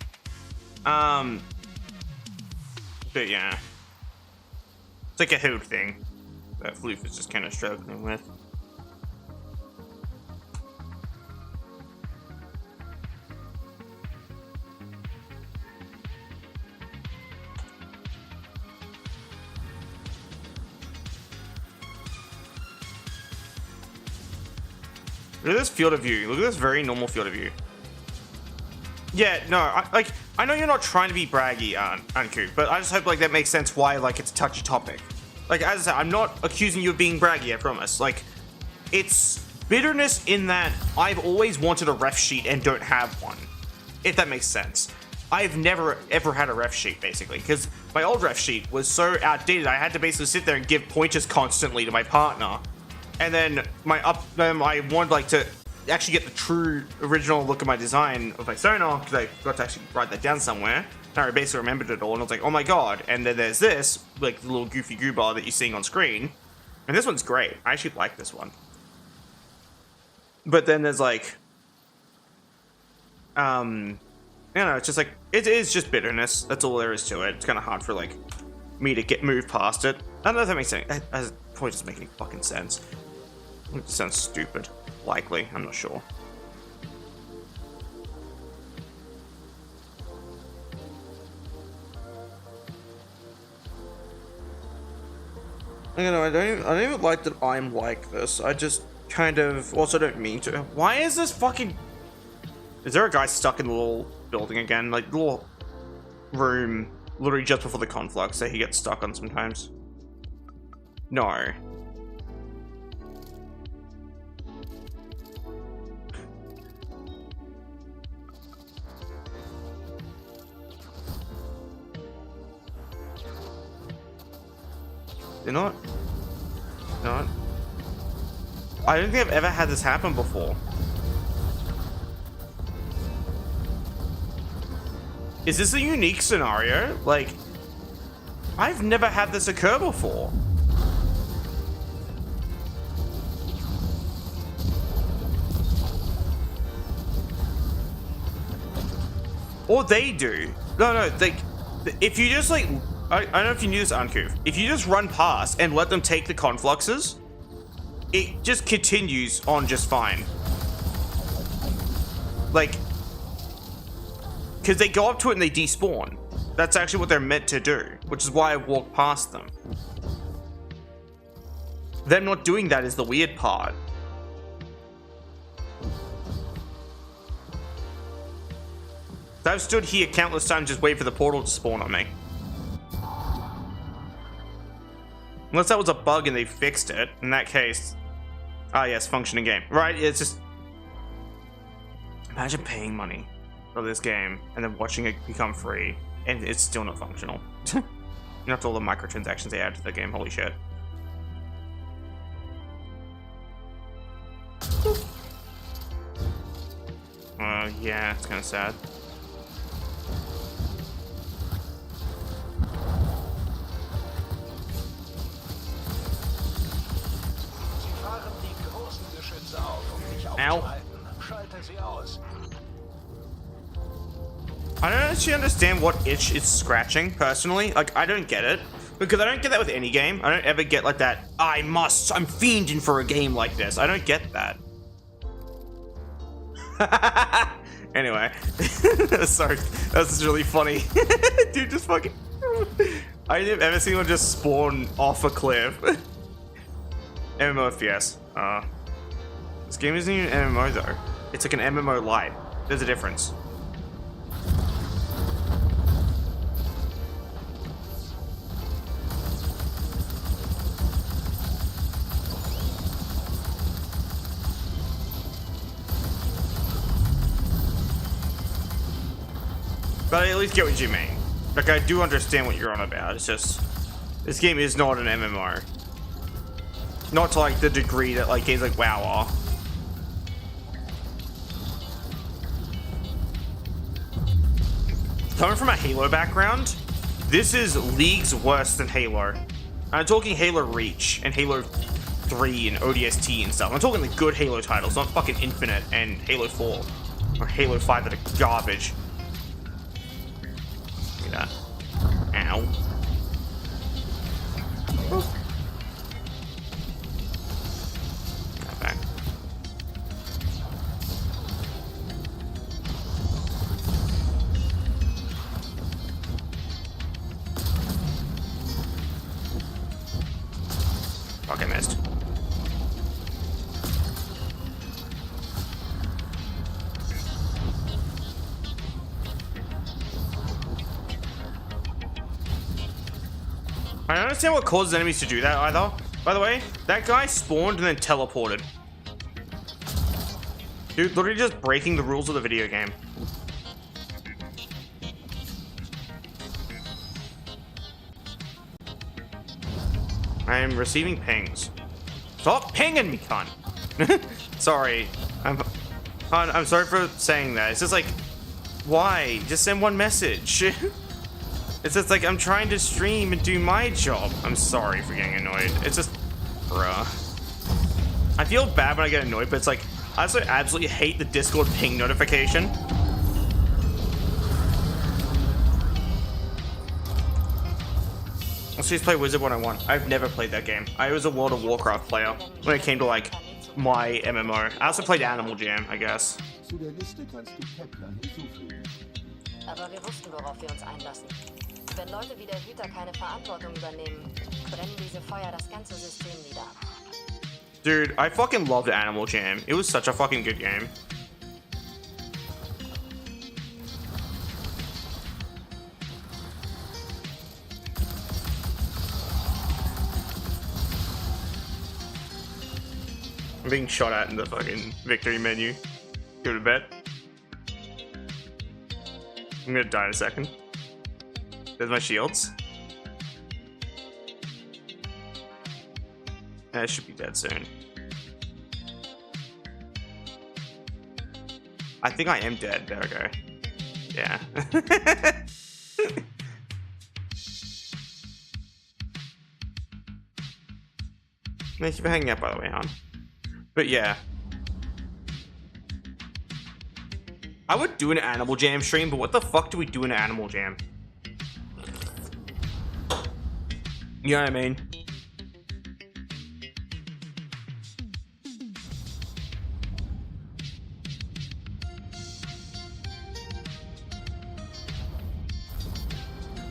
But yeah. It's like a hood thing that Floof is just kind of struggling with. Look at this field of view. Look at this very normal field of view. Yeah, no, I know you're not trying to be braggy, Anku, but I just hope like that makes sense why like it's a touchy topic. Like as I said, I'm not accusing you of being braggy, I promise. Like, it's bitterness in that I've always wanted a ref sheet and don't have one. If that makes sense. I've never ever had a ref sheet basically because my old ref sheet was so outdated. I had to basically sit there and give pointers constantly to my partner. And then I wanted like to actually get the true original look of my design of my sonar because I got to actually write that down somewhere. And I basically remembered it all and I was like, oh my god. And then there's this, like the little goofy goo bar that you're seeing on screen. And this one's great. I actually like this one. But then there's like, you know, it's just like, it is just bitterness. That's all there is to it. It's kind of hard for like me to move past it. I don't know if that makes sense. It probably doesn't make any fucking sense. It sounds stupid. Likely, I'm not sure. You know, I don't even like that I'm like this. I just kind of also don't mean to. Why is this fucking? Is there a guy stuck in the little building again? Like the little room, literally just before the conflux that he gets stuck on sometimes. No. They're not. Not. I don't think I've ever had this happen before. Is this a unique scenario? Like, I've never had this occur before. Or they do. No, like, if you just like, I don't know if you knew this, Uncouth. If you just run past and let them take the confluxes, it just continues on just fine. Like, because they go up to it and they despawn. That's actually what they're meant to do, which is why I walked past them. Them not doing that is the weird part. I've stood here countless times just waiting for the portal to spawn on me. Unless that was a bug and they fixed it. In that case... Ah, yes, functioning game. Right, it's just... Imagine paying money for this game and then watching it become free and it's still not functional. After all the microtransactions they add to the game, holy shit. Yeah, it's kind of sad. Ow. I don't actually understand what itch it's scratching, personally. Like, I don't get it. Because I don't get that with any game. I don't ever get like that, I'm fiending for a game like this. I don't get that. Anyway. Sorry. That's really funny. Dude, just fucking... I didn't ever see one just spawn off a cliff. MMO FPS. This game isn't even an MMO though. It's like an MMO light. There's a difference. But I at least get what you mean. Like, I do understand what you're on about. It's just, this game is not an MMO. Not to like the degree that like games like WoW are. Coming from a Halo background, this is leagues worse than Halo. I'm talking Halo Reach and Halo 3 and ODST and stuff. I'm talking the good Halo titles, not fucking Infinite and Halo 4 or Halo 5 that are garbage. Look at that. Ow. Back. Fuck, I missed. I don't understand what causes enemies to do that either. By the way, that guy spawned and then teleported. Dude, literally just breaking the rules of the video game. I am receiving pings. Stop pinging me, cunt. Sorry. I'm sorry for saying that. It's just like, why? Just send one message. It's just like, I'm trying to stream and do my job. I'm sorry for getting annoyed. It's just, bruh. I feel bad when I get annoyed, but it's like, I also absolutely hate the Discord ping notification. Let's just play Wizard 101. I've never played that game. I was a World of Warcraft player when it came to like my MMO. I also played Animal Jam, I guess. Zu der Liste kannst du Kepler hinzufügen. Aber wir wussten, worauf wir uns einlassen. Wenn Leute wie der Hüter keine Verantwortung übernehmen, brennen diese Feuer das ganze System nieder. Dude, I fucking loved Animal Jam. It was such a fucking good game. being shot at in the fucking victory menu. Go to bed. I'm gonna die in a second. There's my shields. I should be dead soon. I think I am dead. There we go. Yeah. Thank you for hanging out, by the way, hon. But yeah. I would do an Animal Jam stream, but what the fuck do we do in an Animal Jam? You know what I mean?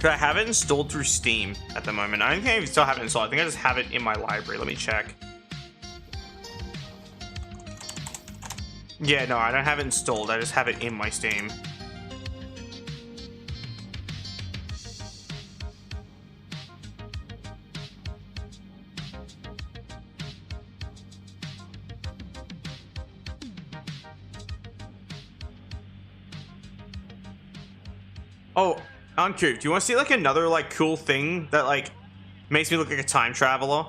I have it installed through Steam at the moment. I don't think I still have it installed. I think I just have it in my library. Let me check. Yeah, no, I don't have it installed. I just have it in my Steam. Oh, Uncoop, do you want to see like another like cool thing that like makes me look like a time traveler?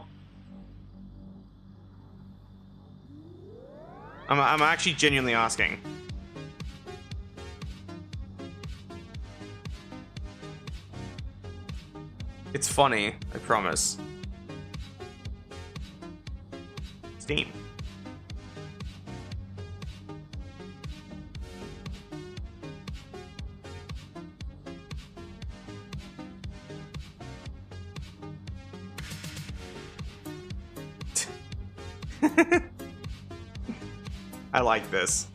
I'm actually genuinely asking. It's funny, I promise. Steam. I like this.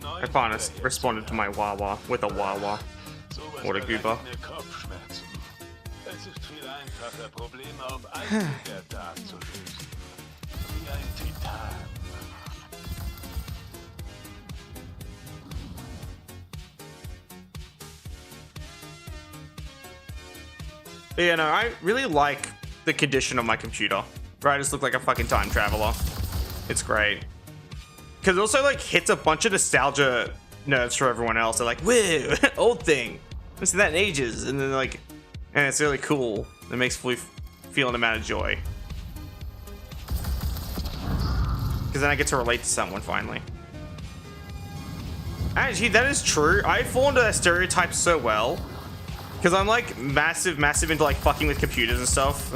I finally responded to my Wawa with a Wawa. What a goober. Es ist viel einfacher, Probleme auf Eisberg zu lösen. Wie ein Titan. Yeah, no, I really like the condition of my computer. Right, I just look like a fucking time traveler. It's great. Because it also like hits a bunch of nostalgia nerves for everyone else. They're like, whoa, old thing. I haven't seen that in ages. And then like, and it's really cool. It makes me feel an amount of joy. Because then I get to relate to someone finally. Actually, that is true. I fall into that stereotype so well. Because I'm like massive into like fucking with computers and stuff.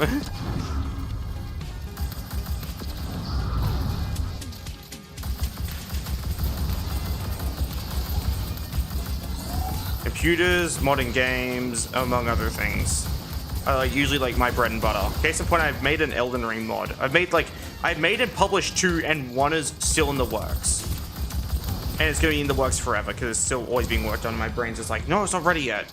Computers, modern games, among other things. Usually like my bread and butter. Case in point, I've made an Elden Ring mod. I've made and published 2, and 1 is still in the works. And it's going to be in the works forever because it's still always being worked on. My brain's just like, no, it's not ready yet.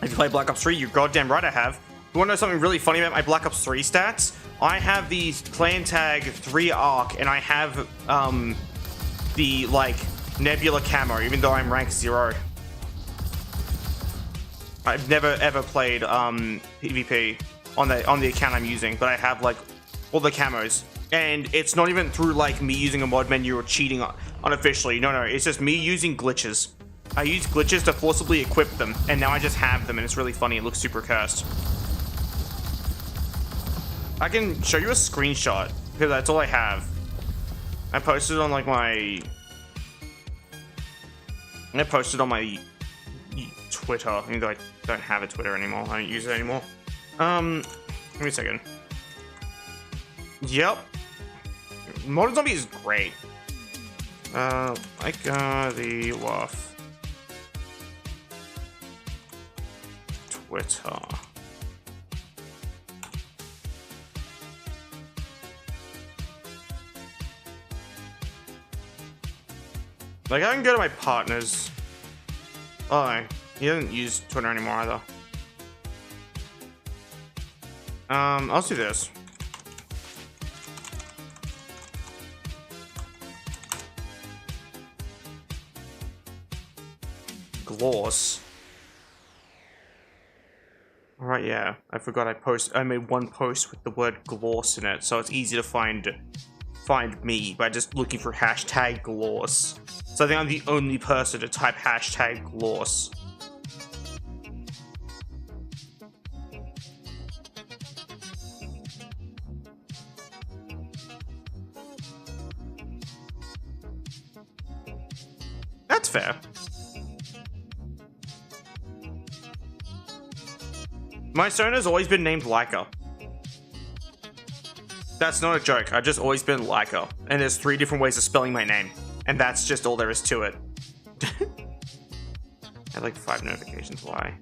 Have you played Black Ops 3? You're goddamn right I have. You want to know something really funny about my Black Ops 3 stats? I have the clan tag 3 arc, and I have the like nebula camo, even though I'm rank 0. I've never ever played PvP on the account I'm using, but I have like all the camos, and it's not even through like me using a mod menu or cheating unofficially. No, it's just me using glitches. I use glitches to forcibly equip them, and now I just have them, and it's really funny. It looks super cursed. I can show you a screenshot, because that's all I have. I posted on like my... I posted on my Twitter, even though I don't have a Twitter anymore. I don't use it anymore. Give me a second. Yep. Modern Zombie is great. Like the Wuff. Twitter. Like, I can go to my partners. Oh, he doesn't use Twitter anymore either. I'll do this. Gloss. Alright, yeah. I forgot I made one post with the word gloss in it, so it's easy to find me by just looking for hashtag gloss. So I think I'm the only person to type hashtag gloss. That's fair. My son has always been named Layka. That's not a joke. I've just always been Layka. And there's 3 different ways of spelling my name. And that's just all there is to it. I have like 5 notifications. Why?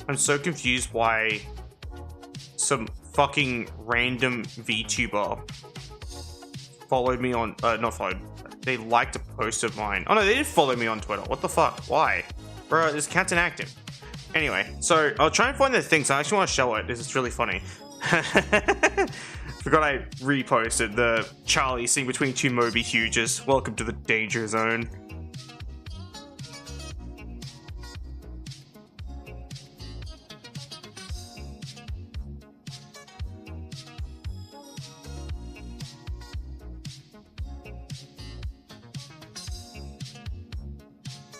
I'm so confused why some fucking random VTuber followed me on, not followed, they liked a post of mine. Oh no, they did follow me on Twitter. What the fuck? Why? Bro, this account's inactive. Anyway, so I'll try and find the things. I actually want to show it. This is really funny. Forgot I reposted the Charlie sing between 2 Moby Huges. Welcome to the danger zone.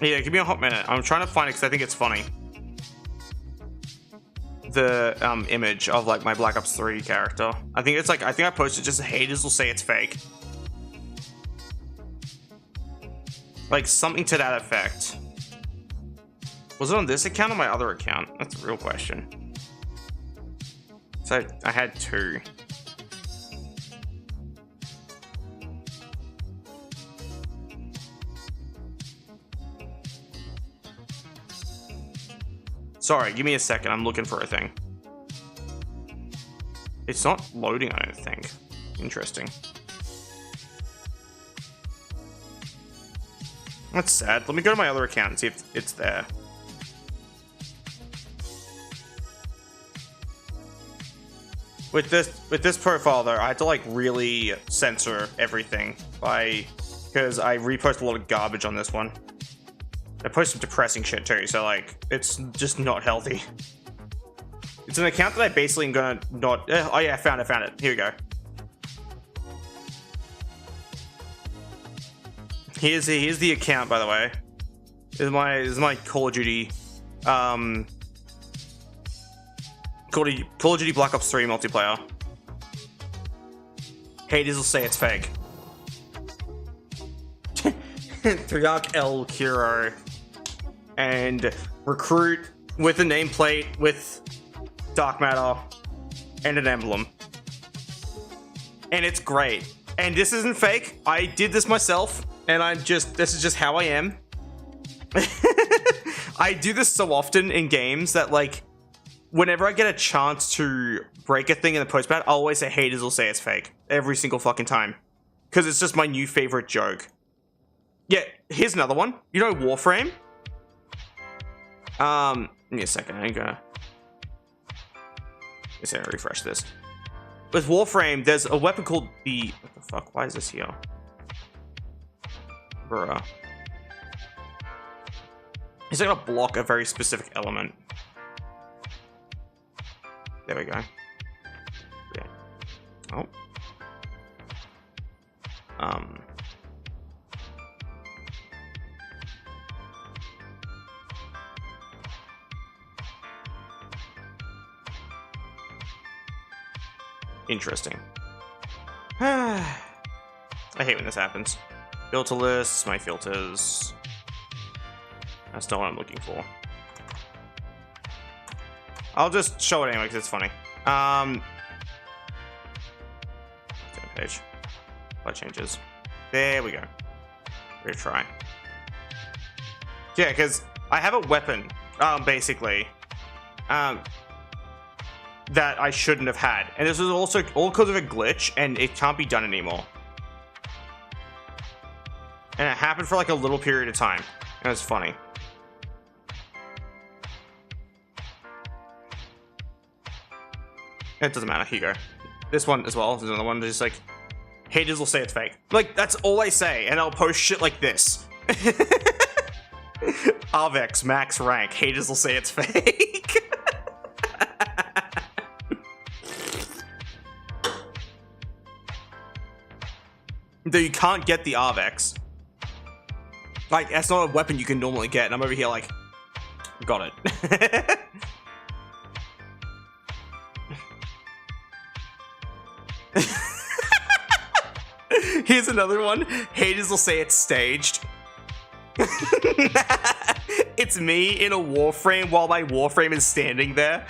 Yeah, give me a hot minute. I'm trying to find it because I think it's funny. The image of like my Black Ops 3 character. I think it's like, I think I posted just haters will say it's fake. Like something to that effect. Was it on this account or my other account? That's a real question. So I had 2. Sorry, give me a second. I'm looking for a thing. It's not loading, I don't think. Interesting. That's sad. Let me go to my other account and see if it's there. With this profile though, I had to like really censor everything because I repost a lot of garbage on this one. I post some depressing shit too, so like, it's just not healthy. It's an account that I basically am gonna not... oh yeah, I found it. Here we go. Here's the account, by the way. This is my Call of Duty... Call of Duty Black Ops 3 multiplayer. Haters will say it's fake. Triarch El Kiro. And recruit with a nameplate with dark matter and an emblem, and it's great. And this isn't fake. I did this myself, and this is just how I am. I do this so often in games that like whenever I get a chance to break a thing in the post-bat, I'll always say haters will say it's fake every single fucking time, because it's just my new favorite joke. Yeah, here's another one. You know Warframe? Give me a second. I'm gonna refresh this. With Warframe, there's a weapon called the... What the fuck? Why is this here? Bruh. It's gonna block a very specific element. There we go. Yeah. Oh. Interesting. I hate when this happens. Filter lists, my filters. That's not what I'm looking for. I'll just show it anyway because it's funny. Page. That changes. There we go. Retry. Yeah, because I have a weapon, basically, that I shouldn't have had. And this is also all because of a glitch, and it can't be done anymore. And it happened for like a little period of time. It was funny. It doesn't matter. Here you go. This one as well. There's another one that's just like, haters will say it's fake. Like, that's all I say, and I'll post shit like this. Avex max rank. Haters will say it's fake. Though you can't get the Avex. Like, that's not a weapon you can normally get, and I'm over here like, got it. Here's another one. Haters will say it's staged. It's me in a warframe while my warframe is standing there.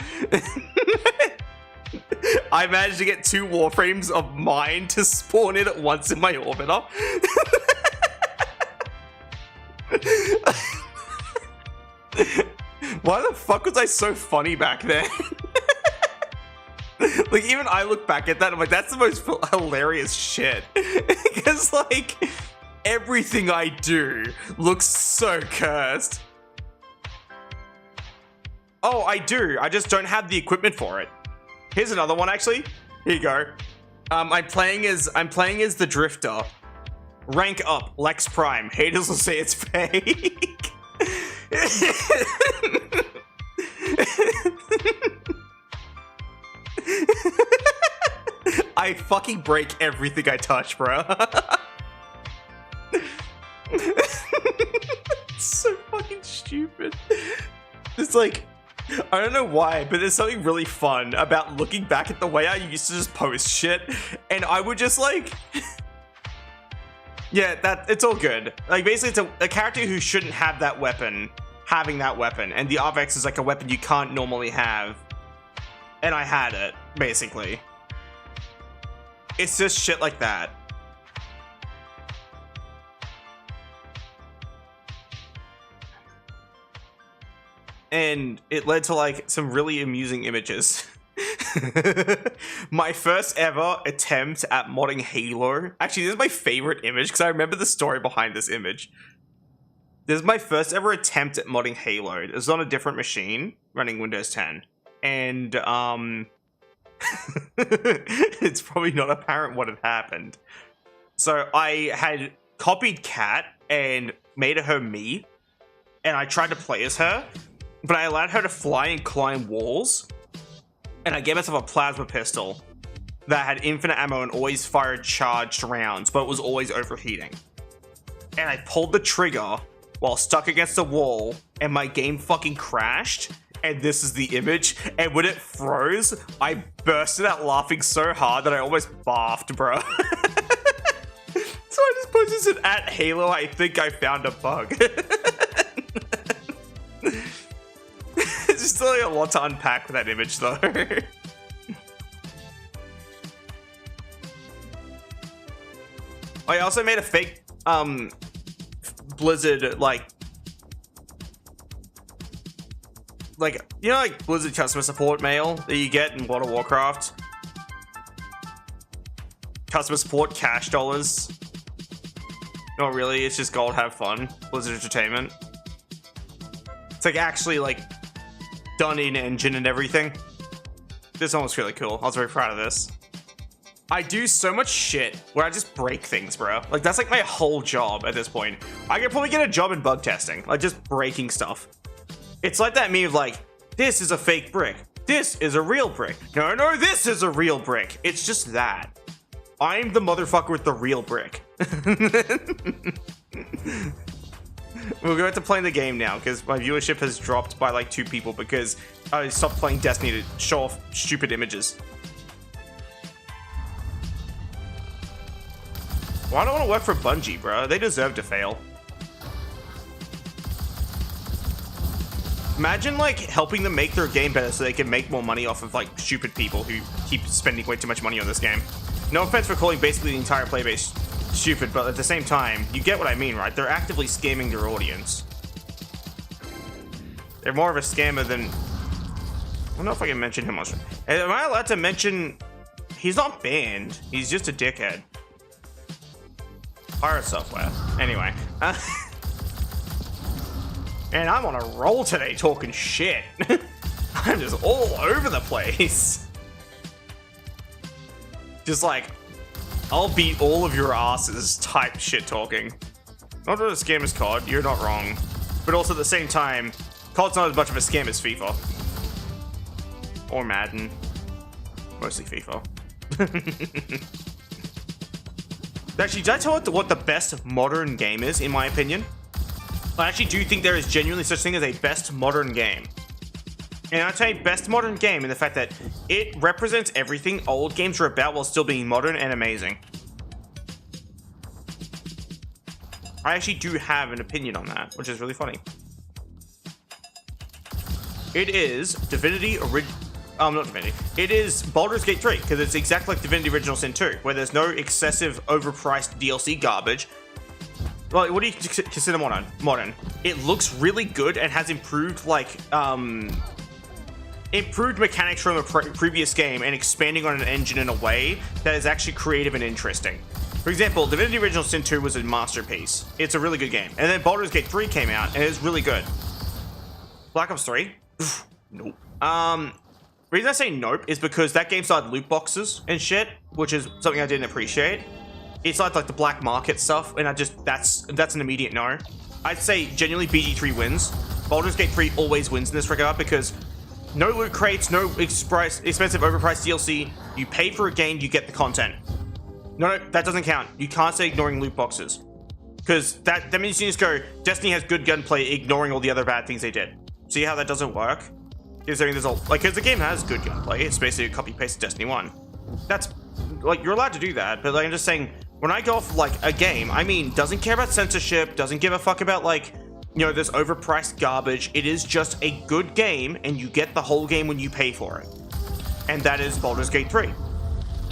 I managed to get 2 warframes of mine to spawn in at once in my orbiter. Why the fuck was I so funny back then? Like, even I look back at that, I'm like, that's the most hilarious shit. Because, like, everything I do looks so cursed. Oh, I do. I just don't have the equipment for it. Here's another one, actually. Here you go. I'm playing as the Drifter. Rank up, Lex Prime. Haters will say it's fake. I fucking break everything I touch, bro. It's so fucking stupid. It's like, I don't know why, but there's something really fun about looking back at the way I used to just post shit, and I would just like, yeah, it's all good. Like, basically, it's a character who shouldn't have that weapon, having that weapon, and the Avex is like a weapon you can't normally have, and I had it, basically. It's just shit like that. And it led to like some really amusing images. My first ever attempt at modding Halo. Actually, this is my favorite image because I remember the story behind this image. This is my first ever attempt at modding Halo. It was on a different machine running Windows 10. And it's probably not apparent what had happened. So I had copied Kat and made her me, and I tried to play as her, but I allowed her to fly and climb walls, and I gave myself a plasma pistol that had infinite ammo and always fired charged rounds, but it was always overheating. And I pulled the trigger while stuck against a wall, and my game fucking crashed. And this is the image, and when it froze, I bursted out laughing so hard that I almost barfed, bro. So I just posted it at Halo. I think I found a bug. It's just really a lot to unpack with that image, though. I also made a fake Blizzard like you know, like Blizzard customer support mail that you get in World of Warcraft. Customer support cash dollars. Not really, it's just gold, have fun. Blizzard Entertainment. It's like actually like done in engine and everything. This one was really cool. I was very proud of this. I do so much shit where I just break things, bro. Like, that's like my whole job at this point. I could probably get a job in bug testing, like just breaking stuff. It's like that meme of like, this is a fake brick. This is a real brick. No, no, this is a real brick. It's just that. I'm the motherfucker with the real brick. We'll go back to playing the game now because my viewership has dropped by like 2 people because I stopped playing Destiny to show off stupid images. Well, I don't want to work for Bungie, bro. They deserve to fail. Imagine, like, helping them make their game better so they can make more money off of, like, stupid people who keep spending way too much money on this game. No offense for calling basically the entire player base stupid, but at the same time, you get what I mean, right? They're actively scamming their audience. They're more of a scammer than... I don't know if I can mention him on stream. Am I allowed to mention... He's not banned. He's just a dickhead. Pirate software. Anyway. And I'm on a roll today talking shit. I'm just all over the place. Just like, I'll beat all of your asses type shit talking. Not that a scam is COD, you're not wrong. But also at the same time, COD's not as much of a scam as FIFA. Or Madden. Mostly FIFA. Actually, did I tell you what the best modern game is, in my opinion? I actually do think there is genuinely such thing as a best modern game. And I'll tell you, best modern game in the fact that it represents everything old games are about while still being modern and amazing. I actually do have an opinion on that, which is really funny. It is Divinity not Divinity. It is Baldur's Gate 3, because it's exactly like Divinity Original Sin 2, where there's no excessive overpriced DLC garbage. Well, what do you consider modern? It looks really good and has improved, like, improved mechanics from the previous game and expanding on an engine in a way that is actually creative and interesting. For example, Divinity Original Sin 2 was a masterpiece. It's a really good game. And then Baldur's Gate 3 came out, and it was really good. Black Ops 3? Nope. The reason I say nope is because that game started loot boxes and shit, which is something I didn't appreciate. It started like the black market stuff, and that's an immediate no. I'd say genuinely BG3 wins. Baldur's Gate 3 always wins in this regard because no loot crates, no expensive overpriced DLC. You pay for a game, you get the content. No, that doesn't count. You can't say ignoring loot boxes. Because that means you just go, Destiny has good gunplay, ignoring all the other bad things they did. See how that doesn't work? Because the game has good gunplay. It's basically a copy paste of Destiny 1. That's like, you're allowed to do that, but like, I'm just saying, when I go off like a game, I mean, doesn't care about censorship, doesn't give a fuck about like, you know, this overpriced garbage. It is just a good game, and you get the whole game when you pay for it. And that is Baldur's Gate 3.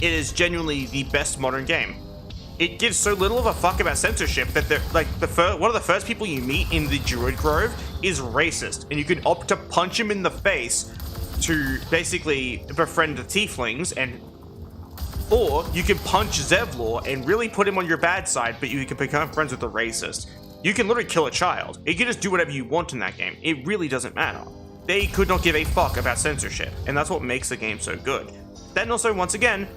It is genuinely the best modern game. It gives so little of a fuck about censorship that they're like one of the first people you meet in the Druid Grove is racist, and you can opt to punch him in the face to basically befriend the tieflings, or you can punch Zevlor and really put him on your bad side, but you can become friends with the racist. You can literally kill a child. You can just do whatever you want in that game. It really doesn't matter. They could not give a fuck about censorship, and that's what makes the game so good. Then also, once again,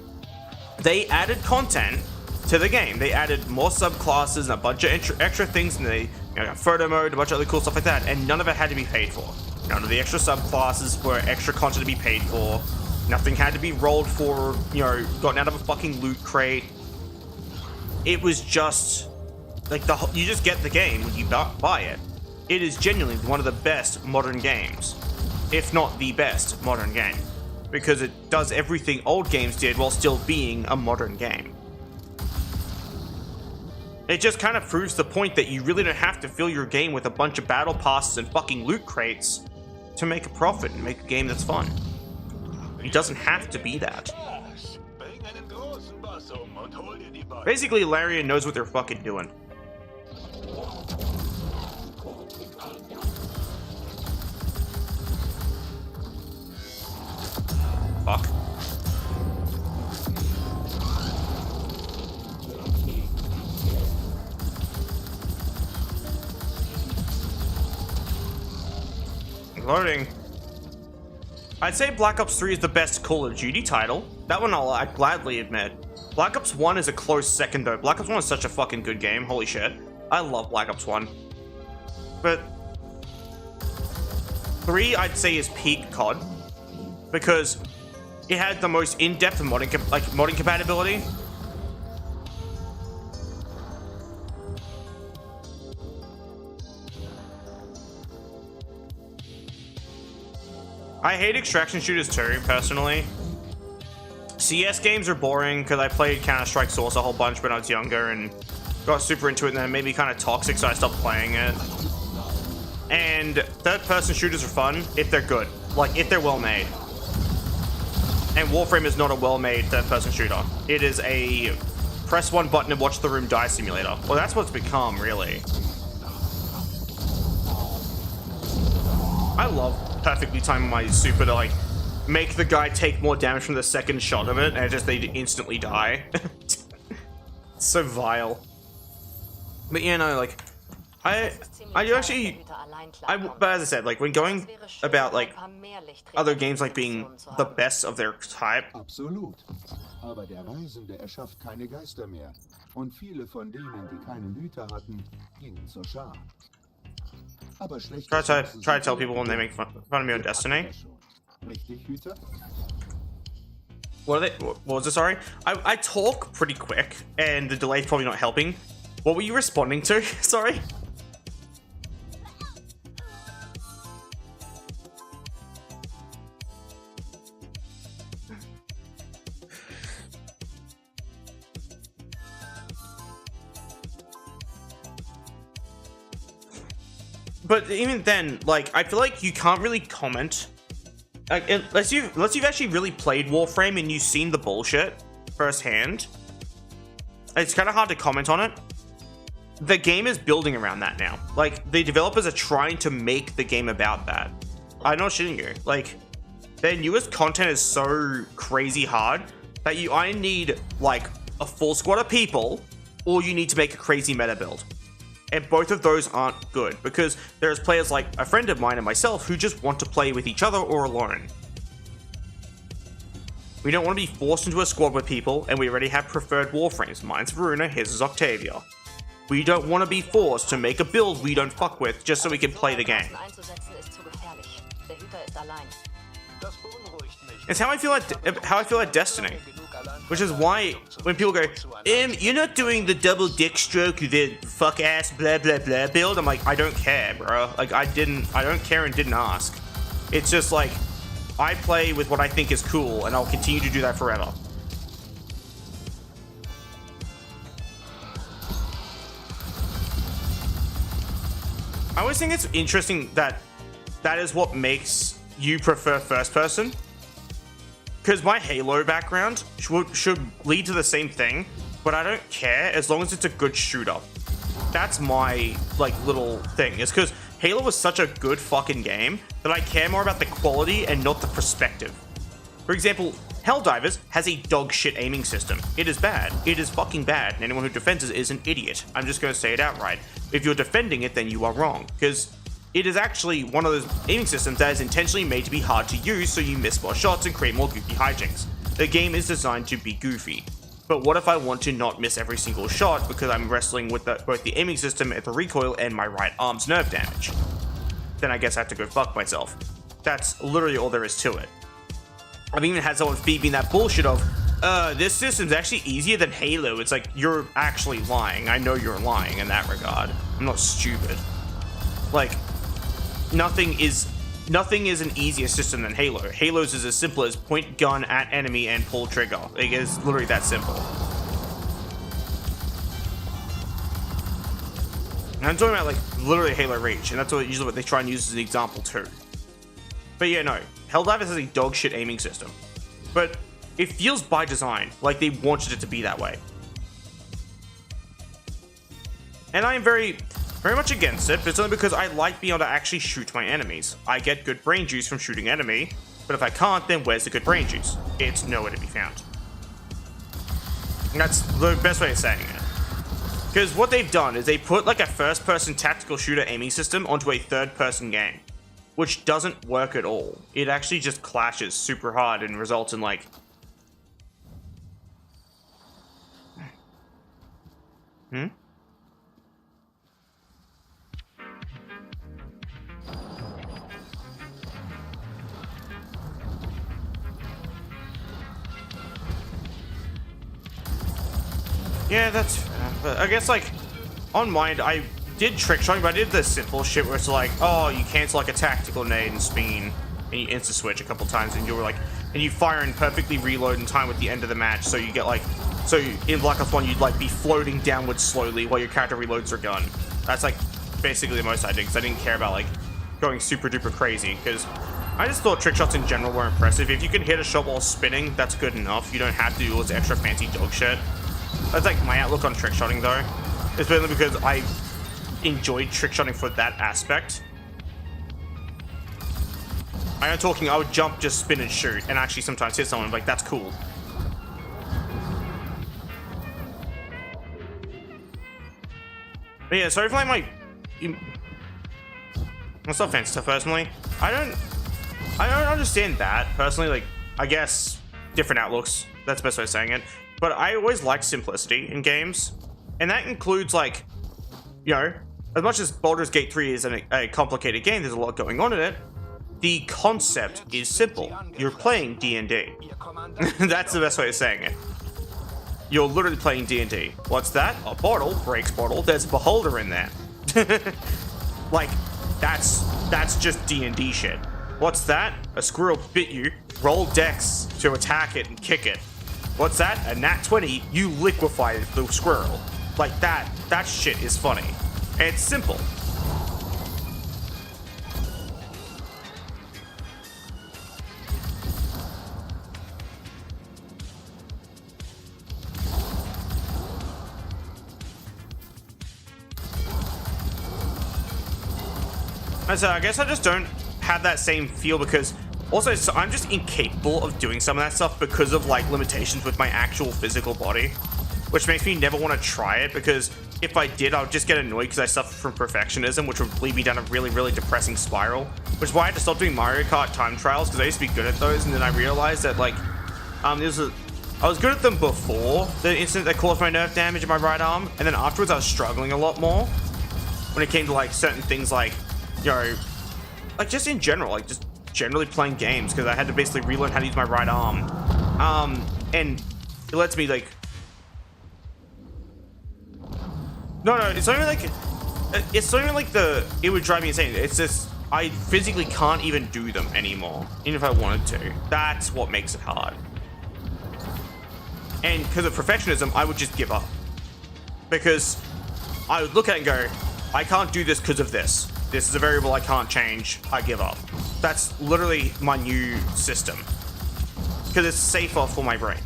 they added content to the game. They added more subclasses and a bunch of extra things, and they got photo mode, a bunch of other cool stuff like that, and none of it had to be paid for. None of the extra subclasses were extra content to be paid for. Nothing had to be rolled for, you know, gotten out of a fucking loot crate. It was just like you just get the game when you buy it. It is genuinely one of the best modern games, if not the best modern game, because it does everything old games did while still being a modern game. It just kind of proves the point that you really don't have to fill your game with a bunch of battle passes and fucking loot crates to make a profit and make a game that's fun. It doesn't have to be that. Basically, Larian knows what they're fucking doing. Fuck. Loading. I'd say Black Ops 3 is the best Call of Duty title. That one I'd gladly admit. Black Ops 1 is a close second though. Black Ops 1 is such a fucking good game. Holy shit. I love Black Ops 1. But 3 I'd say is peak COD. Because it had the most in-depth modding compatibility. I hate extraction shooters too, personally. CS games are boring because I played Counter-Strike Source a whole bunch when I was younger and got super into it, and then it made me kind of toxic, so I stopped playing it. And third-person shooters are fun if they're good, like if they're well-made. And Warframe is not a well-made third-person shooter. It is a press one button and watch the room die simulator. Well, that's what it's become, really. I love perfectly timing my super to like make the guy take more damage from the second shot of it, and just they instantly die. It's so vile. But yeah, no, like I do actually, but as I said, like when going about like other games like being the best of their type. Absolut. Aber der Reisende erschafft keine Geister mehr. Und viele von denen, die keine Hüte hatten, gingen zur Schar. Aber schlecht. Try to tell people when they make fun of me on Destiny. Richtig, Hüter? What are they? What was it? Sorry, I talk pretty quick, and the delay's probably not helping. What were you responding to? Sorry. But even then, like, I feel like you can't really comment, like, unless you've actually really played Warframe and you've seen the bullshit firsthand. It's kind of hard to comment on it. The game is building around that now. Like, the developers are trying to make the game about that. I'm not shitting you. Like, their newest content is so crazy hard that you either need like a full squad of people, or you need to make a crazy meta build. And both of those aren't good, because there's players like a friend of mine and myself who just want to play with each other or alone. We don't want to be forced into a squad with people, and we already have preferred warframes. Mine's Veruna, his is Octavia. We don't want to be forced to make a build we don't fuck with just so we can play the game. It's how I feel at Destiny. Which is why when people go, you're not doing the double dick stroke, the fuck ass blah blah blah build. I'm like, I don't care, bro. Like, I don't care and didn't ask. It's just like, I play with what I think is cool, and I'll continue to do that forever. I always think it's interesting that that is what makes you prefer first person. Because my Halo background should lead to the same thing, but I don't care as long as it's a good shooter. That's my, like, little thing. It's because Halo was such a good fucking game that I care more about the quality and not the perspective. For example, Helldivers has a dog shit aiming system. It is bad. It is fucking bad, and anyone who defends it is an idiot. I'm just going to say it outright. If you're defending it, then you are wrong, because it is actually one of those aiming systems that is intentionally made to be hard to use, so you miss more shots and create more goofy hijinks. The game is designed to be goofy. But what if I want to not miss every single shot because I'm wrestling with both the aiming system and the recoil and my right arm's nerve damage? Then I guess I have to go fuck myself. That's literally all there is to it. I've even had someone feed me that bullshit of, this system's actually easier than Halo. It's like, you're actually lying. I know you're lying in that regard. I'm not stupid. Like, nothing is an easier system than Halo. Halo's is as simple as point gun at enemy and pull trigger. It is literally that simple. And I'm talking about, like, literally Halo Reach, and that's usually what they try and use as an example too. But yeah, no, Helldivers has a dog shit aiming system, but it feels by design, like they wanted it to be that way. And I am very much against it, but it's only because I like being able to actually shoot my enemies. I get good brain juice from shooting enemy, but if I can't, then where's the good brain juice? It's nowhere to be found. And that's the best way of saying it. Because what they've done is they put like a first-person tactical shooter aiming system onto a third-person game, which doesn't work at all. It actually just clashes super hard and results in like... Yeah, that's fair. But I guess, like, on mine, I did trick shotting, but I did the simple shit where it's like, oh, you cancel, like, a tactical nade and spin, and you insta-switch a couple times, and you're like, and you fire and perfectly reload in time with the end of the match, so you get, like, so in Black Ops 1, you'd, like, be floating downwards slowly while your character reloads your gun. That's, like, basically the most I did, because I didn't care about, like, going super duper crazy, because I just thought trick shots in general were impressive. If you can hit a shot while spinning, that's good enough. You don't have to do all this extra fancy dog shit. That's like my outlook on trick shotting though. It's mainly because I enjoyed trick shotting for that aspect. I'm talking, I would jump, just spin and shoot, and actually sometimes hit someone. Like, that's cool. But yeah, sorry for like my... That's not offensive personally. I don't understand that personally. Like, I guess different outlooks. That's the best way of saying it. But I always liked simplicity in games, and that includes like, you know, as much as Baldur's Gate 3 is a complicated game, there's a lot going on in it. The concept is simple. You're playing D&D. That's the best way of saying it. You're literally playing D&D. What's that? A bottle breaks bottle. There's a beholder in there. Like, that's just D&D shit. What's that? A squirrel bit you. Roll dex to attack it and kick it. What's that? A nat 20. You liquefy the squirrel. Like that shit is funny. And it's simple. So I guess I just don't have that same feel because also so I'm just incapable of doing some of that stuff because of like limitations with my actual physical body, which makes me never want to try it because if I did, I would just get annoyed because I suffer from perfectionism, which would lead me down a really, really depressing spiral, which is why I had to stop doing Mario Kart time trials because I used to be good at those, and then I realized that like I was good at them before the incident that caused my nerve damage in my right arm, and then afterwards I was struggling a lot more when it came to like certain things like, you know, like just in general, like just generally playing games because I had to basically relearn how to use my right arm. And it lets me like, no, it's not even like it would drive me insane. It's just, I physically can't even do them anymore, even if I wanted to. That's what makes it hard. And because of perfectionism, I would just give up. Because I would look at it and go, I can't do this because of this. This is a variable I can't change. I give up. That's literally my new system. Because it's safer for my brain.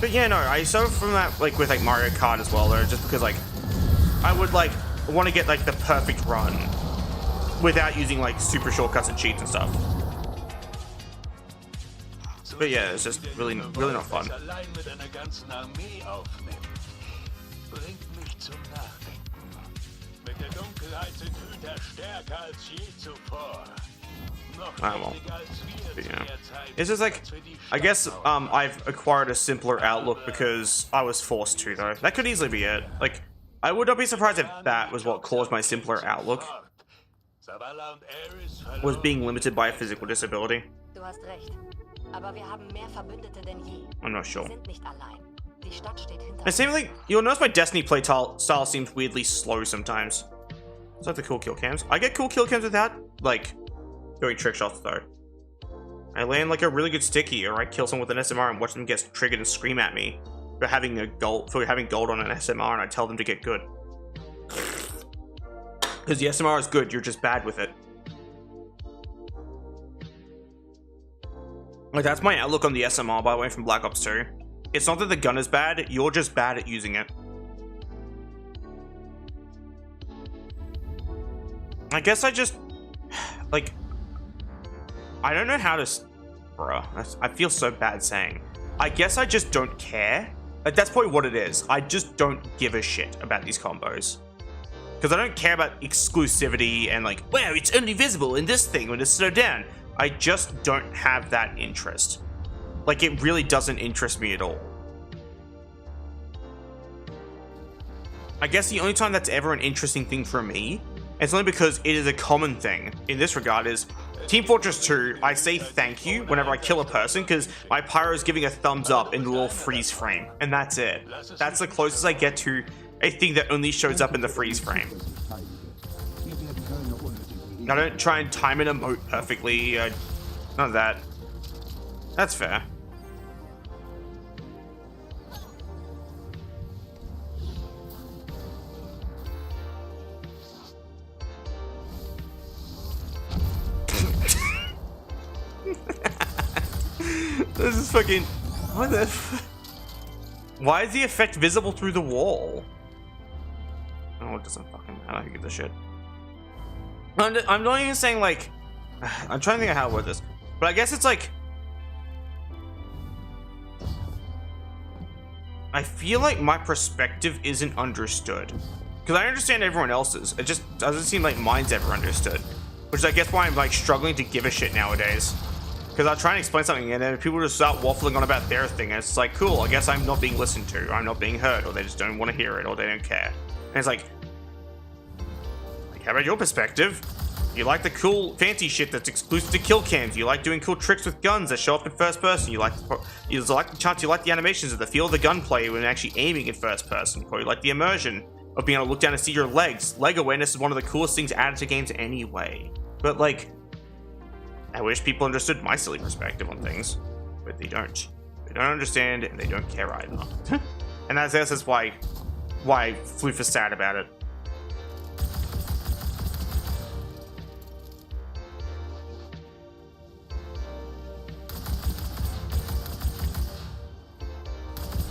But yeah, no, I suffer from that like with like Mario Kart as well, though, just because like I would like want to get like the perfect run without using like super shortcuts and cheats and stuff. But yeah, it's just really not fun. Well, yeah. It's just like, I guess I've acquired a simpler outlook because I was forced to, though. That could easily be it. Like, I would not be surprised if that was what caused my simpler outlook, was being limited by a physical disability. I'm not sure. It seems like, you'll notice my Destiny play style seems weirdly slow sometimes. It's like the cool kill cams. I get cool kill cams without, like, doing trick shots, though. I land, like, a really good sticky, or I kill someone with an SMR and watch them get triggered and scream at me for having gold on an SMR, and I tell them to get good. Because the SMR is good, you're just bad with it. Like, that's my outlook on the SMR, by the way, from Black Ops 2. It's not that the gun is bad, you're just bad at using it. I guess I just, like, I don't know how to, bruh, I feel so bad saying. I guess I just don't care. Like, that's probably what it is. I just don't give a shit about these combos. Because I don't care about exclusivity and like, wow, it's only visible in this thing when it's slowed down. I just don't have that interest. Like, it really doesn't interest me at all. I guess the only time that's ever an interesting thing for me, it's only because it is a common thing in this regard, is Team Fortress 2, I say thank you whenever I kill a person because my pyro is giving a thumbs up in the little freeze frame, and that's it. That's the closest I get to a thing that only shows up in the freeze frame. I don't try and time an emote perfectly, none of that. That's fair. This is fucking... What the f... Why is the effect visible through the wall? Oh, it doesn't fucking matter. Who gives a shit? I'm not even saying like... I'm trying to think of how to word this. But I guess it's like... I feel like my perspective isn't understood. Because I understand everyone else's. It just doesn't seem like mine's ever understood. Which is I guess why I'm like struggling to give a shit nowadays. Because I'll try and explain something and then people just start waffling on about their thing. And it's like, cool, I guess I'm not being listened to. I'm not being heard. Or they just don't want to hear it. Or they don't care. And it's like how about your perspective? You like the cool fancy shit that's exclusive to kill cams. You like doing cool tricks with guns that show up in first person. You like the chance. You like the animations of the feel of the gunplay when actually aiming in first person. Or you like the immersion of being able to look down and see your legs. Leg awareness is one of the coolest things added to games anyway. But like, I wish people understood my silly perspective on things, but they don't. They don't understand and they don't care either. And I guess that's why Floof is sad about it.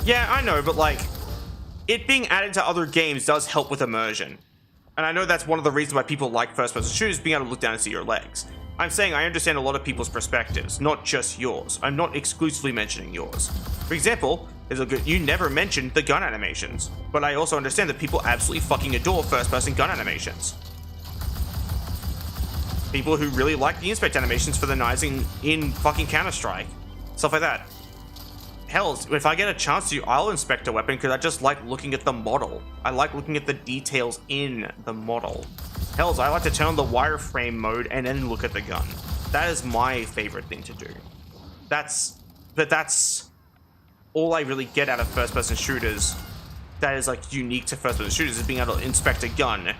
Yeah, I know, but like, it being added to other games does help with immersion. And I know that's one of the reasons why people like first-person shooters, being able to look down and see your legs. I'm saying I understand a lot of people's perspectives, not just yours. I'm not exclusively mentioning yours. For example, you never mentioned the gun animations, but I also understand that people absolutely fucking adore first-person gun animations. People who really like the inspect animations for the knives in fucking Counter-Strike. Stuff like that. Hell, if I get a chance to, I'll inspect a weapon because I just like looking at the model. I like looking at the details in the model. Hells, I like to turn on the wireframe mode and then look at the gun. That is my favorite thing to do. That's all I really get out of first-person shooters. That is like unique to first-person shooters, is being able to inspect a gun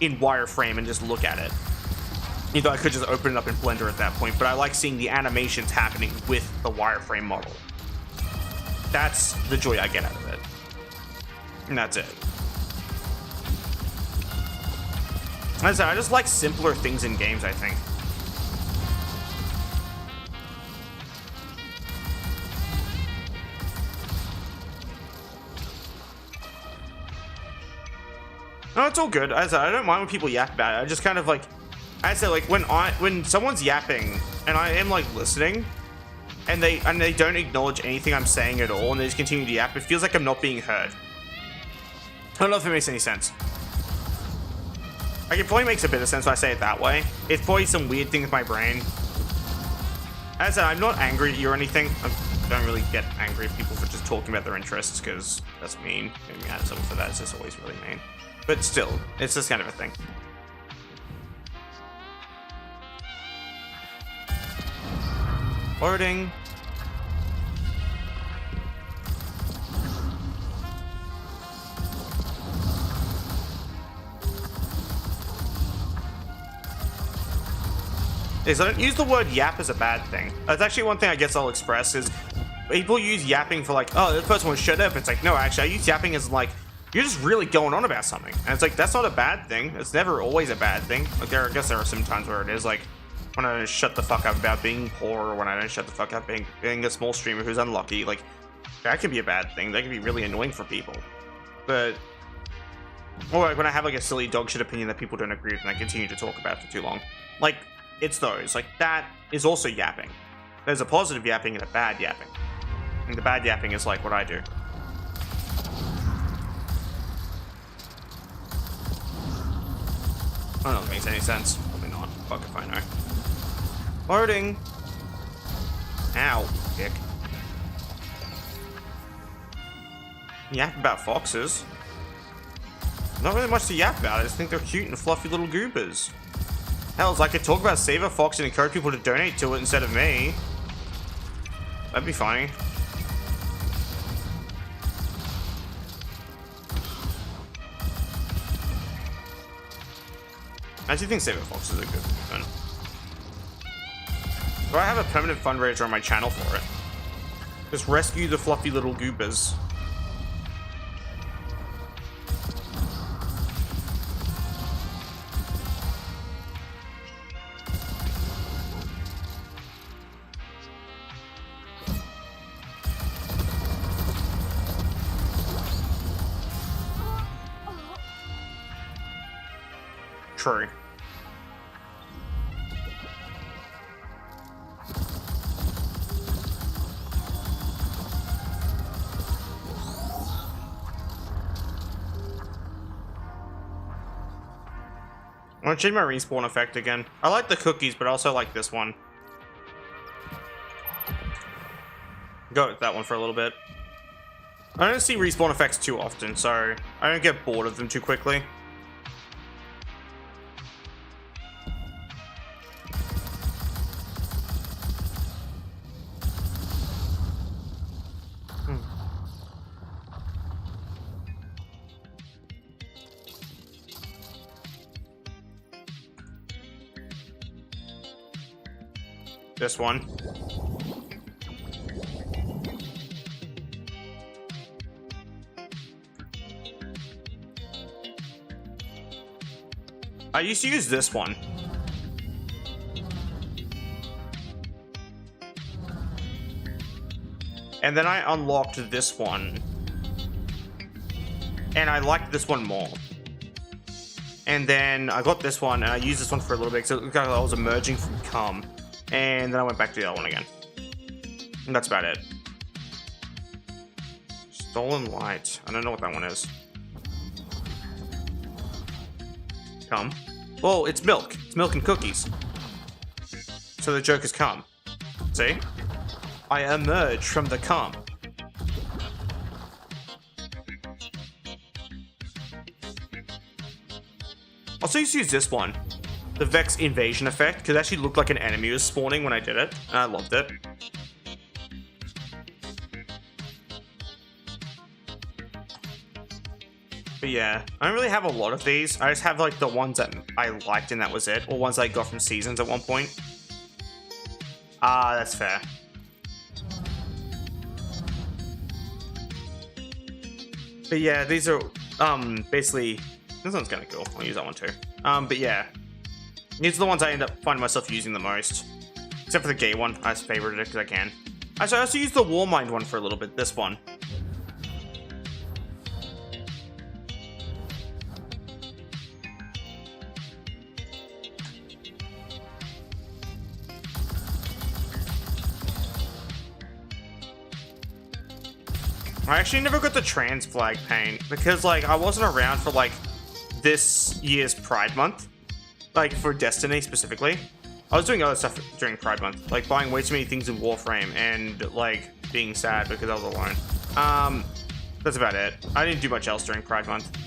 in wireframe and just look at it. You know, I could just open it up in Blender at that point, but I like seeing the animations happening with the wireframe model. That's the joy I get out of it. And that's it. As I said, I just like simpler things in games, I think. No, it's all good. As I said, I don't mind when people yap about it. I just kind of like... I said, like, when someone's yapping, and I am, like, listening... And they don't acknowledge anything I'm saying at all, and they just continue to yap. It feels like I'm not being heard. I don't know if it makes any sense. Like, it probably makes a bit of sense when I say it that way. It's probably some weird thing with my brain. As I said, I'm not angry at you or anything. I don't really get angry at people for just talking about their interests, because that's mean. Getting mad at someone for that is just always really mean. But still, it's just kind of a thing. Loading. Is I don't use the word yap as a bad thing. That's actually one thing I guess I'll express is people use yapping for like, oh, this person wants to shut up. It's like, no, actually I use yapping as like, you're just really going on about something. And it's like, that's not a bad thing. It's never always a bad thing. Like I guess there are some times where it is like, when I don't shut the fuck up about being poor, or when I don't shut the fuck up being a small streamer who's unlucky, like, that can be a bad thing. That can be really annoying for people. But, or like when I have like a silly dog shit opinion that people don't agree with and I continue to talk about for too long. Like, it's those. Like, that is also yapping. There's a positive yapping and a bad yapping. And the bad yapping is like what I do. I don't know if it makes any sense. Probably not. Fuck if I know. Loading. Ow, dick. Yap about foxes. Not really much to yap about. I just think they're cute and fluffy little goobers. Hells, I could talk about Save a Fox and encourage people to donate to it instead of me. That'd be funny. I actually think Save a Fox is a good movement. Do I have a permanent fundraiser on my channel for it? Just rescue the fluffy little goobers. True. I want to change my respawn effect again. I like the cookies, but I also like this one. Go with that one for a little bit. I don't see respawn effects too often, so I don't get bored of them too quickly. This one. I used to use this one. And then I unlocked this one. And I liked this one more. And then I got this one and I used this one for a little bit because it looked like I was emerging from cum. And then I went back to the other one again. And that's about it. Stolen Light. I don't know what that one is. Cum. Well, it's milk. It's milk and cookies. So the joke is cum. See? I emerge from the cum. Also used to use this one. The Vex invasion effect, because it actually looked like an enemy was spawning when I did it, and I loved it. But yeah, I don't really have a lot of these. I just have like the ones that I liked and that was it, or ones I got from seasons at one point. Ah, that's fair. But yeah, these are basically, this one's kind of cool. I'll use that one too. But yeah. These are the ones I end up finding myself using the most. Except for the gay one. I just favorited it because I can. Actually, I also used the Warmind one for a little bit. This one. I actually never got the trans flag paint because, like, I wasn't around for, like, this year's Pride Month. Like, for Destiny, specifically. I was doing other stuff during Pride Month. Like, buying way too many things in Warframe and, like, being sad because I was alone. That's about it. I didn't do much else during Pride Month.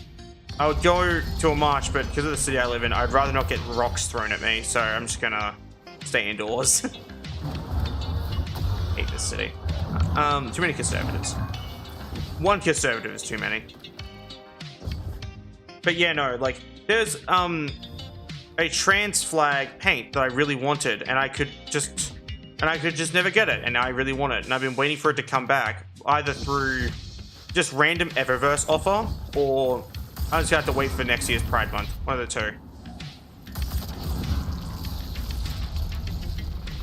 I would go to a march, but because of the city I live in, I'd rather not get rocks thrown at me, so I'm just gonna stay indoors. Hate this city. Too many conservatives. One conservative is too many. But yeah, no, like, there's, a trans flag paint that I really wanted, and I could just never get it, and I really want it, and I've been waiting for it to come back, either through just random Eververse offer, or I just have to wait for next year's Pride Month. One of the two.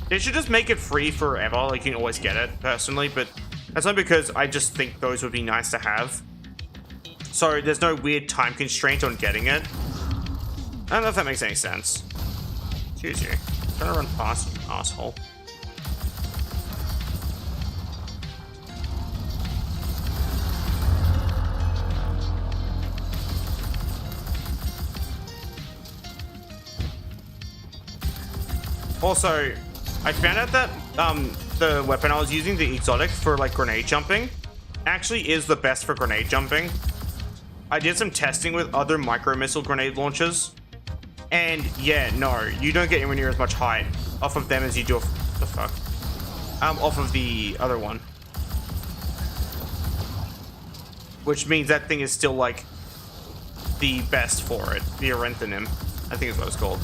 They should just make it free forever, like you can always get it, personally, but that's not because I just think those would be nice to have. So there's no weird time constraint on getting it. I don't know if that makes any sense. Excuse you. I'm trying to run past you, asshole. Also, I found out that the weapon I was using, the exotic for like grenade jumping, actually is the best for grenade jumping. I did some testing with other micro missile grenade launchers. And yeah, no, you don't get anywhere near as much height off of them as you do off the fuck. Off of the other one. Which means that thing is still like the best for it. The Arenthanim, I think is what it's called.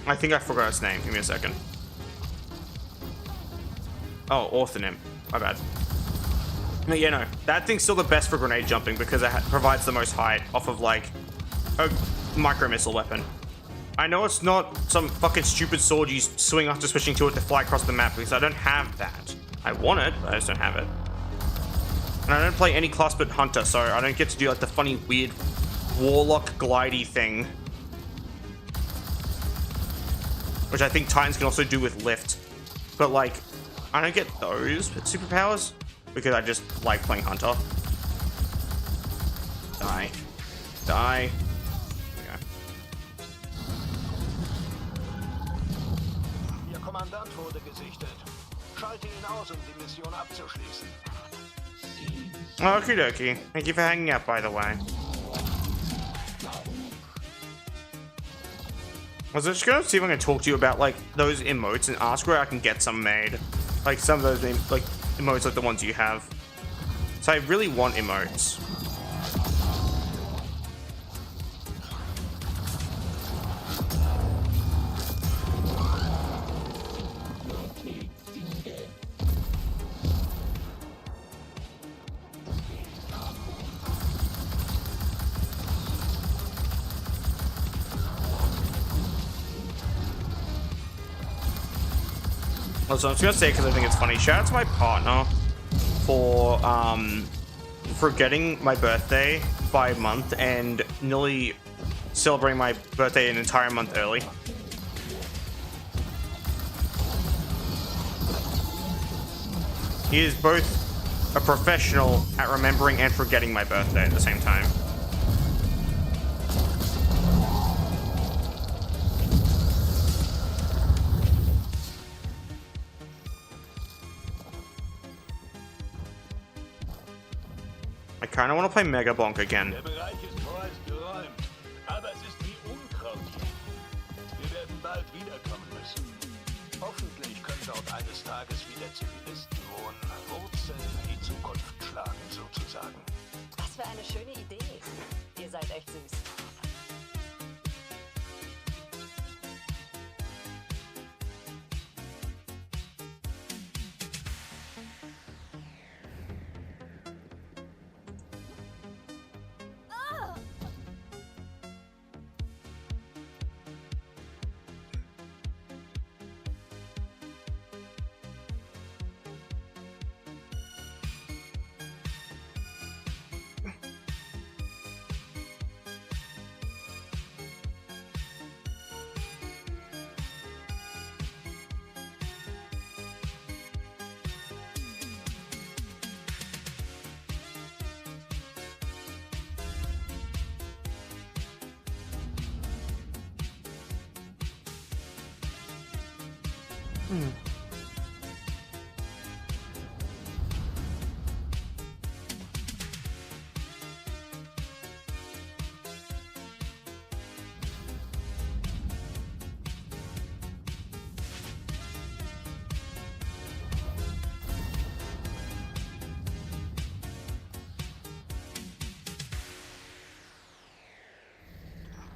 I think I forgot its name. Give me a second. Oh, Orthanim. My bad. But yeah, no, that thing's still the best for grenade jumping because it provides the most height off of like a micro missile weapon. I know it's not some fucking stupid sword you swing after switching to it to fly across the map because I don't have that. I want it, but I just don't have it. And I don't play any class but Hunter, so I don't get to do like the funny weird warlock glidey thing which I think Titans can also do with lift. But like, I don't get those superpowers because I just like playing Hunter. Die. Die. Okay. Ihr Kommandant wurde gesichtet. Schalte ihn aus, die Mission abzuschließen. Okie dokie. Thank you for hanging out, by the way. I was just gonna see if I can talk to you about like those emotes and ask where I can get some made. Like some of those like emotes like the ones you have. So I really want emotes. Also, I'm just gonna say because I think it's funny. Shout out to my partner for getting my birthday by a month and nearly celebrating my birthday an entire month early. He is both a professional at remembering and forgetting my birthday at the same time. I kind of want to play Mega Bonk again. Der Bereich ist vorerst geräumt, aber es ist wie Unkraut hier. Wir werden bald wiederkommen müssen. Hoffentlich können dort eines Tages wieder Zivilisten wohnen, Wurzeln in die Zukunft schlagen, sozusagen. Was für eine schöne Idee. Ihr seid echt süß.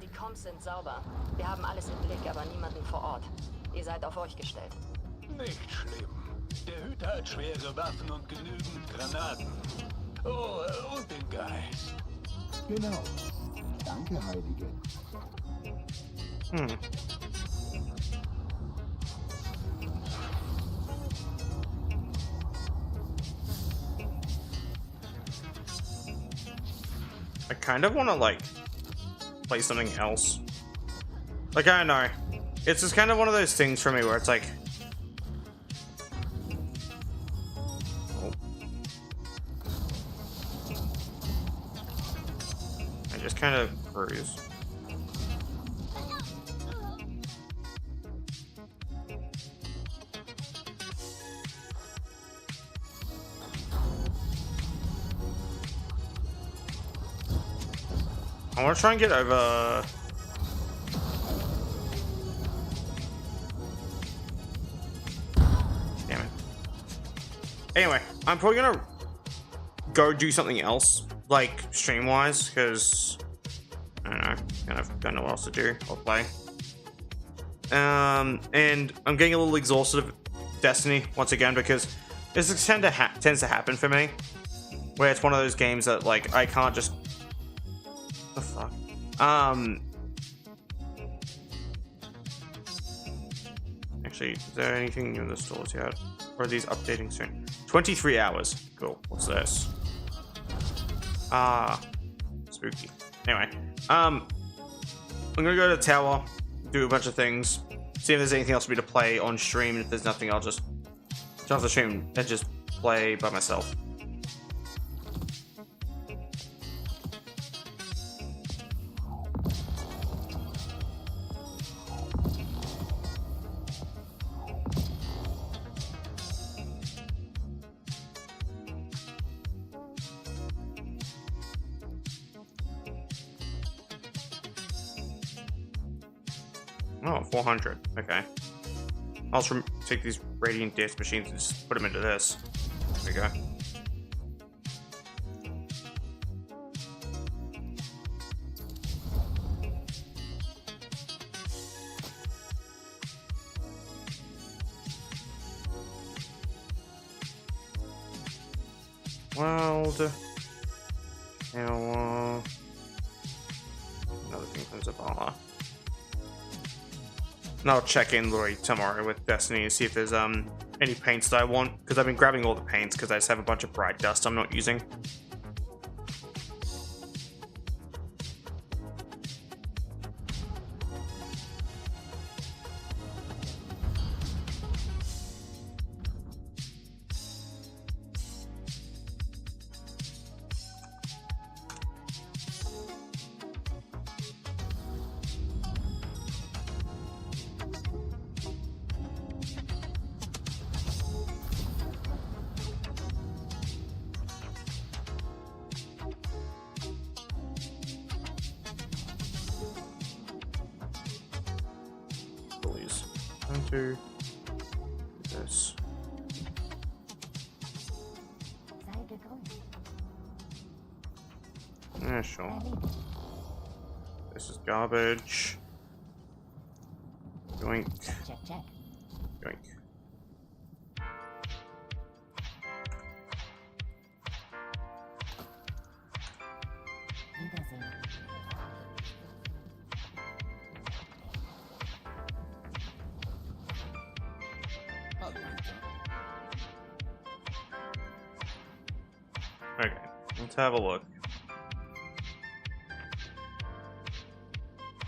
Die Comms sind sauber. Wir haben alles im Blick, aber niemanden vor Ort. Ihr seid auf euch gestellt. Nicht schlimm. Der Hüter hat schwere Waffen und genügend Granaten. Oh, und den Geist. Genau. Danke, Heilige. I kind of want to like play something else. Like, I don't know. It's just kind of one of those things for me where it's like, oh. I just kind of cruise. I want to try and get over. Damn it. Anyway, I'm probably gonna go do something else, like stream-wise, because I don't know, kind of don't know what else to do or play. And I'm getting a little exhausted of Destiny once again because this tends to happen for me, where it's one of those games that like I can't just. The fuck? Actually, is there anything new in the stores yet? Or are these updating soon? 23 hours. Cool. What's this? Spooky. Anyway, I'm gonna go to the tower, do a bunch of things, see if there's anything else for me to play on stream. If there's nothing, I'll just jump off the stream and just play by myself. Oh, 400. Okay. I'll just take these radiant disc machines and just put them into this. There we go. Weld. Now, another thing from Zavala. And I'll check in literally tomorrow with Destiny and see if there's any paints that I want, because I've been grabbing all the paints because I just have a bunch of bright dust I'm not using. Into this. Yeah, sure. This is garbage. Yoink. Yoink. Okay, let's have a look.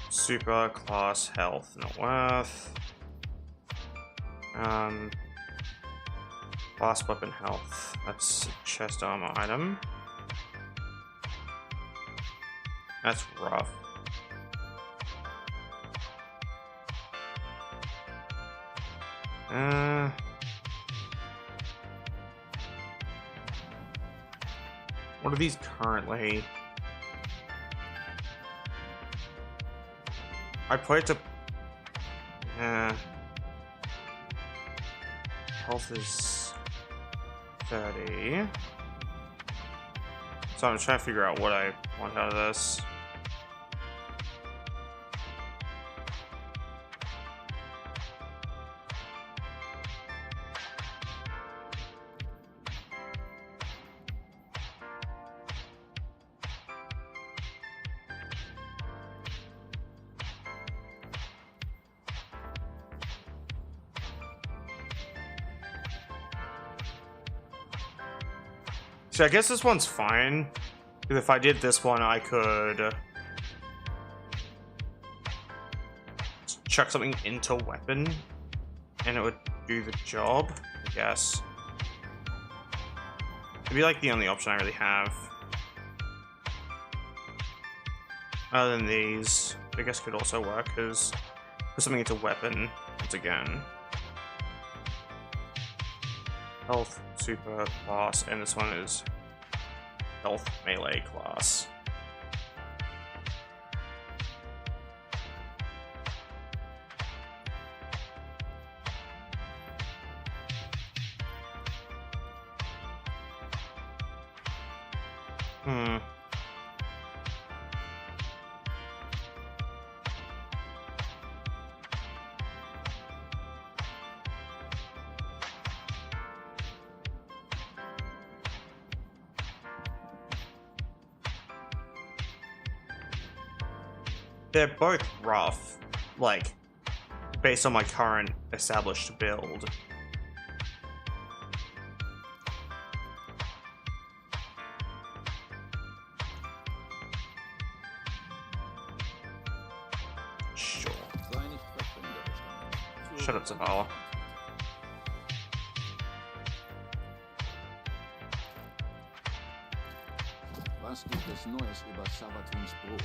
Super class health, not worth. Class weapon health. That's a chest armor item. That's rough. What are these currently? I put it to... health is 30. So I'm trying to figure out what I want out of this. So I guess this one's fine, because if I did this one, I could chuck something into weapon, and it would do the job, I guess. It'd be like the only option I really have. Other than these, I guess could also work, because put something into weapon, once again. Health, super class, and this one is health melee class. They're both rough, like, based on my current established build. Sure. Shut up, Zavala. Was gibt es Neues über Savatons Brot?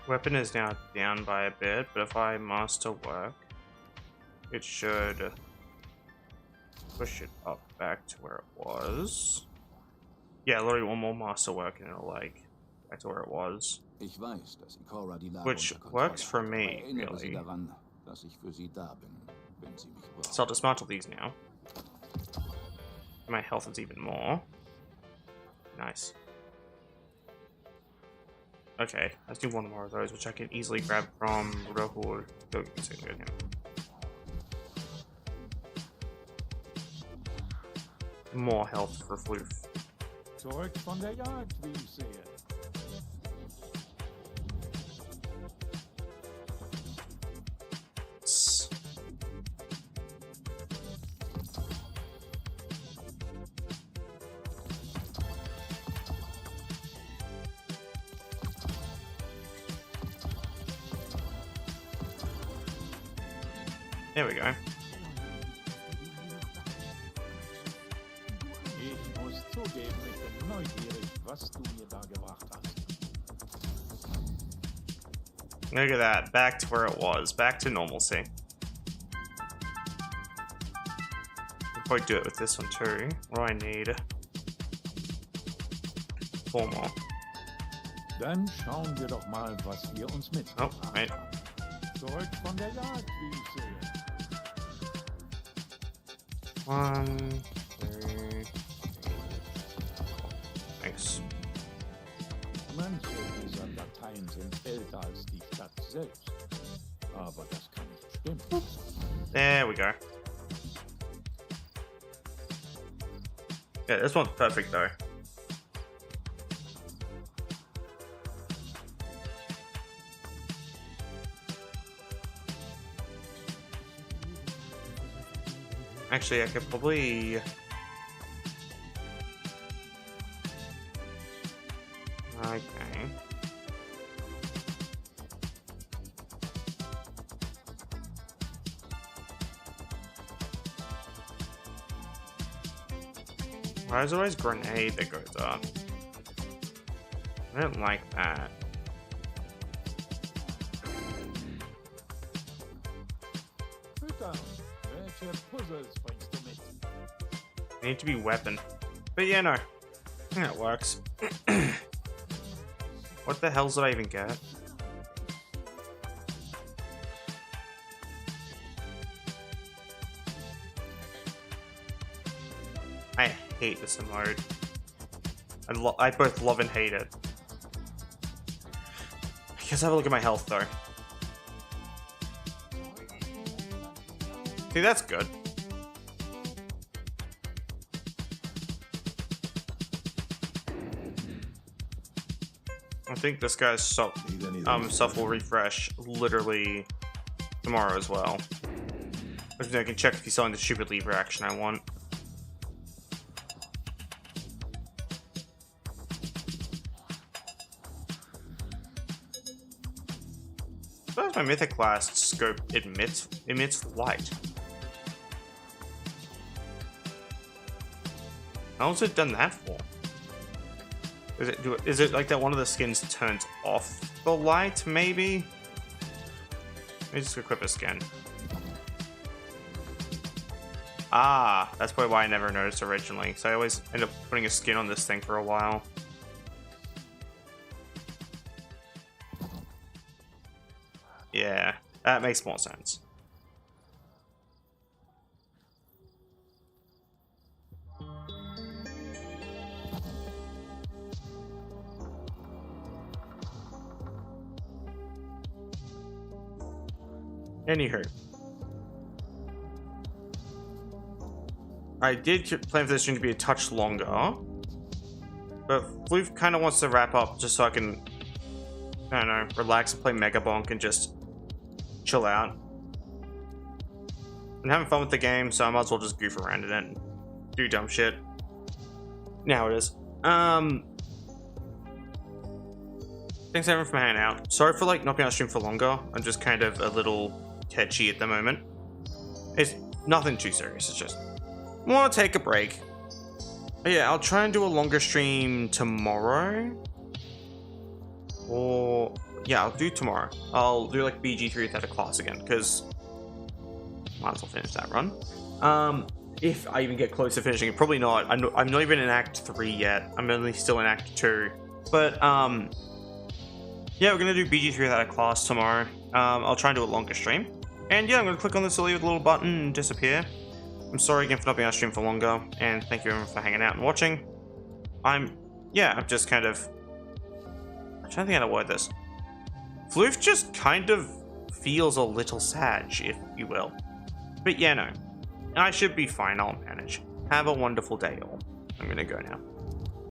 Weapon is now down by a bit, but if I master work, it should push it up back to where it was. Yeah, literally one more master work and it'll like back to where it was. Ich weiß, dass Ikora die Lage Which unter Kontrolle works for hat. me, Erinnere Sie really. daran, dass ich für Sie da bin, wenn Sie mich brauchen. So I'll dismantle these now. My health is even more. Nice. Okay, let's do one more of those, which I can easily grab from Rahul. More health for Floof. Zurück von der Jagd, wie ich sehe. There we go. Ich muss zugeben, ich bin neugierig, was du mir da gebracht hast. Look at that. Back to where it was. Back to normalcy. We'll probably do it with this one too. What do I need? 4 more. Dann schauen wir doch mal, was wir uns Oh, mitgebracht right. haben. Zurück von der Jagd, wie ich sehe. 1, 2, thanks. Manche dieser Dateien sind älter als die Stadt selbst. Aber das kann nicht stimmen. There we go. Yeah, this one's perfect though. Actually, I could probably... Okay. Why is there always grenade that goes up? I don't like that. Hüter, welche Puzzles bringst du mit? They need to be weapon. But yeah, no. Yeah, it works. What the hell did I even get? I hate this mode. I both love and hate it. I guess have a look at my health though. See, that's good. I think this guy's stuff will refresh literally tomorrow as well. Which means I can check if he's selling the stupid lever action I want. Suppose my mythic blast scope emits light. How's it done that for? Is it like that one of the skins turns off the light, maybe? Let me just equip a skin. Ah, that's probably why I never noticed originally. So I always end up putting a skin on this thing for a while. Yeah, that makes more sense. Anywho, I did plan for this stream to be a touch longer, But Floof kind of wants to wrap up just so I can, I don't know, relax and play Mega Bonk and just chill out. I'm having fun with the game, so I might as well just goof around in it and do dumb shit. Now it is. Thanks everyone for hanging out. Sorry for like not being on stream for longer. I'm just kind of a little tetchy at the moment. It's nothing too serious. It's just want to take a break. But yeah, I'll try and do a longer stream tomorrow. Or yeah, I'll do tomorrow. I'll do like BG3 without a class again because might as well finish that run. If I even get close to finishing it, probably not. I'm not even in Act 3 yet. I'm only still in Act 2. But yeah, we're gonna do BG3 without a class tomorrow. I'll try and do a longer stream. And yeah, I'm gonna click on this little button and disappear. I'm sorry again for not being on stream for longer, and thank you everyone for hanging out and watching. I'm just kind of... I'm trying to think how to word this. Floof just kind of feels a little sad, if you will. But yeah, no. I should be fine, I'll manage. Have a wonderful day, all. I'm gonna go now.